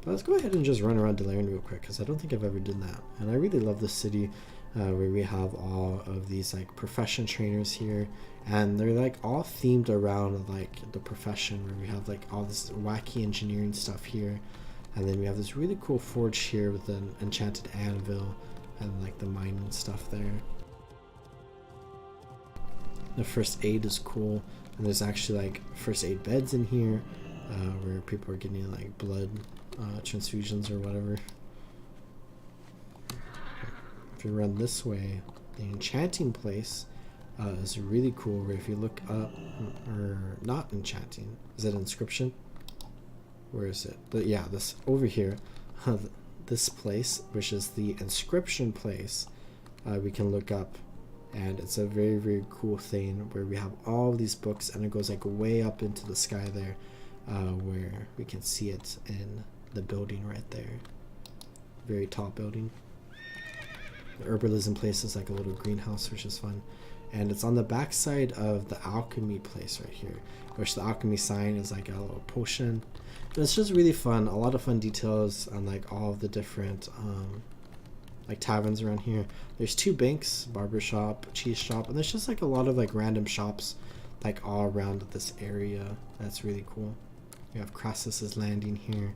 But let's go ahead and just run around Delaran real quick, because I don't think I've ever done that, and I really love this city, where we have all of these like profession trainers here, and they're like all themed around like the profession, where we have like all this wacky engineering stuff here, and then we have this really cool forge here with an enchanted anvil and like the mining stuff there. The first aid is cool, and there's actually like first aid beds in here, where people are getting like blood transfusions or whatever. If you run this way, the enchanting place is really cool, where if you look up, or not enchanting, is it inscription? Where is it? But yeah, this over here, this place, which is the inscription place, we can look up, and it's a very, very cool thing where we have all of these books, and it goes like way up into the sky there, where we can see it in the building right there, very tall building. The herbalism place is like a little greenhouse, which is fun, and it's on the back side of the alchemy place right here, which the alchemy sign is like a little potion. And it's just really fun, a lot of fun details on like all of the different like taverns around here. There's 2 banks, barber shop, cheese shop, and there's just like a lot of like random shops like all around this area. That's really cool. You have Crassus's Landing here,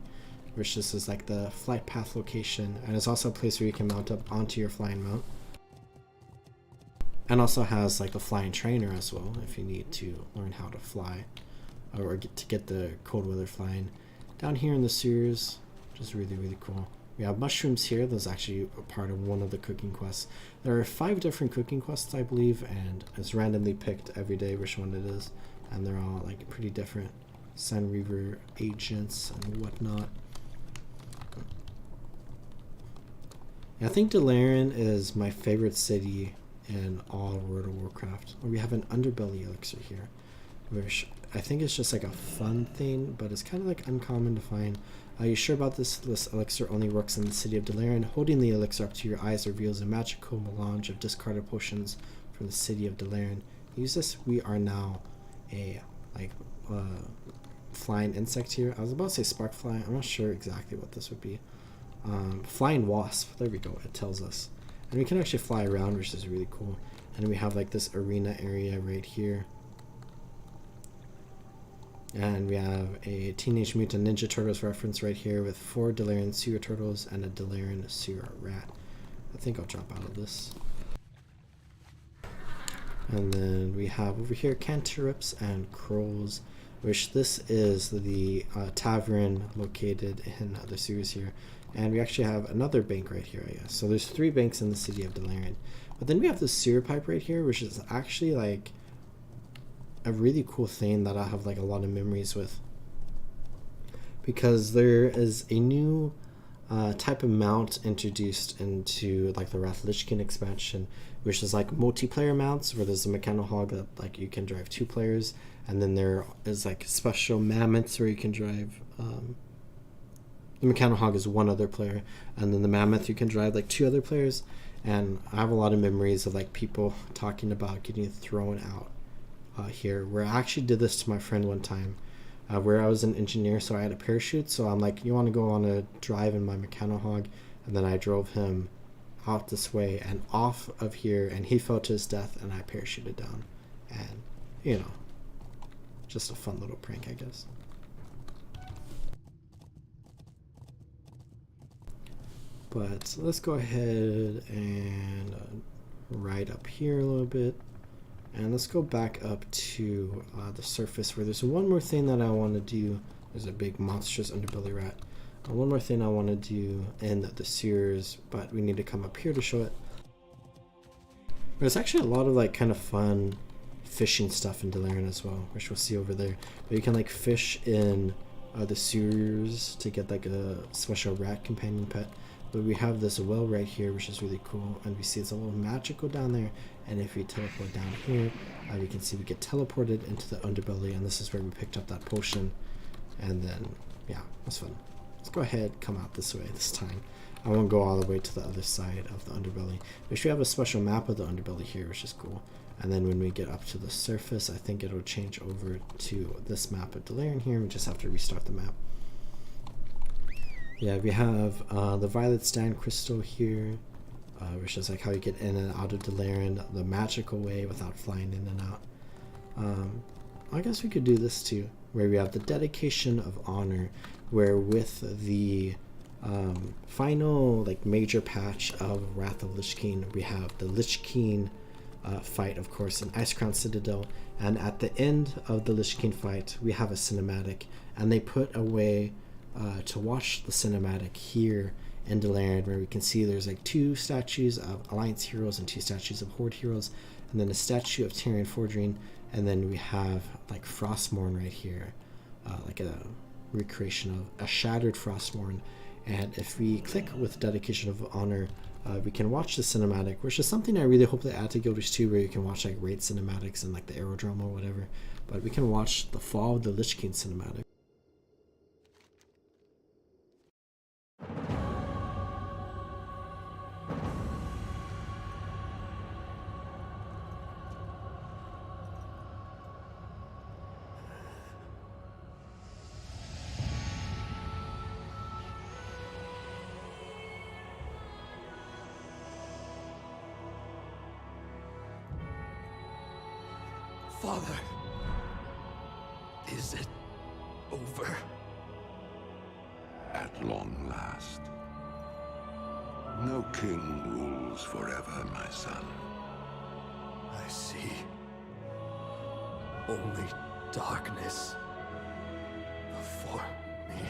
which this is like the flight path location, and it's also a place where you can mount up onto your flying mount. and also has like a flying trainer as well if you need to learn how to fly or get the cold weather flying. Down here in the sewers, which is really, really cool. We have mushrooms here. That's actually a part of one of the cooking quests. There are 5 different cooking quests, I believe, and it's randomly picked every day which one it is. And they're all like pretty different. Sun Reaver agents and whatnot. I think Delaran is my favorite city in all of World of Warcraft. We have an underbelly elixir here, which I think is just like a fun thing, but it's kind of like uncommon to find. Are you sure about this? This elixir only works in the city of Delaran. Holding the elixir up to your eyes reveals a magical melange of discarded potions from the city of Delaran. Use this. We are now a flying insect here. I was about to say spark fly. I'm not sure exactly what this would be. Flying wasp. There we go. It tells us, and we can actually fly around, which is really cool. And we have like this arena area right here. And we have a Teenage Mutant Ninja Turtles reference right here with 4 Delaran sewer turtles and a Delaran sewer rat. I think I'll drop out of this. And then we have over here cantrips and crows, which this is the tavern located in the sewers here. And we actually have another bank right here, I guess. So there's 3 banks in the city of Delaran. But then we have the sewer pipe right here, which is actually like a really cool thing that I have like a lot of memories with, because there is a new type of mount introduced into like the Wrath Lich King expansion, which is like multiplayer mounts where there's a mechanical hog that like you can drive 2 players, and then there is like special mammoths where you can drive the mechanical hog is 1 other player, and then the mammoth you can drive like 2 other players. And I have a lot of memories of like people talking about getting thrown out here, where I actually did this to my friend one time, where I was an engineer, so I had a parachute. So I'm like, you want to go on a drive in my mechano hog? And then I drove him out this way and off of here, and he fell to his death, and I parachuted down. And, you know, just a fun little prank, I guess. But let's go ahead and ride up here a little bit. And let's go back up to the surface, where there's one more thing that I want to do. There's a big monstrous underbelly rat. One more thing I want to do in the sewers, but we need to come up here to show it. There's actually a lot of like kind of fun fishing stuff in Delaran as well, which we'll see over there. But you can like fish in the sewers to get like a special rat companion pet. But we have this well right here, which is really cool, and we see it's a little magical down there. And if we teleport down here, we can see we get teleported into the underbelly, and this is where we picked up that potion. And then, yeah, that's fun. Let's go ahead, come out this way this time. I won't go all the way to the other side of the underbelly. We should have a special map of the underbelly here, which is cool. And then when we get up to the surface, I think it'll change over to this map of Delaran here. We just have to restart the map. Yeah, we have the Violet Stand Crystal here, which is like how you get in and out of Delaran the magical way without flying in and out. I guess we could do this too, where we have the Dedication of Honor, where with the final like major patch of Wrath of Lich King, we have the Lich King fight, of course, in Icecrown Citadel, and at the end of the Lich King fight, we have a cinematic, and they put a way to watch the cinematic here in Delaran, where we can see there's like 2 statues of Alliance heroes and 2 statues of Horde heroes, and then a statue of Tyrion Fordring, and then we have like Frostmourne right here, like a recreation of a shattered Frostmourne. And if we click with Dedication of Honor, we can watch the cinematic, which is something I really hope they add to Guild Wars 2, where you can watch like raid cinematics and like the aerodrome or whatever. But we can watch the Fall of the Lich King cinematic. Father, is it over? At long last. No king rules forever, my son. I see. Only darkness before me.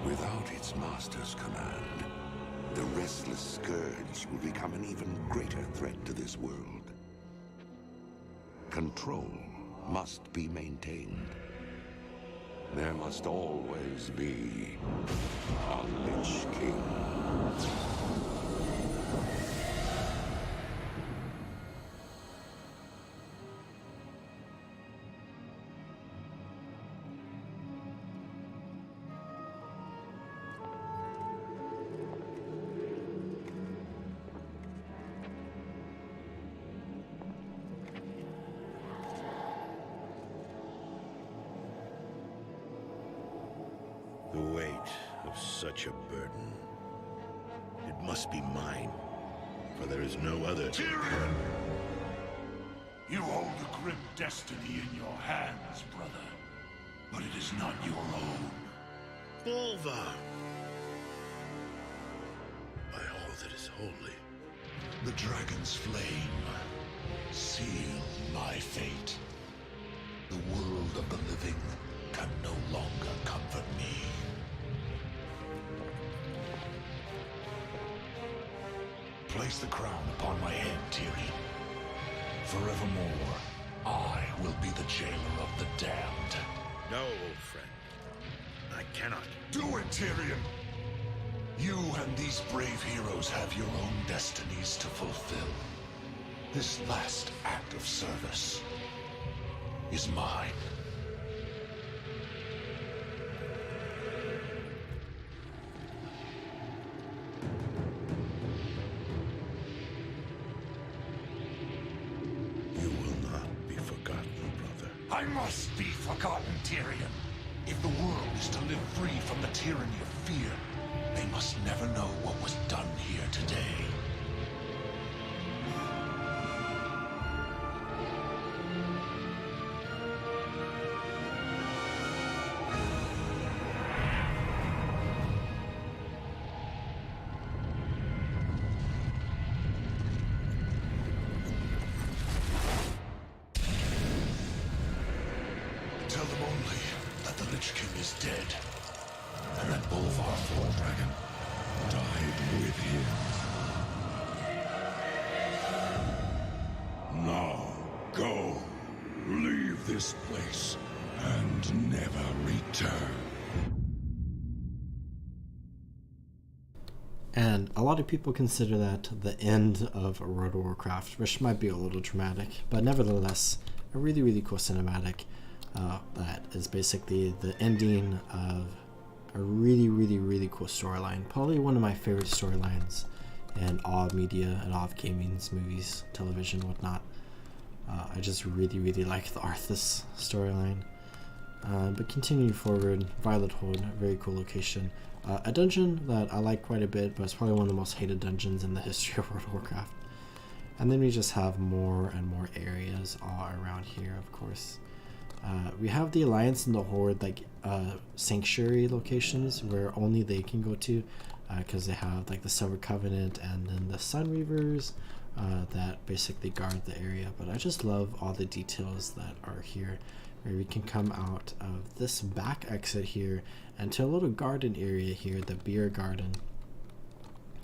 Without its master's command, the restless scourge will become an even greater threat to this world. Control must be maintained. There must always be a Lich King. The weight of such a burden. It must be mine, for there is no other. Tyrion! You hold a grim destiny in your hands, brother. But it is not your own. Bulva! By all that is holy. The dragon's flame seal my fate. The world of the living can no longer comfort me. Place the crown upon my head, Tyrion. Forevermore, I will be the jailer of the damned. No, old friend. I cannot. Do it, Tyrion! You and these brave heroes have your own destinies to fulfill. This last act of service is mine. You will not be forgotten, brother. I must be forgotten, Tyrion. If the world is to live free from the tyranny of fear, they must never know what was done here today. Tell them only that the Lich King is dead, and that Bolvar Dragon died with him. Now, go. Leave this place, and never return. And a lot of people consider that the end of World of Warcraft, which might be a little dramatic, but nevertheless, a really, really cool cinematic that is basically the ending of a really, really, really cool storyline. Probably one of my favorite storylines in all of media and all of gaming's movies, television, whatnot. I just really, really like the Arthas storyline. But continuing forward, Violet Hold, a very cool location. A dungeon that I like quite a bit, but it's probably one of the most hated dungeons in the history of World of Warcraft. And then we just have more and more areas all around here, of course. We have the Alliance and the Horde, like sanctuary locations where only they can go to, because they have like the Silver Covenant and then the Sun Reavers that basically guard the area. But I just love all the details that are here, where we can come out of this back exit here and to a little garden area here, the beer garden,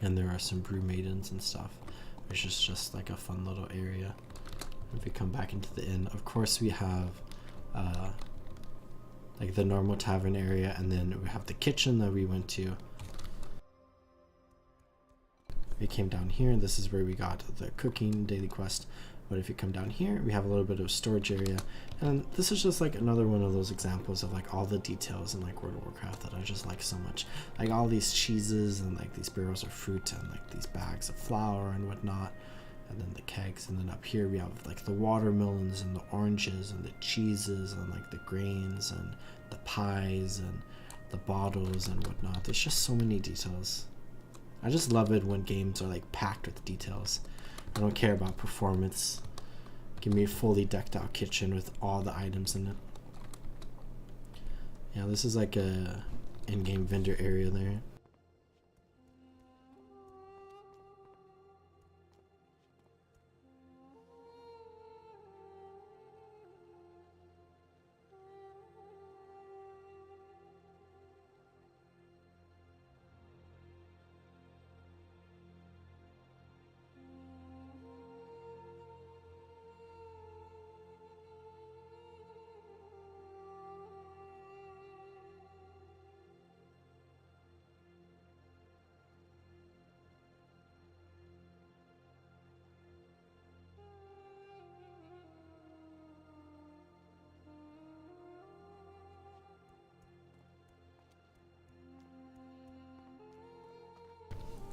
and there are some brew maidens and stuff, which is just like a fun little area. If we come back into the inn, of course we have like the normal tavern area, and then we have the kitchen that we went to. We came down here, and this is where we got the cooking daily quest. But if you come down here, we have a little bit of storage area, and this is just like another one of those examples of like all the details in like World of Warcraft that I just like so much. Like all these cheeses and like these barrels of fruit and like these bags of flour and whatnot, and then the kegs, and then up here we have like the watermelons and the oranges and the cheeses and like the grains and the pies and the bottles and whatnot. There's just so many details. I just love it when games are like packed with details. I don't care about performance. Give me a fully decked out kitchen with all the items in it. Yeah, this is like a in-game vendor area there.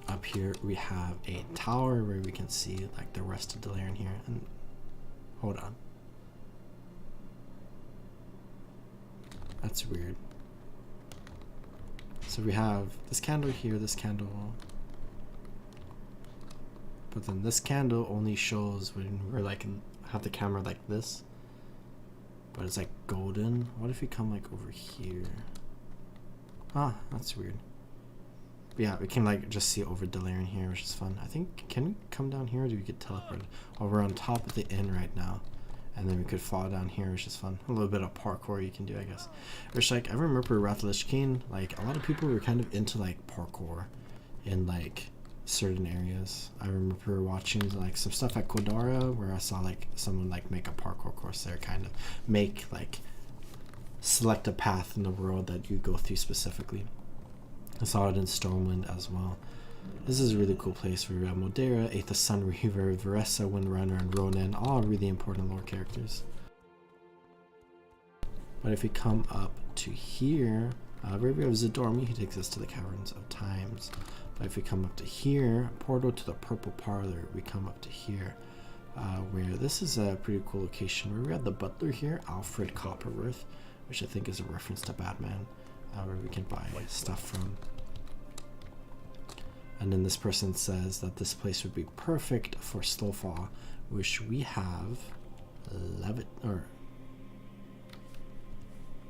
Up here we have a tower where we can see like the rest of Delaran here. And hold on, that's weird. So we have this candle here, this candle, but then this candle only shows when we're like have the camera like this, but it's like golden. What if we come like over here? Ah, that's weird. Yeah, we can like just see over Delaran here, which is fun. I think, can we come down here or do we get teleported? Oh, we're on top of the inn right now. And then we could fall down here, which is fun. A little bit of parkour you can do, I guess. Which like, I remember Wrath of the Lich King, like a lot of people were kind of into like parkour in like certain areas. I remember watching like some stuff at Kodara where I saw like someone like make a parkour course there, kind of make like select a path in the world that you go through specifically. I saw it in Stormwind as well. This is a really cool place where we have Modera, Aether Sunreaver, Veressa, Windrunner, and Ronan, all really important lore characters. But if we come up to here, where we have Zadormi, he takes us to the Caverns of Times. But if we come up to here, portal to the Purple Parlor, we come up to here, where this is a pretty cool location where we have the butler here, Alfred Copperworth, which I think is a reference to Batman. Where we can buy stuff from. And then this person says that this place would be perfect for Slowfall, which we have or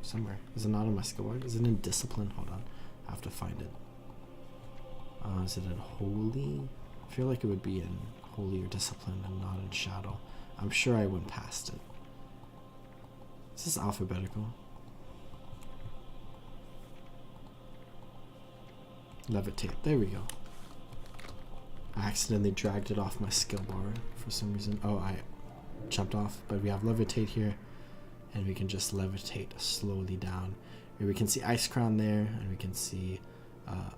somewhere. Is it not on my skill board? Is it in Discipline? Hold on, I have to find it. Is it in Holy? I feel like it would be in Holy or Discipline and not in Shadow. I'm sure I went past it. Is this alphabetical? Levitate. There we go. I accidentally dragged it off my skill bar for some reason. Oh, I jumped off. But we have Levitate here, and we can just levitate slowly down. Here we can see Ice Crown there, and we can see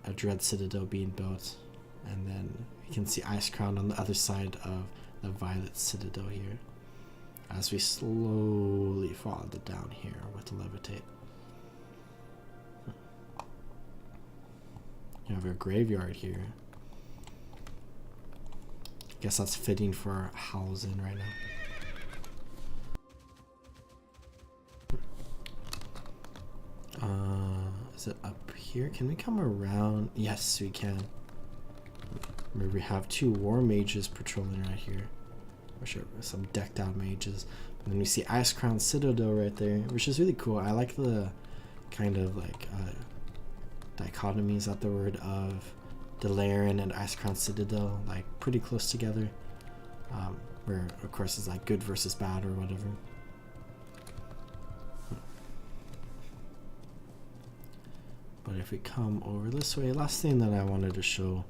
a Dread Citadel being built, and then we can see Ice Crown on the other side of the Violet Citadel here, as we slowly fall down here with Levitate. You have a graveyard here. Guess that's fitting for Hausen right now. Is it up here? Can we come around? Yes, we can. Where we have two war mages patrolling right here, which are some decked out mages. And then we see Ice Crown Citadel right there, which is really cool. I like the kind of like dichotomy, is that the word, of Delaran and Ice Crown Citadel, like pretty close together, where of course it's like good versus bad or whatever. But if we come over this way, last thing that I wanted to show,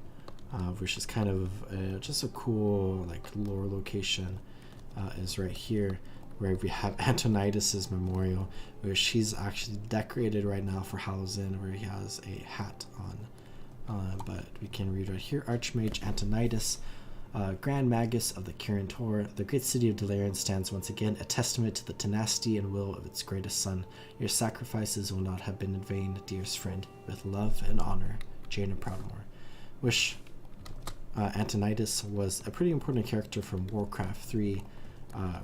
which is kind of just a cool like lore location, is right here, where we have Antonidas' memorial, where she's actually decorated right now for Hausen, where he has a hat on. But we can read right here: Archmage Antonidas, Grand Magus of the Kirin Tor, the great city of Delaran stands once again a testament to the tenacity and will of its greatest son. Your sacrifices will not have been in vain, dearest friend. With love and honor, Jaina Proudmoore. Which Antonidas was a pretty important character from Warcraft 3,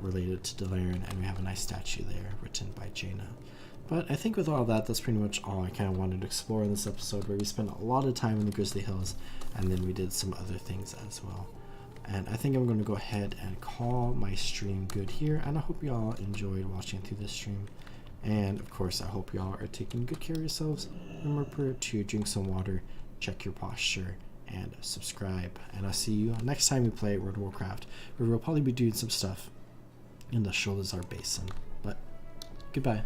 related to Delaran, and we have a nice statue there written by Jaina. But I think with all that, that's pretty much all I kind of wanted to explore in this episode, where we spent a lot of time in the Grizzly Hills, and then we did some other things as well. And I think I'm going to go ahead and call my stream good here. And I hope y'all enjoyed watching through this stream. And of course, I hope y'all are taking good care of yourselves. Remember to drink some water, check your posture, and subscribe. And I'll see you next time we play World of Warcraft, where we'll probably be doing some stuff in the Sholazar Basin. But goodbye.